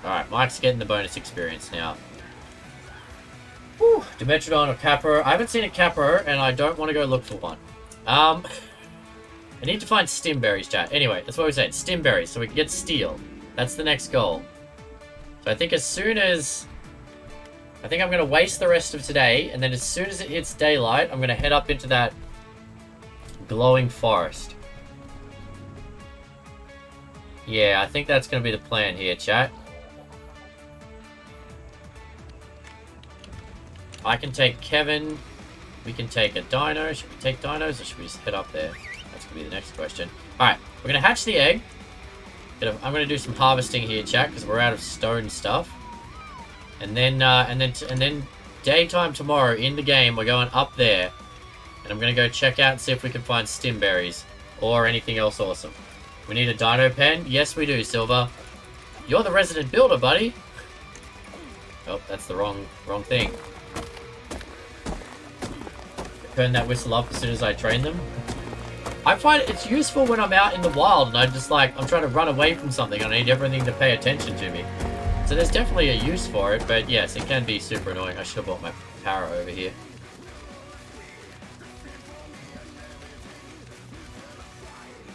Alright, Mike's getting the bonus experience now. Whew, Dimetrodon or Capro. I haven't seen a Capro, and I don't want to go look for one. I need to find Stimberries, chat. Anyway, that's what we said. Stimberries, so we can get Steel. That's the next goal. So I think as soon as... I think I'm going to waste the rest of today, and then as soon as it hits daylight, I'm going to head up into that glowing forest. Yeah, I think that's going to be the plan here, chat. I can take Kevin. We can take a dino. Should we take dinos or should we just head up there? That's going to be the next question. Alright, we're going to hatch the egg. I'm going to do some harvesting here, chat, because we're out of stone stuff. And then daytime tomorrow in the game, we're going up there. And I'm going to go check out and see if we can find Stimberries or anything else awesome. We need a dino pen? Yes, we do, Silver. You're the resident builder, buddy. Oh, that's the wrong thing. Turn that whistle up as soon as I train them. I find it's useful when I'm out in the wild and I'm trying to run away from something and I need everything to pay attention to me. So there's definitely a use for it, but yes, it can be super annoying. I should have brought my power over here.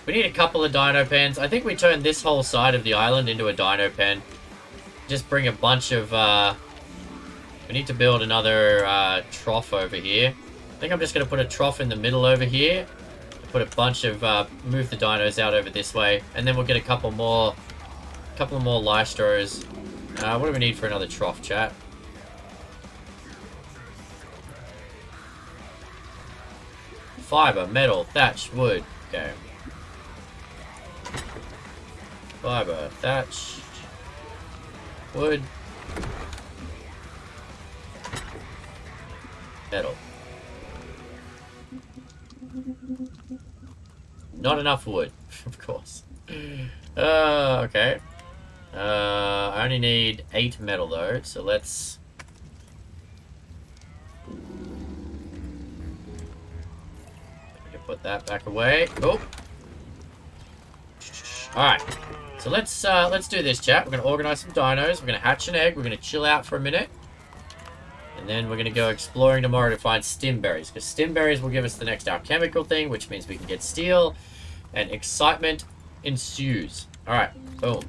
We need a couple of dino pens. I think we turned this whole side of the island into a dino pen. Just bring a bunch of... we need to build another trough over here. I think I'm just going to put a trough in the middle over here. Put a bunch of... move the dinos out over this way. And then we'll get a couple more Lystros. What do we need for another trough, chat? Fiber, metal, thatch, wood. Okay. Fiber, thatch, wood, metal. Not enough wood, of course. Okay. I only need 8 metal though, so let's... put that back away. Oh. Alright. So let's do this, chat. We're gonna organize some dinos. We're gonna hatch an egg. We're gonna chill out for a minute. And then we're gonna go exploring tomorrow to find Stimberries. Because Stimberries will give us the next alchemical thing, which means we can get steel. And excitement ensues. Alright. Boom.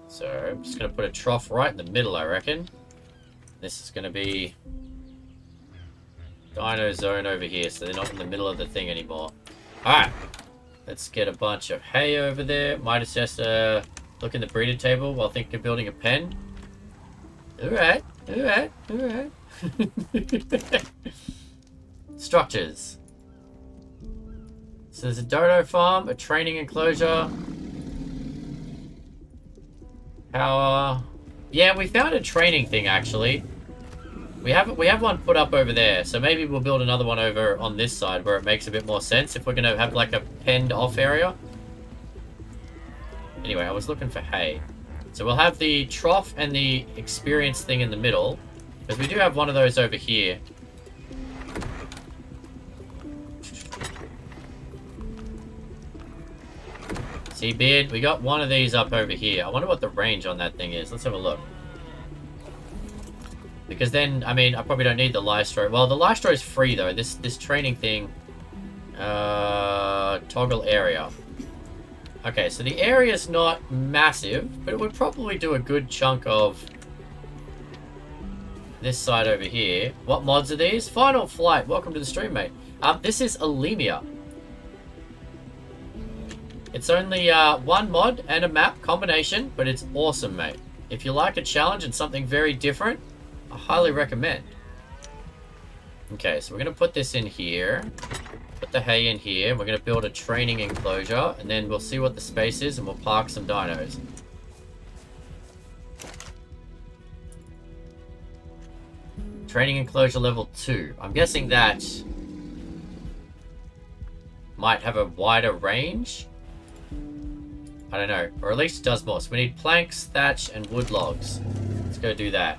So I'm just gonna put a trough right in the middle, I reckon. This is gonna be Dino Zone over here, so they're not in the middle of the thing anymore. Alright. Let's get a bunch of hay over there. Might just look in the breeder table while thinking of building a pen. Alright. Alright. Alright. Structures. So there's a dodo farm, a training enclosure. Yeah, we found a training thing actually. We have one put up over there, so maybe we'll build another one over on this side where it makes a bit more sense if we're gonna have like a penned off area. Anyway, I was looking for hay. So we'll have the trough and the experience thing in the middle, because we do have one of those over here. See, Beard, we got one of these up over here. I wonder what the range on that thing is. Let's have a look. Because then, I mean, I probably don't need the Lystro. Well, the Lystro is free, though. This training thing Toggle area. Okay, so the area is not massive, but it would probably do a good chunk of this side over here. What mods are these? Final Flight. Welcome to the stream, mate. This is Alemia. It's only one mod and a map combination, but it's awesome, mate. If you like a challenge and something very different, I highly recommend. Okay, so we're going to put this in here. Put the hay in here. We're going to build a training enclosure, and then we'll see what the space is, and we'll park some dinos. Training enclosure level 2. I'm guessing that might have a wider range. I don't know. Or at least it does more. So we need planks, thatch, and wood logs. Let's go do that.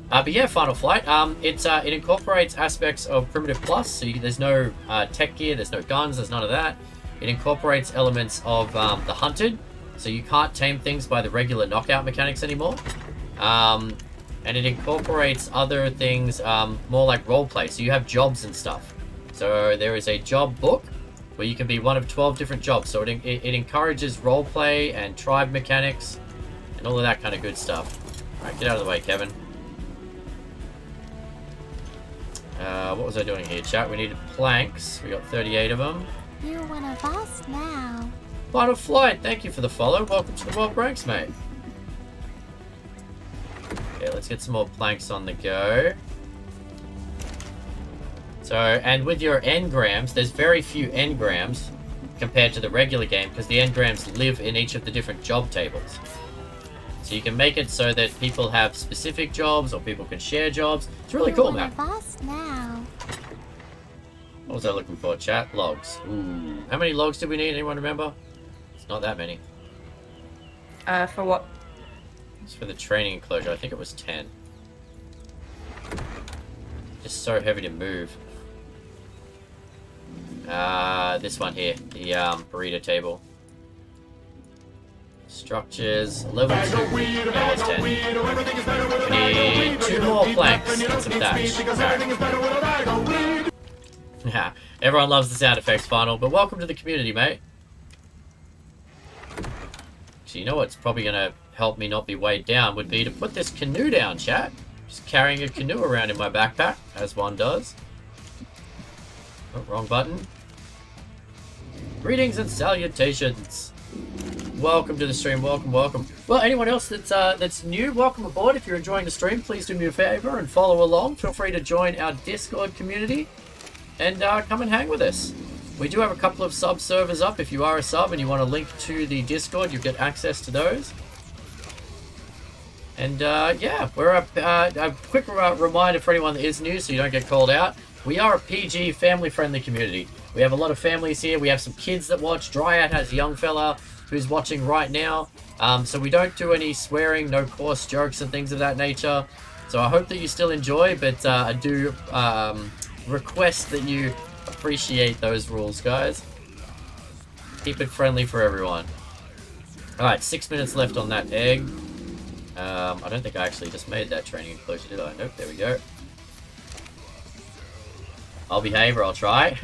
But yeah, Final Flight. It incorporates aspects of Primitive Plus. So there's no tech gear, there's no guns, there's none of that. It incorporates elements of the Hunted. So you can't tame things by the regular knockout mechanics anymore. And it incorporates other things more like roleplay. So you have jobs and stuff. So there is a job book where you can be one of 12 different jobs. So it encourages roleplay and tribe mechanics and all of that kind of good stuff. Alright, get out of the way, Kevin. What was I doing here, chat? We needed planks. We got 38 of them. You're one of us now. Final Flight, thank you for the follow. Welcome to the World Ranks, mate. Okay, let's get some more planks on the go. So, and with your engrams, there's very few engrams compared to the regular game because the engrams live in each of the different job tables. So you can make it so that people have specific jobs or people can share jobs. It's really cool, man. You're one of us now. What was I looking for, chat? Logs. Ooh. How many logs did we need? Anyone remember? It's not that many. For what? It's for the training enclosure. I think it was 10. Just so heavy to move. This one here. The burrito table. Structures. Level 2. That was 10. We need 2 more planks and some thatch. Right. Yeah, everyone loves the sound effects, Final, but welcome to the community, mate. So you know what's probably going to help me not be weighed down would be to put this canoe down, chat. Just carrying a canoe around in my backpack, as one does. Oh, wrong button. Greetings and salutations. Welcome to the stream, welcome, welcome. Well, anyone else that's new, welcome aboard. If you're enjoying the stream, please do me a favor and follow along. Feel free to join our Discord community and come and hang with us. We do have a couple of sub servers up. If you are a sub and you want a link to the Discord, you get access to those. And yeah, we're a quick reminder for anyone that is new so you don't get called out. We are a PG, family-friendly community. We have a lot of families here. We have some kids that watch. Dryad has a young fella who's watching right now. So we don't do any swearing, no coarse jokes and things of that nature. So I hope that you still enjoy, but I do request that you appreciate those rules, guys. Keep it friendly for everyone. Alright, 6 minutes left on that egg. I don't think I actually just made that training enclosure, did I? Nope, there we go. I'll behave or I'll try.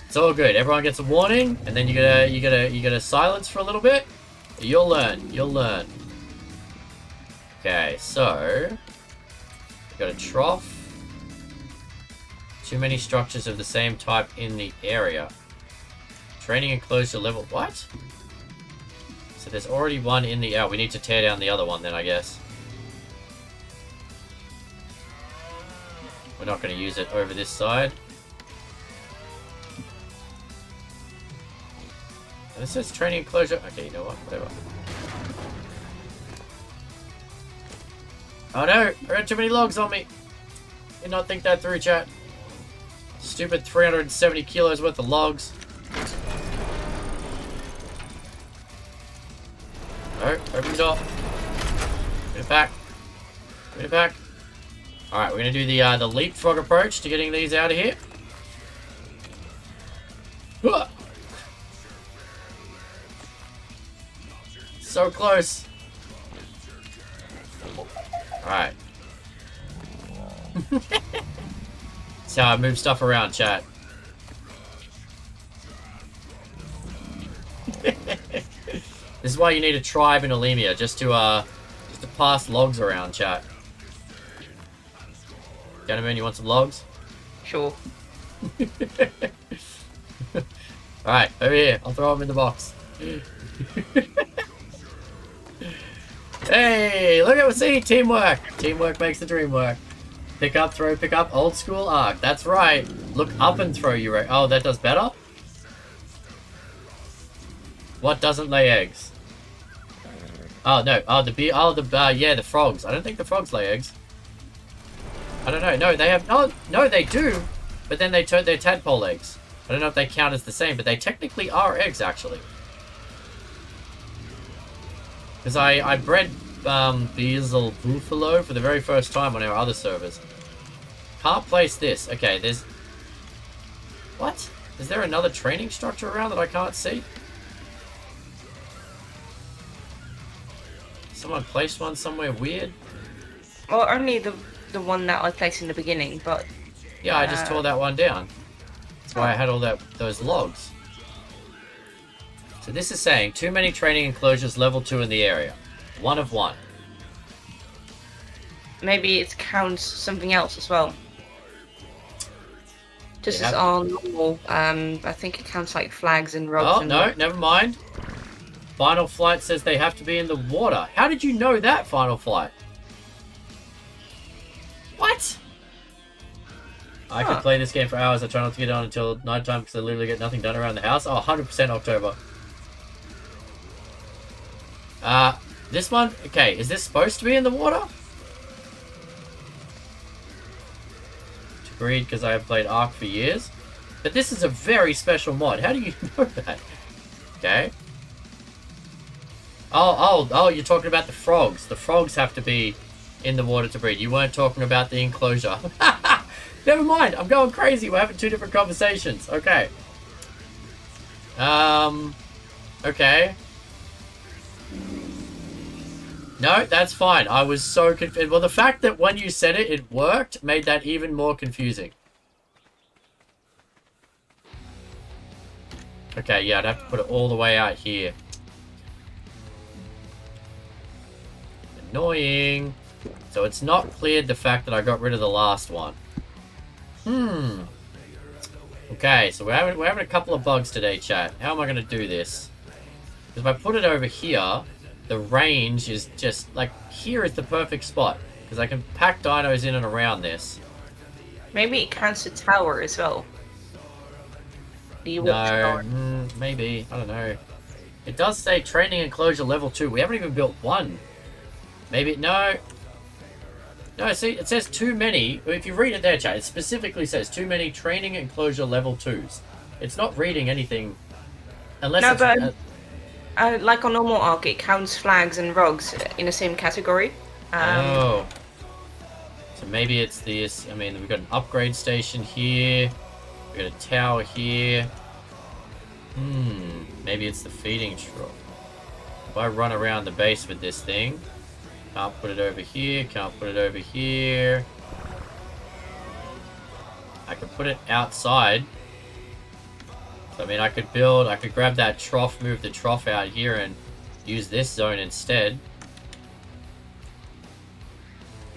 It's all good. Everyone gets a warning, and then you get a silence for a little bit. You'll learn. You'll learn. Okay, so we've got a trough. Too many structures of the same type in the area. Training enclosure level. What? So there's already one in the area. We need to tear down the other one then, I guess. We're not going to use it over this side. And this says training enclosure. Okay, you know what? Whatever. Oh no! I got too many logs on me! Did not think that through, chat. Stupid 370 kilos worth of logs. No, open the door. Put it back. Put it back. Alright, we're gonna do the leapfrog approach to getting these out of here. So close. Alright. That's how I move stuff around, chat. This is why you need a tribe in Alemia, just to pass logs around, chat. Gentlemen, you want some logs? Sure. Alright, over here. I'll throw them in the box. Hey, look at see, teamwork. Teamwork makes the dream work. Pick up, throw, pick up. Old school arc. That's right. Look up and throw you. Oh, that does better? What doesn't lay eggs? Oh, no. Oh, yeah, the frogs. I don't think the frogs lay eggs. I don't know. No, they have... No, they do. But then they turn their tadpole eggs. I don't know if they count as the same, but they technically are eggs, actually. Because I bred Beazle Buffalo for the very first time on our other servers. Can't place this. Okay, there's... What? Is there another training structure around that I can't see? Someone placed one somewhere weird? Well, only the one that I placed in the beginning, but... Yeah, I just tore that one down. That's why I had all those logs. So this is saying, too many training enclosures level 2 in the area. 1 of 1. Maybe it counts something else as well. Just as Yeah. our normal, I think it counts like flags and rods. Oh, and no, never mind. Final Flight says they have to be in the water. How did you know that, Final Flight? What? I could play this game for hours. I try not to get on until nighttime because I literally get nothing done around the house. Oh, 100% October. This one? Okay, is this supposed to be in the water? To breed because I have played Ark for years. But this is a very special mod. How do you know that? Okay. Oh, you're talking about the frogs. The frogs have to be in the water to breed. You weren't talking about the enclosure. Never mind. I'm going crazy. We're having two different conversations. Okay. Okay. No, that's fine. I was so confused. Well, the fact that when you said it, it worked, made that even more confusing. Okay, yeah, I'd have to put it all the way out here. Annoying. So it's not cleared the fact that I got rid of the last one. Okay, so we're having a couple of bugs today, chat. How am I going to do this? Because if I put it over here, the range is just, like, here is the perfect spot. Because I can pack dinos in and around this. Maybe it counts the tower as well. Do you watch the tower? Maybe. I don't know. It does say training enclosure level 2. We haven't even built one. Maybe, no. No, see, it says too many. If you read it there, chat, it specifically says too many training enclosure level 2s. It's not reading anything. Unless No, it's... but like on normal Ark, it counts flags and rogues in the same category. Oh. So maybe it's this. I mean, we've got an upgrade station here. We've got a tower here. Maybe it's the feeding trough. If I run around the base with this thing, can't put it over here, can't put it over here. I could put it outside. So, I mean, I could grab that trough, move the trough out here and use this zone instead.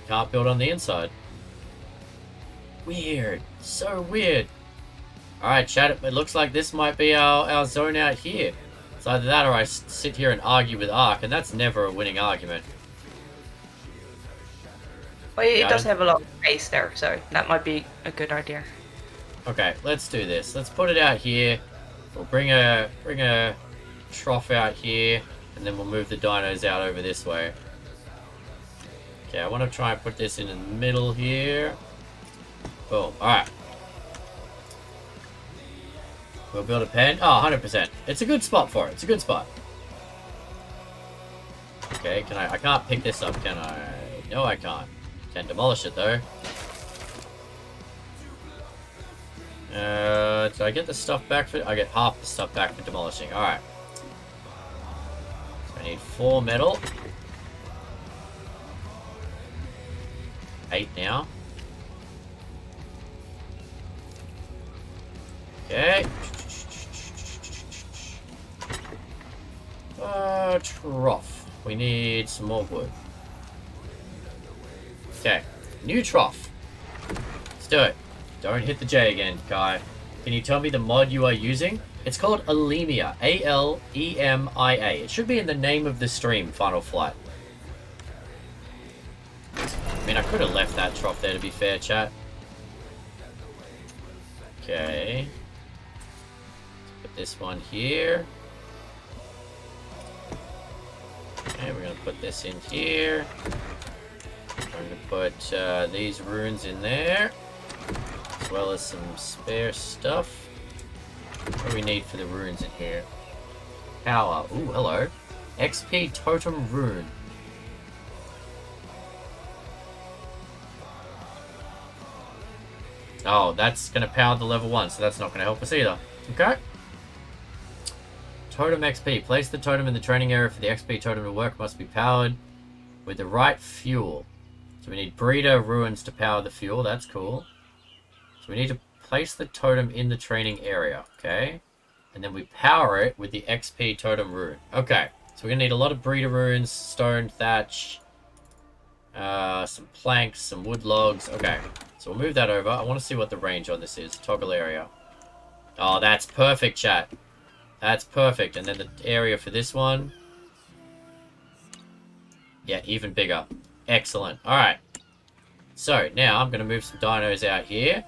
Can't build on the inside. Weird. So weird. Alright, chat, it looks like this might be our zone out here. It's either that or I sit here and argue with Ark, and that's never a winning argument. Well, it does have a lot of space there, so that might be a good idea. Okay, let's do this. Let's put it out here. We'll bring a trough out here, and then we'll move the dinos out over this way. Okay, I want to try and put this in the middle here. Boom. Alright. We'll build a pen. Oh, 100%. It's a good spot for it. It's a good spot. Okay, I can't pick this up, can I? No, I can't. Can demolish it, though. Did I get the stuff back for... I get half the stuff back for demolishing. Alright. So I need 4 metal. 8 now. Okay. Trough. We need some more wood. Okay. New trough. Let's do it. Don't hit the J again, Kai. Can you tell me the mod you are using? It's called Alemia. A-L-E-M-I-A. It should be in the name of the stream, Final Flight. I mean, I could have left that trough there, to be fair, chat. Okay. Let's put this one here. Okay, we're going to put this in here. I'm going to put these runes in there. As well as some spare stuff. What do we need for the runes in here? Power. Ooh, hello. XP Totem Rune. Oh, that's going to power the level 1, so that's not going to help us either. Okay. Totem XP. Place the totem in the training area for the XP totem to work. Must be powered with the right fuel. So we need breeder ruins to power the fuel. That's cool. So we need to place the totem in the training area. Okay. And then we power it with the XP totem rune. Okay. So we're going to need a lot of breeder runes, stone, thatch, some planks, some wood logs. Okay. So we'll move that over. I want to see what the range on this is. Toggle area. Oh, that's perfect, chat. That's perfect. And then the area for this one. Yeah, even bigger. Excellent. Alright. So, now I'm going to move some dinos out here.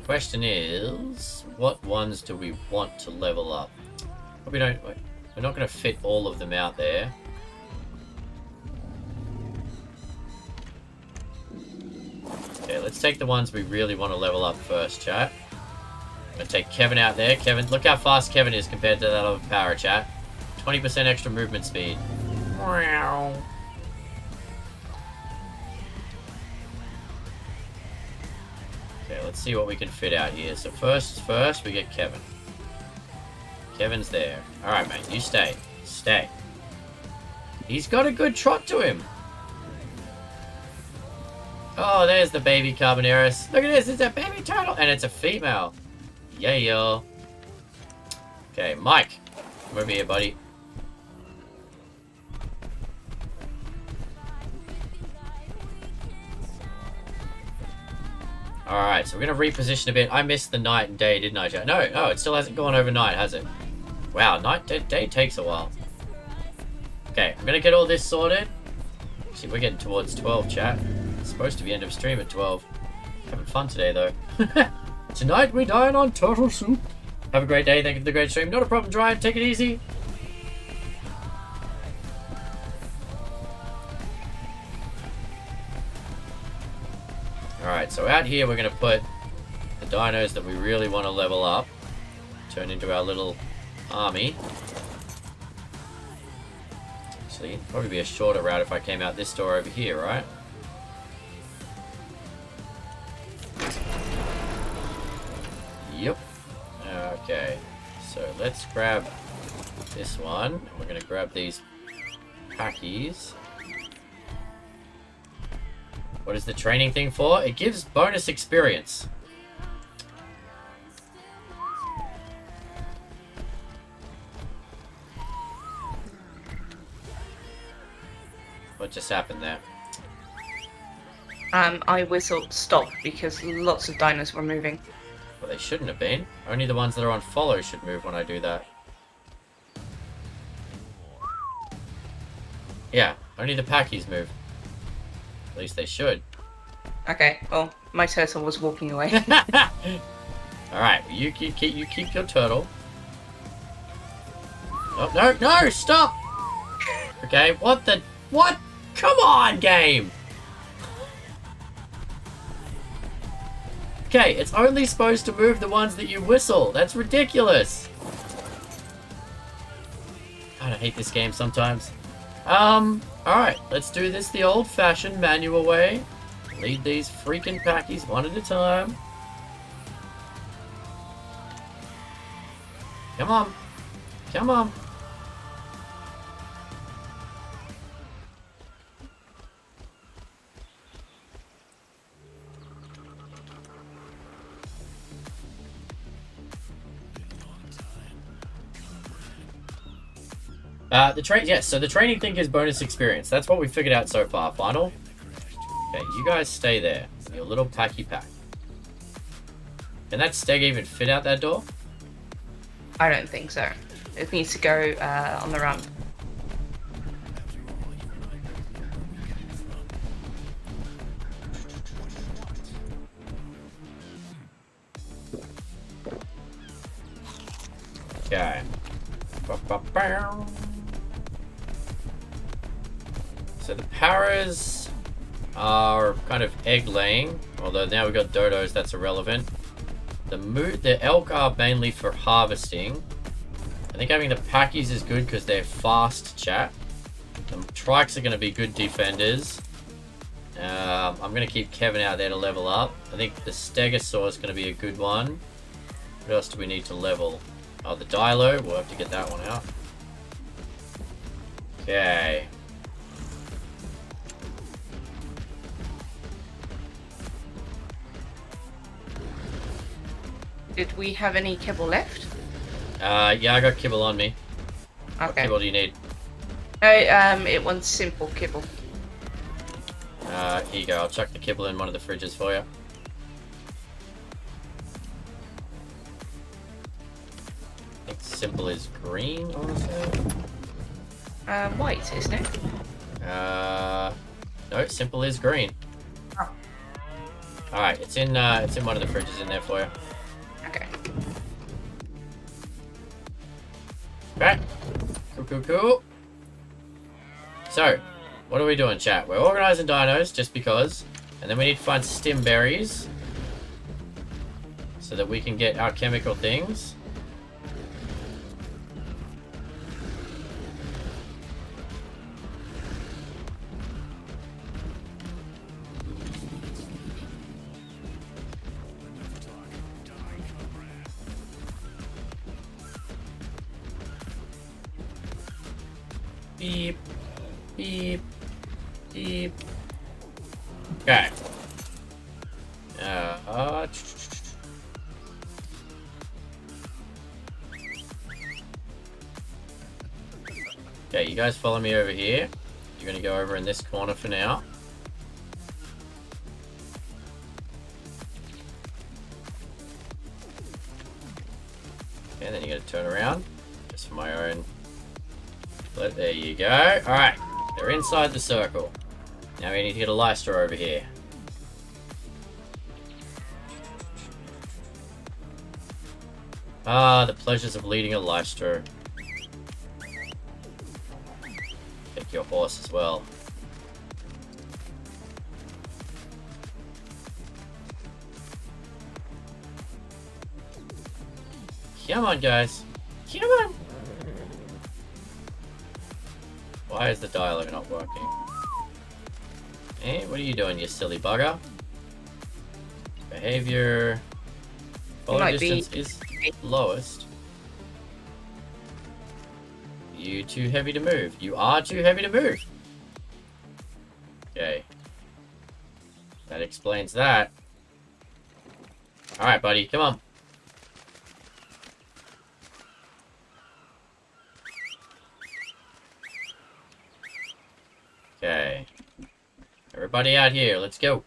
Question is, what ones do we want to level up? Probably don't. We're not going to fit all of them out there. Okay, let's take the ones we really want to level up first, chat. I'm going to take Kevin out there. Kevin, look how fast Kevin is compared to that other power, chat. 20% extra movement speed. Wow. Okay, let's see what we can fit out here. So first we get Kevin. Kevin's there. Alright, mate, you stay. Stay. He's got a good trot to him. Oh, there's the baby Carboneris. Look at this, it's a baby turtle. And it's a female. Yeah, yo. Okay, Mike. Come over here, buddy. Alright, so we're going to reposition a bit. I missed the night and day, didn't I, Jack? No, it still hasn't gone overnight, has it? Wow, day takes a while. Okay, I'm going to get all this sorted. See, we're getting towards 12, chat. It's supposed to be end of stream at 12. Having fun today, though. Tonight we dine on turtle soup. Have a great day. Thank you for the great stream. Not a problem, Drive. Take it easy. Alright, so out here we're going to put the dinos that we really want to level up. Turn into our little army. Actually, it'd probably be a shorter route if I came out this door over here, right? Yep. Okay, so let's grab this one. We're going to grab these packies. What is the training thing for? It gives bonus experience. What just happened there? I whistled stop because lots of dinos were moving. Well, they shouldn't have been. Only the ones that are on follow should move when I do that. Yeah, only the packies move. At least they should. Okay, well, my turtle was walking away. Alright, you keep your turtle. Oh, no, stop! Okay, what? Come on, game! Okay, it's only supposed to move the ones that you whistle. That's ridiculous. God, I hate this game sometimes. Alright, let's do this the old-fashioned manual way. Lead these freaking packies one at a time. Come on. Come on. Yes, so the training thing is bonus experience. That's what we figured out so far. Final. Okay, you guys stay there. Your little packy pack. Can that steg even fit out that door? I don't think so. It needs to go on the ramp. Okay. So the paras are kind of egg laying, although now we've got dodos, that's irrelevant. The elk are mainly for harvesting. I think having the packies is good because they're fast, chat. The trikes are going to be good defenders. I'm going to keep Kevin out there to level up. I think the stegosaur is going to be a good one. What else do we need to level? Oh, the Dilo. We'll have to get that one out. Okay. Did we have any kibble left? Yeah, I got kibble on me. What Okay. kibble do you need? No, it wants simple kibble. Here you go. I'll chuck the kibble in one of the fridges for you. I think simple is green, I want to say. White, isn't it? No, simple is green. Oh. Alright, it's in one of the fridges in there for you. Okay. Okay. Cool. So, what are we doing, chat? We're organizing dinos just because, and then we need to find stim berries so that we can get our chemical things. Beep, beep, beep. Okay. Okay, you guys follow me over here. You're gonna go over in this corner for now. And then you're gonna turn around, just for my own. But there you go. Alright, they're inside the circle. Now we need to get a Lystra over here. Ah, the pleasures of leading a Lystra. Take your horse as well. Come on, guys. Come on. Why is the dialogue not working? Hey, what are you doing, you silly bugger? Behavior. Follow distance is lowest. You too heavy to move. You are too heavy to move. Okay. That explains that. Alright, buddy, come on. Okay. Everybody out here, let's go.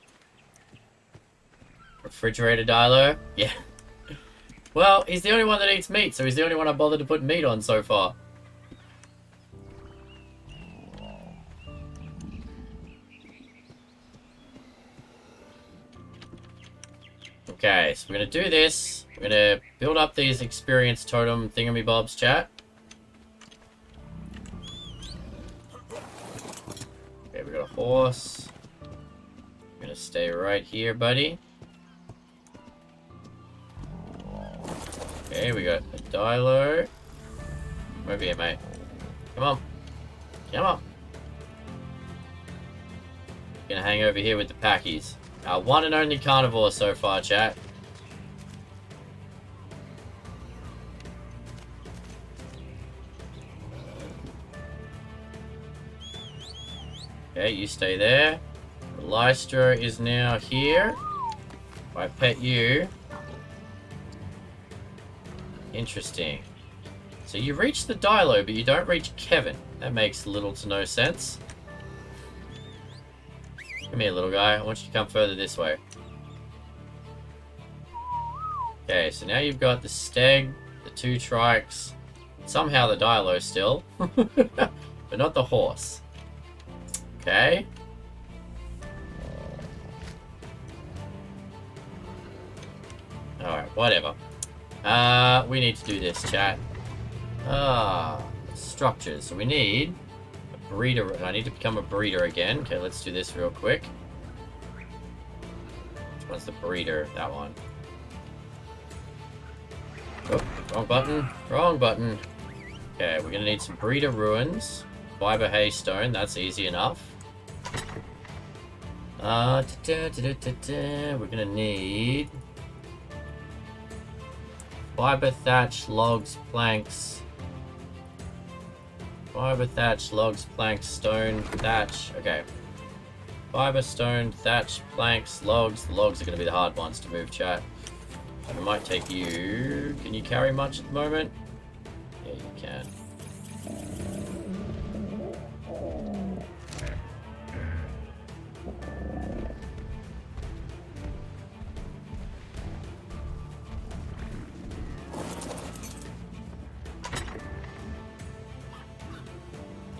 Refrigerator Dilo? Yeah. Well, he's the only one that eats meat, so he's the only one I bothered to put meat on so far. Okay, so we're gonna do this. We're gonna build up these experience totem thingamybobs, chat. Okay, we got a horse. I'm gonna stay right here, buddy. Okay, we got a Dilo. Come over here, mate. Come on. Come on. Gonna hang over here with the packies. Our one and only carnivore so far, chat. Okay, you stay there. Lystra is now here. If I pet you. Interesting. So you reach the Dilo, but you don't reach Kevin. That makes little to no sense. Come here, little guy. I want you to come further this way. Okay, so now you've got the Steg, the 2 Trikes, somehow the Dilo still, but not the horse. Okay. Alright, whatever. We need to do this, chat. Structures. So we need a breeder. I need to become a breeder again. Okay, let's do this real quick. Which one's the breeder? That one. Oh, wrong button. Wrong button. Okay, we're gonna need some breeder ruins. Fiber haystone. That's easy enough. We're gonna need fiber thatch, logs, planks. Fiber thatch, logs, planks, stone, thatch. Okay. Fiber, stone, thatch, planks, logs. The logs are going to be the hard ones to move, chat. I might take you. Can you carry much at the moment? Yeah, you can.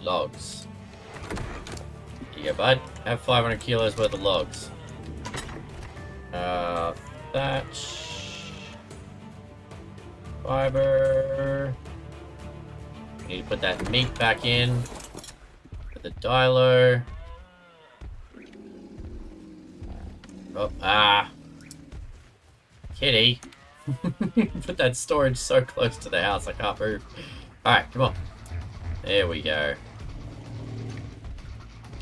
Logs. Here you go, bud. Have 500 kilos worth of logs. Thatch. Fiber. Need to put that meat back in. Put the Dilo. Oh, Kitty. Put that storage so close to the house I can't move. Alright, come on. There we go.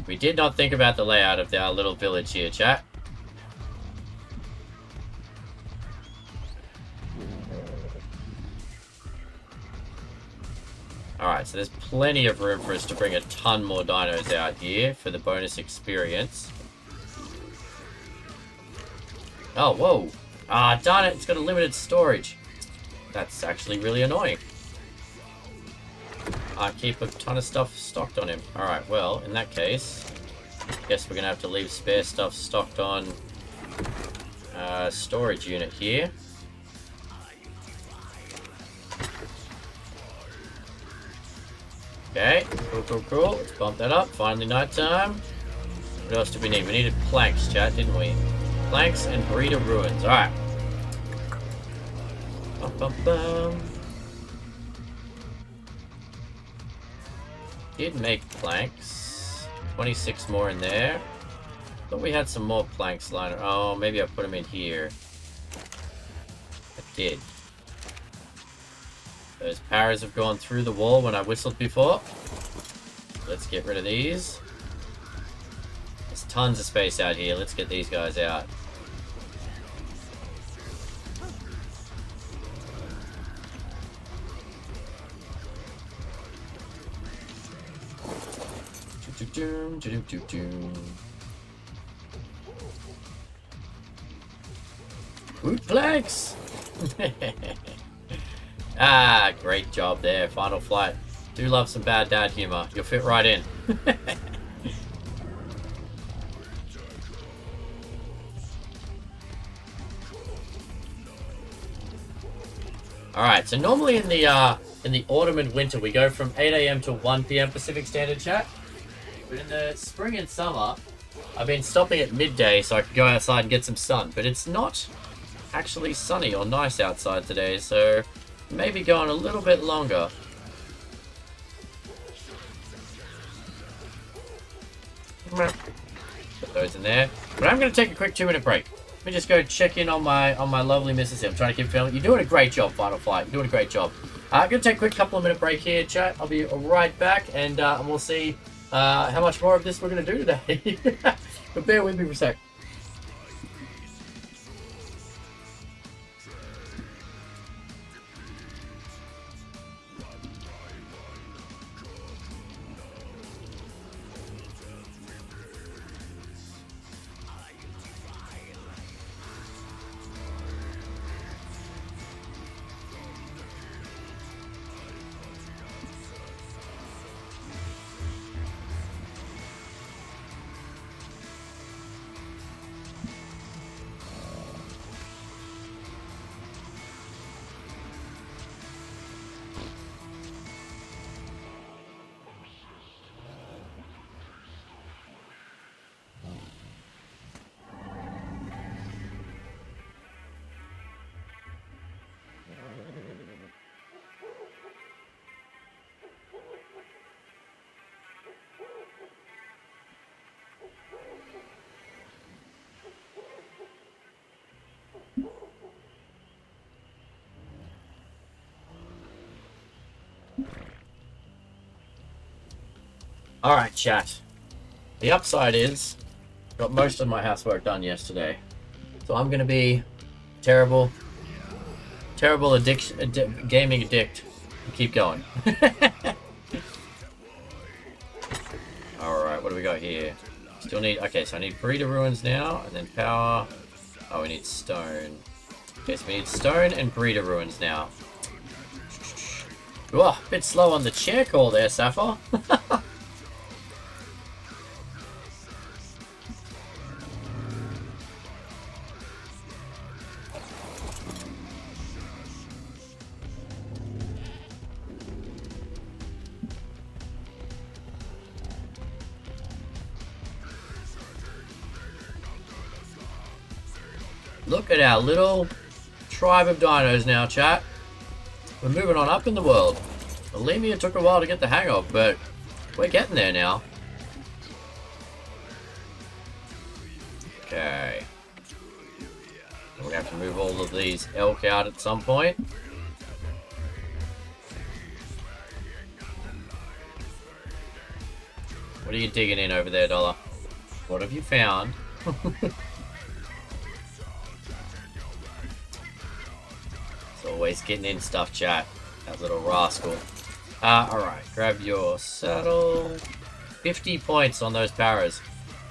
We did not think about the layout of our little village here, chat. Alright, so there's plenty of room for us to bring a ton more dinos out here for the bonus experience. Oh, whoa. Ah, darn it, it's got a limited storage. That's actually really annoying. I keep a ton of stuff stocked on him. Alright, well, in that case, guess we're going to have to leave spare stuff stocked on storage unit here. Okay, cool. Let's bump that up. Finally nighttime. What else did we need? We needed planks, chat, didn't we? Planks and breeder ruins. Alright. Bum, bum, bum. Did make planks. 26 more in there. Thought we had some more planks lying. Oh, maybe I put them in here. I did. Those paras have gone through the wall when I whistled before. Let's get rid of these. There's tons of space out here. Let's get these guys out. Wood planks! Ah, great job there. Final flight. Do love some bad dad humor. You'll fit right in. Alright, so normally in the autumn and winter we go from 8 AM to 1 PM Pacific Standard, chat. But in the spring and summer, I've been stopping at midday so I can go outside and get some sun. But it's not actually sunny or nice outside today, so maybe going a little bit longer. Put those in there. But I'm going to take a quick 2-minute break. Let me just go check in on my lovely missus. I'm trying to keep filming. You're doing a great job, Final Flight. You're doing a great job. I'm going to take a quick couple of minute break here, chat. I'll be right back, and we'll see how much more of this we're going to do today. But bear with me for a sec. Alright, chat. The upside is, got most of my housework done yesterday. So I'm gonna be terrible gaming addict. Keep going. Alright, what do we got here? Still need, okay, so I need breeder ruins now, and then power. Oh, we need stone. Okay, so we need stone and breeder ruins now. Whoa, a bit slow on the chair call there, Sapphire. Look at our little tribe of dinos now, chat. We're moving on up in the world. Alemia took a while to get the hang of, but we're getting there now. Okay. We're gonna have to move all of these elk out at some point. What are you digging in over there, Dollar? What have you found? Always getting in stuff, chat. That little rascal. Alright, grab your saddle. 50 points on those paras.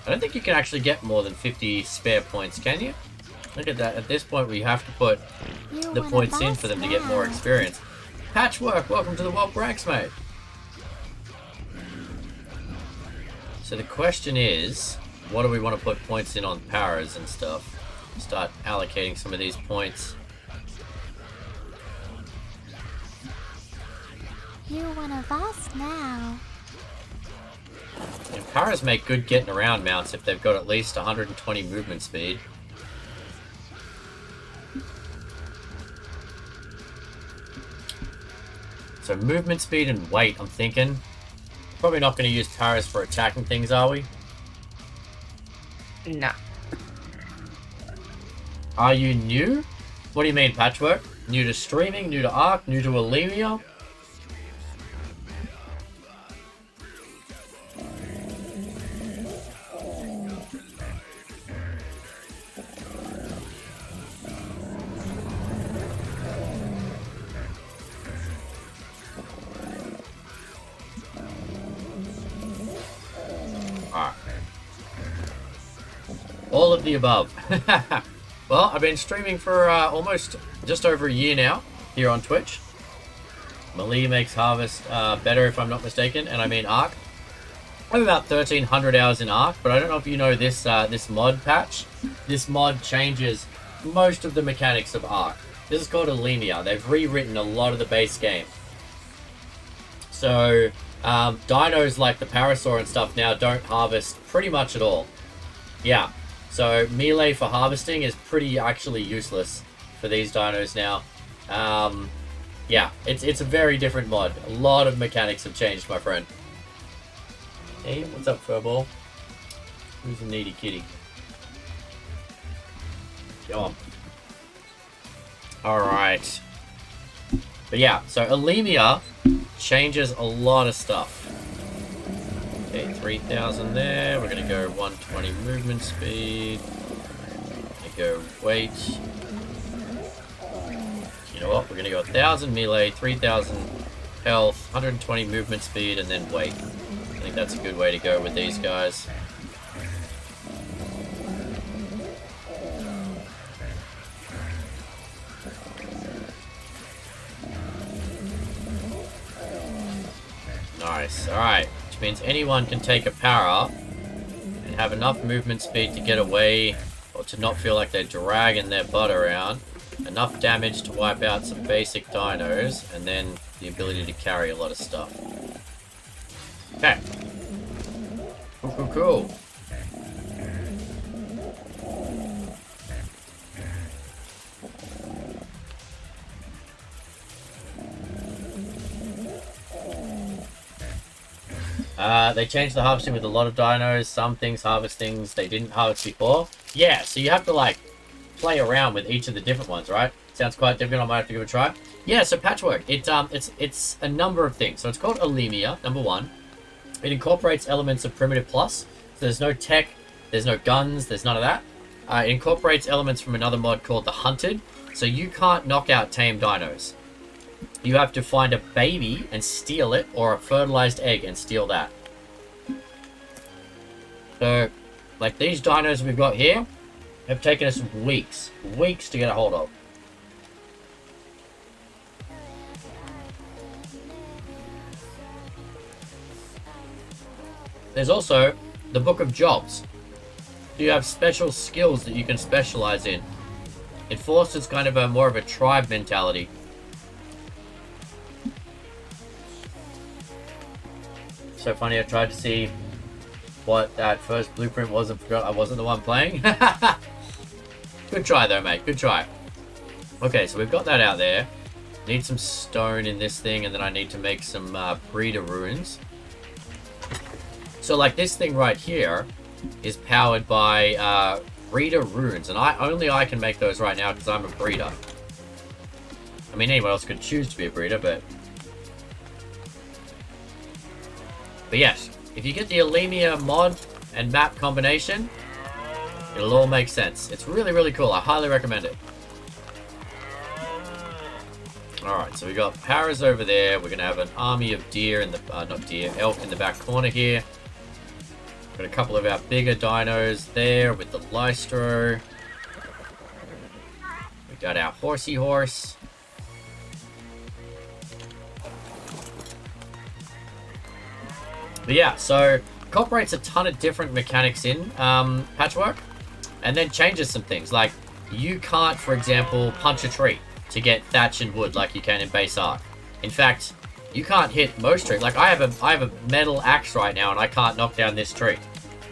I don't think you can actually get more than 50 spare points, can you? Look at that. At this point, we have to put the points in for them to get more experience. Patchwork, welcome to the Whelp ranks, mate. So the question is, what do we want to put points in on paras and stuff? Start allocating some of these points. You're one of us now. And paras make good getting around mounts if they've got at least 120 movement speed. So movement speed and weight, I'm thinking. Probably not going to use paras for attacking things, are we? Nah. Are you new? What do you mean, Patchwork? New to streaming, new to Ark, new to Alemia? All of the above. Well, I've been streaming for almost just over a year now here on Twitch. Melee makes Harvest better if I'm not mistaken, and I mean Ark. I have about 1,300 hours in Ark, but I don't know if you know this this mod patch. This mod changes most of the mechanics of Ark. This is called Alemia. They've rewritten a lot of the base game. So dinos like the Parasaur and stuff now don't harvest pretty much at all. Yeah. So melee for harvesting is pretty actually useless for these dinos now. Yeah, it's a very different mod. A lot of mechanics have changed, my friend. Hey, what's up, Furball? Who's a needy kitty? Go on. Alright. But yeah, so Alemia changes a lot of stuff. Okay, 3,000 there. We're going to go 120 movement speed. Go weight. You know what? We're going to go 1,000 melee, 3,000 health, 120 movement speed, and then weight. I think that's a good way to go with these guys. Nice. Alright. Which means anyone can take a para and have enough movement speed to get away or to not feel like they're dragging their butt around. Enough damage to wipe out some basic dinos, and then the ability to carry a lot of stuff. Okay. Cool, cool, cool. They changed the harvesting with a lot of dinos. Some things harvest things they didn't harvest before. Yeah, so you have to like play around with each of the different ones, right? Sounds quite difficult. I might have to give it a try. Yeah, so Patchwork, it's a number of things. So it's called Alemia, number one. It incorporates elements of Primitive Plus. So there's no tech, there's no guns, there's none of that. It incorporates elements from another mod called the Hunted. So you can't knock out tame dinos. You have to find a baby and steal it, or a fertilized egg and steal that. So, like these dinos we've got here have taken us weeks to get a hold of. There's also the Book of Jobs. You have special skills that you can specialize in. It fosters kind of a more of a tribe mentality. So funny, I tried to see what that first blueprint was and forgot I wasn't the one playing. Good try though, mate. Good try. Okay, so we've got that out there. Need some stone in this thing, and then I need to make some breeder runes. So like this thing right here is powered by breeder runes, and only I can make those right now because I'm a breeder. I mean, anyone else could choose to be a breeder, but yes, if you get the Alemia mod and map combination, it'll all make sense. It's really, really cool. I highly recommend it. Alright, so we got Paras over there. We're going to have an army of deer in the, not deer, elk in the back corner here. Got a couple of our bigger dinos there with the Lystro. We got our horsey horse. But yeah, so incorporates a ton of different mechanics in Patchwork, and then changes some things. Like, you can't, for example, punch a tree to get thatch and wood like you can in base Ark. In fact, you can't hit most trees. Like, I have a metal axe right now, and I can't knock down this tree.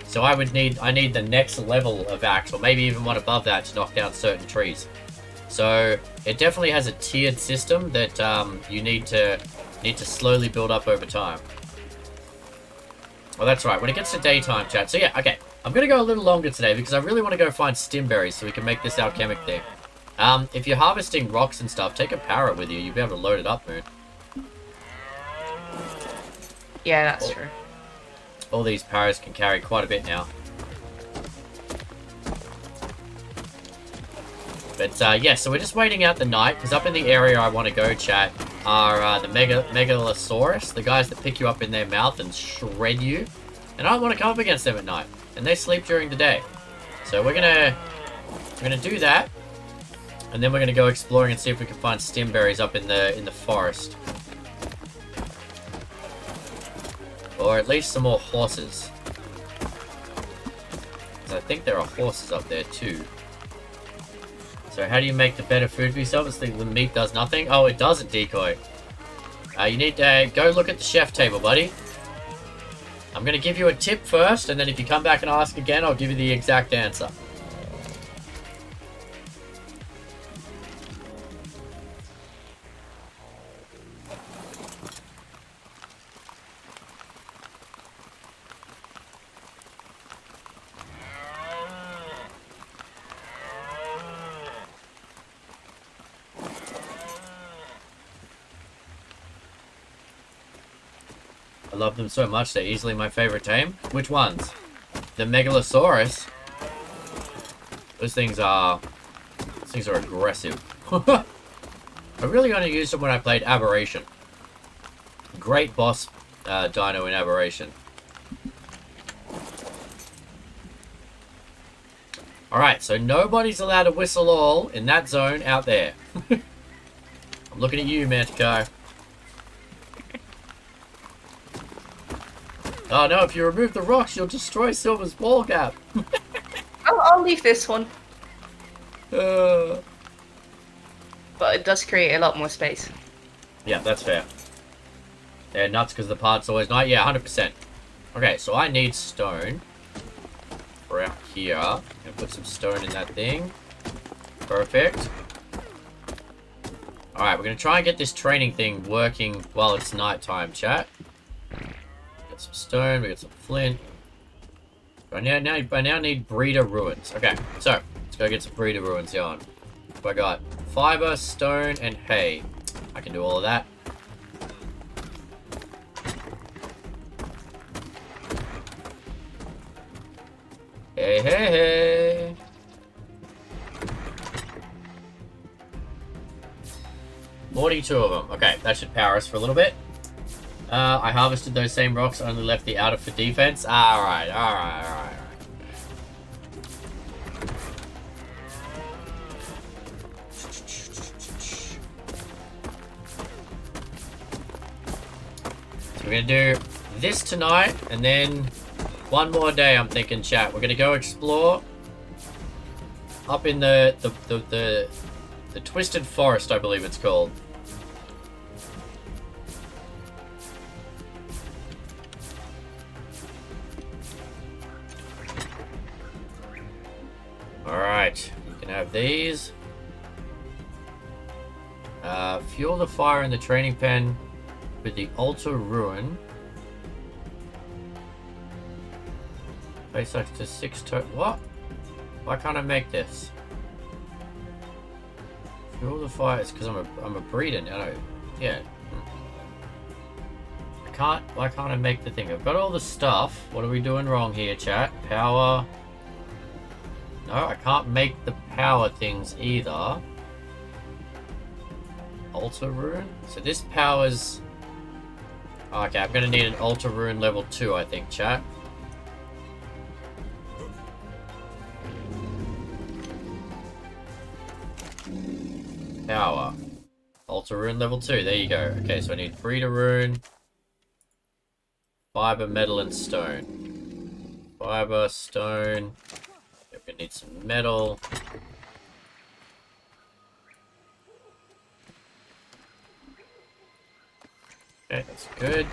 So I need the next level of axe, or maybe even one above that, to knock down certain trees. So it definitely has a tiered system that you need to slowly build up over time. Well, that's right. When it gets to daytime, chat. So yeah, okay. I'm going to go a little longer today because I really want to go find stimberries so we can make this alchemic thing. If you're harvesting rocks and stuff, take a parrot with you. You'll be able to load it up, Moon. Yeah, that's true. All these parrots can carry quite a bit now. But yeah, so we're just waiting out the night because up in the area I want to go, chat, are the Megalosaurus, the guys that pick you up in their mouth and shred you. And I don't want to come up against them at night. And they sleep during the day. So we're gonna do that. And then we're gonna go exploring and see if we can find stimberries up in the forest. Or at least some more horses. Because I think there are horses up there too. So how do you make the better food for yourself? It's the meat does nothing. Oh, it doesn't, Decoy. You need to go look at the chef table, buddy. I'm going to give you a tip first, and then if you come back and ask again, I'll give you the exact answer. I love them so much, they're easily my favorite tame. Which ones? The Megalosaurus. Those things are aggressive. I really only used them when I played Aberration. Great boss dino in Aberration. Alright, so nobody's allowed to whistle all in that zone out there. I'm looking at you, Manticore. Oh no, if you remove the rocks, you'll destroy Silver's ball gap. I'll leave this one. Uh... But it does create a lot more space. Yeah, that's fair. They're nuts because the part's always night. Yeah, 100%. Okay, so I need stone. For out here. I'm gonna put some stone in that thing. Perfect. Alright, we're gonna try and get this training thing working while it's nighttime, chat. Got some stone, we got some flint. I now need breeder ruins. Okay, so let's go get some breeder ruins going. I got fiber, stone, and hay. I can do all of that. Hey, hey, hey. $42 of them. Okay, that should power us for a little bit. I harvested those same rocks, only left the outer for defense. Alright. So we're gonna do this tonight, and then one more day, I'm thinking, chat. We're gonna go explore up in the Twisted Forest, I believe it's called. Alright, you can have these. Fuel the fire in the training pen with the Altar Ruin. Place up to 6 what? Why can't I make this? Fuel the fire. It's because I'm a breeder now. Yeah. Why can't I make the thing? I've got all the stuff. What are we doing wrong here, chat? Power. No, I can't make the power things either. Altar Rune? So this powers... Okay, I'm gonna need an Altar Rune level 2, I think, chat. Power. Altar Rune level 2, there you go. Okay, so I need Breeder Rune. Fiber, metal, and stone. Fiber, stone. We're gonna need some metal. Okay, that's good.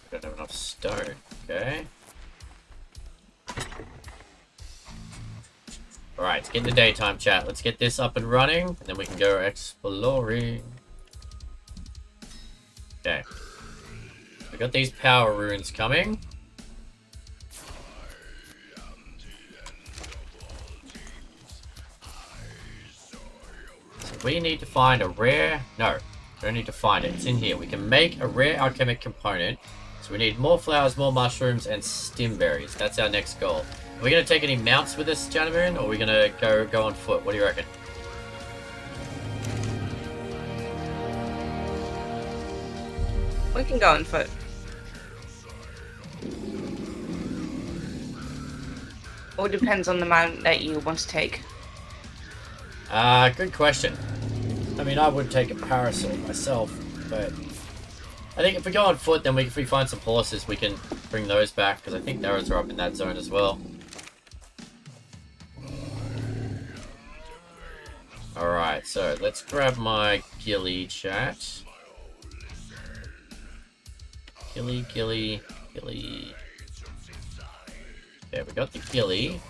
I don't have enough stone. Okay. Alright, it's getting the daytime, chat. Let's get this up and running, and then we can go exploring. Okay. We got these power runes coming. So we need to find a rare... No, don't need to find it. It's in here. We can make a rare alchemic component. So we need more flowers, more mushrooms, and stim berries. That's our next goal. Are we going to take any mounts with us, Janimoon, or are we going to go on foot? What do you reckon? We can go on foot. All depends on the mount that you want to take. Good question. I mean, I would take a parasol myself, but I think if we go on foot, then if we find some horses, we can bring those back, because I think those are up in that zone as well. Alright, so let's grab my ghillie, chat. Ghillie. Okay, we got the ghillie.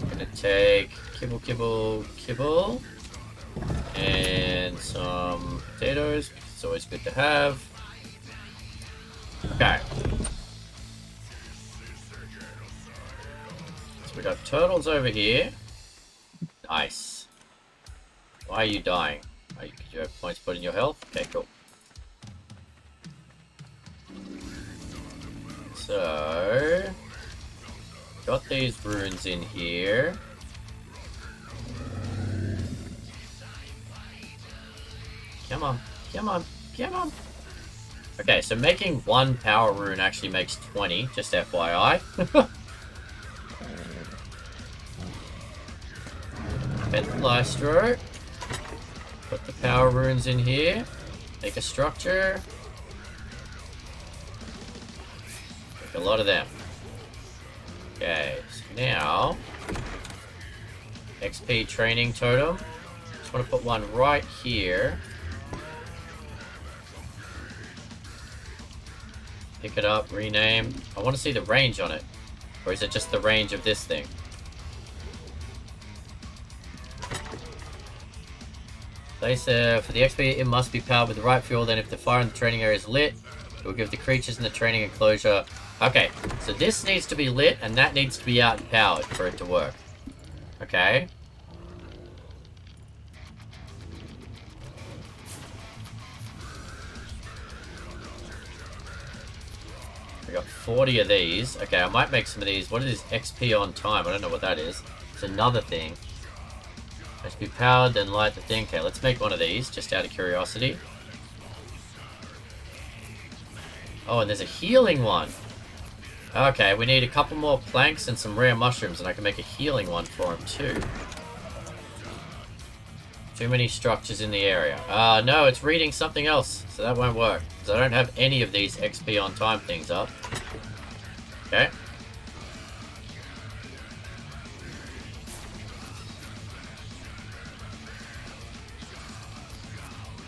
I'm gonna take kibble, and some potatoes. It's always good to have. Okay. So we got turtles over here. Nice. Why are you dying? Could you have points put in your health? Okay, cool. So, got these runes in here. Come on. Okay, so making one power rune actually makes 20, just FYI. Pet the Lystro. Put the power runes in here. Make a structure. Make a lot of them. Okay, so now XP training totem. Just want to put one right here. Pick it up, rename. I want to see the range on it. Or is it just the range of this thing? Place for the XP, it must be powered with the right fuel. Then if the fire in the training area is lit, it will give the creatures in the training enclosure. Okay, so this needs to be lit, and that needs to be out and powered for it to work. Okay. We got 40 of these. Okay, I might make some of these. What is this? XP on time. I don't know what that is. It's another thing. Must be powered, then light the thing. Okay, let's make one of these, just out of curiosity. Oh, and there's a healing one. Okay, we need a couple more planks and some rare mushrooms, and I can make a healing one for him too. Too many structures in the area. No, it's reading something else, so that won't work. Because I don't have any of these XP on time things up. Okay.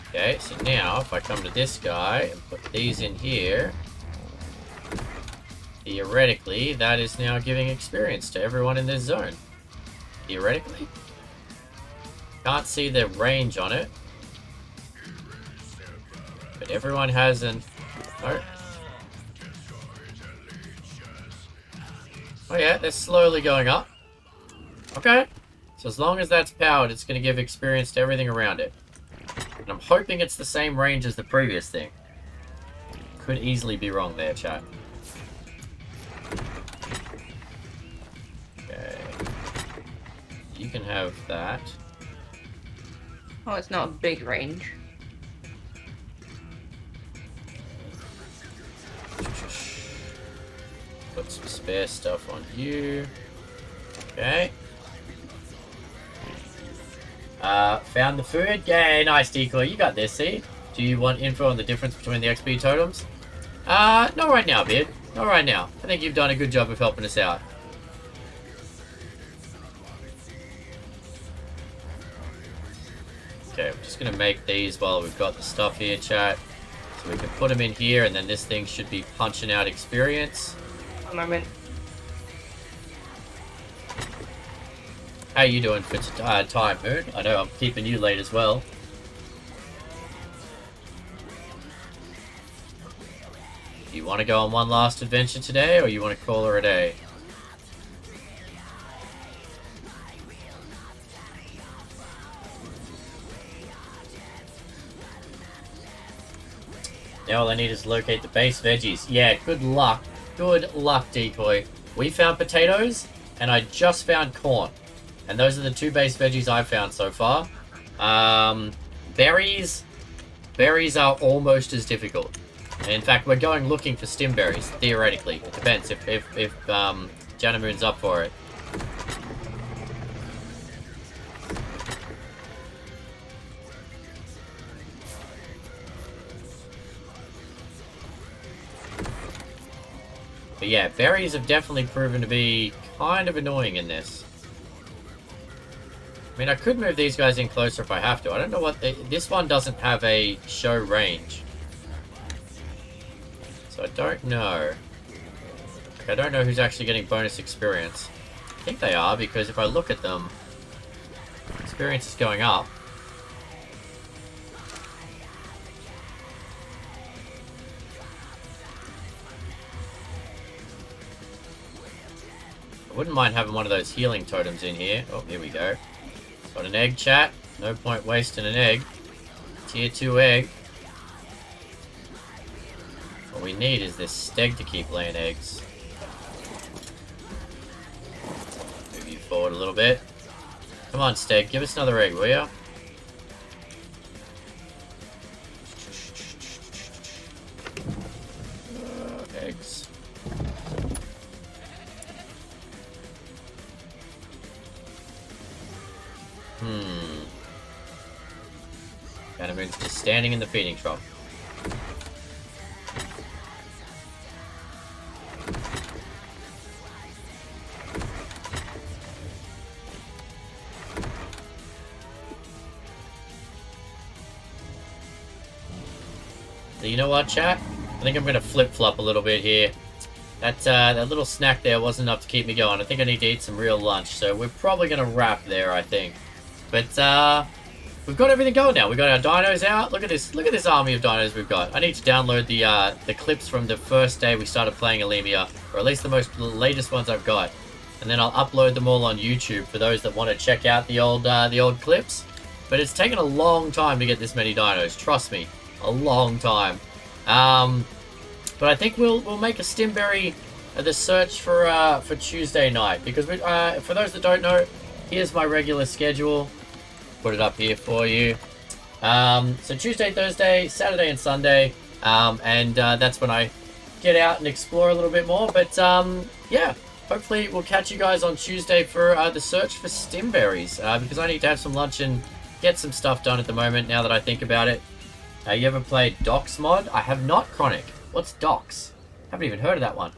Okay, so now if I come to this guy and put these in here, theoretically, that is now giving experience to everyone in this zone. Theoretically. Can't see the range on it. But everyone has an... Oh. Oh yeah, they're slowly going up. Okay. So as long as that's powered, it's going to give experience to everything around it. And I'm hoping it's the same range as the previous thing. Could easily be wrong there, chat. Okay. You can have that. Oh, it's not a big range. Put some spare stuff on you. Okay. Found the food? Yay, nice decoy. You got this, see? Do you want info on the difference between the XP totems? Not right now, Beard. Not right now. I think you've done a good job of helping us out. Okay, we're just gonna make these while we've got the stuff here, chat. So we can put them in here, and then this thing should be punching out experience. One moment. How you doing for time, Moon? I know I'm keeping you late as well. Do you want to go on one last adventure today, or you want to call her a day? Now all I need is locate the base veggies. Yeah, good luck. Good luck, Decoy. We found potatoes, and I just found corn. And those are the two base veggies I've found so far. Berries. Berries are almost as difficult. In fact, we're going looking for stim berries, theoretically. It depends if Janamoon's up for it. But yeah, berries have definitely proven to be kind of annoying in this. I mean, I could move these guys in closer if I have to. I don't know what... this one doesn't have a show range. So I don't know. Like, I don't know who's actually getting bonus experience. I think they are, because if I look at them, experience is going up. I wouldn't mind having one of those healing totems in here. Oh, here we go. Got an egg, chat. No point wasting an egg. Tier 2 egg. What we need is this steg to keep laying eggs. Move you forward a little bit. Come on, steg. Give us another egg, will ya? Eggs. Janamoon's just standing in the feeding trough. So you know what, chat? I think I'm going to flip-flop a little bit here. That little snack there wasn't enough to keep me going. I think I need to eat some real lunch, so we're probably going to wrap there, I think. But, we've got everything going now. We've got our dinos out. Look at this army of dinos we've got. I need to download the clips from the first day we started playing Alemia, or at least the latest ones I've got. And then I'll upload them all on YouTube for those that want to check out the old clips. But it's taken a long time to get this many dinos. Trust me. A long time. But I think we'll make a Stimberry the search for Tuesday night, because we, for those that don't know, here's my regular schedule. Put it up here for you. So Tuesday, Thursday, Saturday, and Sunday, and that's when I get out and explore a little bit more. But yeah, hopefully we'll catch you guys on Tuesday for the search for Stimberries, because I need to have some lunch and get some stuff done at the moment. Now that I think about it, you ever played Docs mod? I have not, Chronic. What's Docs? Haven't even heard of that one.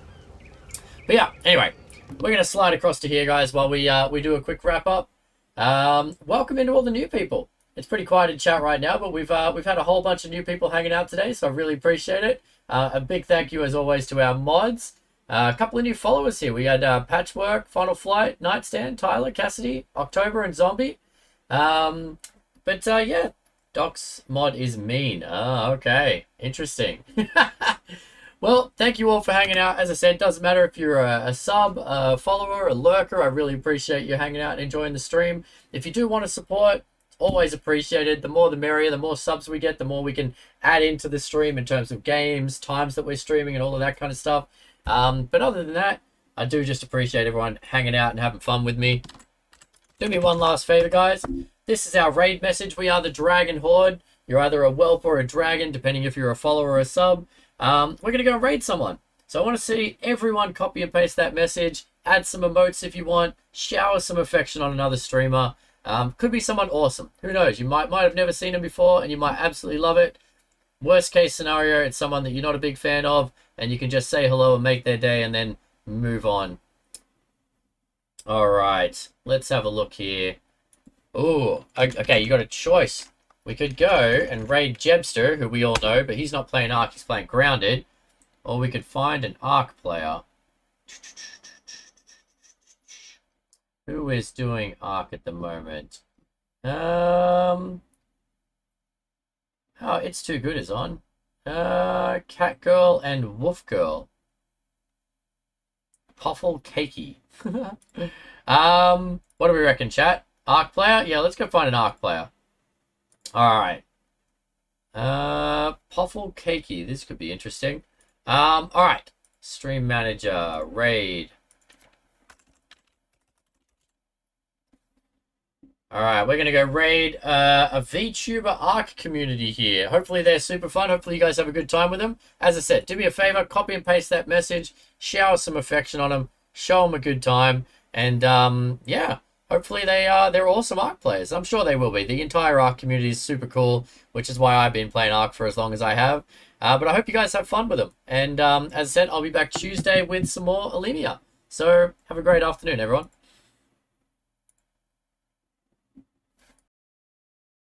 But yeah, anyway, we're gonna slide across to here, guys, while we do a quick wrap up. Welcome into all the new people. It's pretty quiet in chat right now, but we've had a whole bunch of new people hanging out today, so I really appreciate it. A big thank you as always to our mods. A couple of new followers here. We had Patchwork, Final Flight, Nightstand, Tyler, Cassidy, October, and Zombie. But yeah, Doc's mod is mean. Okay, interesting. Well, thank you all for hanging out. As I said, it doesn't matter if you're a sub, a follower, a lurker. I really appreciate you hanging out and enjoying the stream. If you do want to support, it's always appreciated. The more the merrier. The more subs we get, the more we can add into the stream in terms of games, times that we're streaming, and all of that kind of stuff. But other than that, I do just appreciate everyone hanging out and having fun with me. Do me one last favor, guys. This is our raid message. We are the Dragon Horde. You're either a whelp or a dragon, depending if you're a follower or a sub. We're going to go raid someone. So I want to see everyone copy and paste that message. Add some emotes if you want. Shower some affection on another streamer. Could be someone awesome. Who knows? You might have never seen him before, and you might absolutely love it. Worst case scenario, it's someone that you're not a big fan of, and you can just say hello and make their day and then move on. All right. Let's have a look here. Oh, okay. You got a choice. We could go and raid Jebster, who we all know, but he's not playing Ark, he's playing Grounded. Or we could find an Ark player. Who is doing Ark at the moment? Oh, It's Too Good is on. Cat Girl and Wolf Girl. Puffle Cakey. What do we reckon, chat? Ark player? Yeah, let's go find an Ark player. Alright. Puffle Cakey. This could be interesting. Alright. Stream Manager. Raid. Alright, we're going to go raid a VTuber Ark community here. Hopefully they're super fun. Hopefully you guys have a good time with them. As I said, do me a favor. Copy and paste that message. Shower some affection on them. Show them a good time. And, yeah. Hopefully they're awesome Ark players. I'm sure they will be. The entire Ark community is super cool, which is why I've been playing Ark for as long as I have. But I hope you guys have fun with them. And as I said, I'll be back Tuesday with some more Alemia. So have a great afternoon, everyone.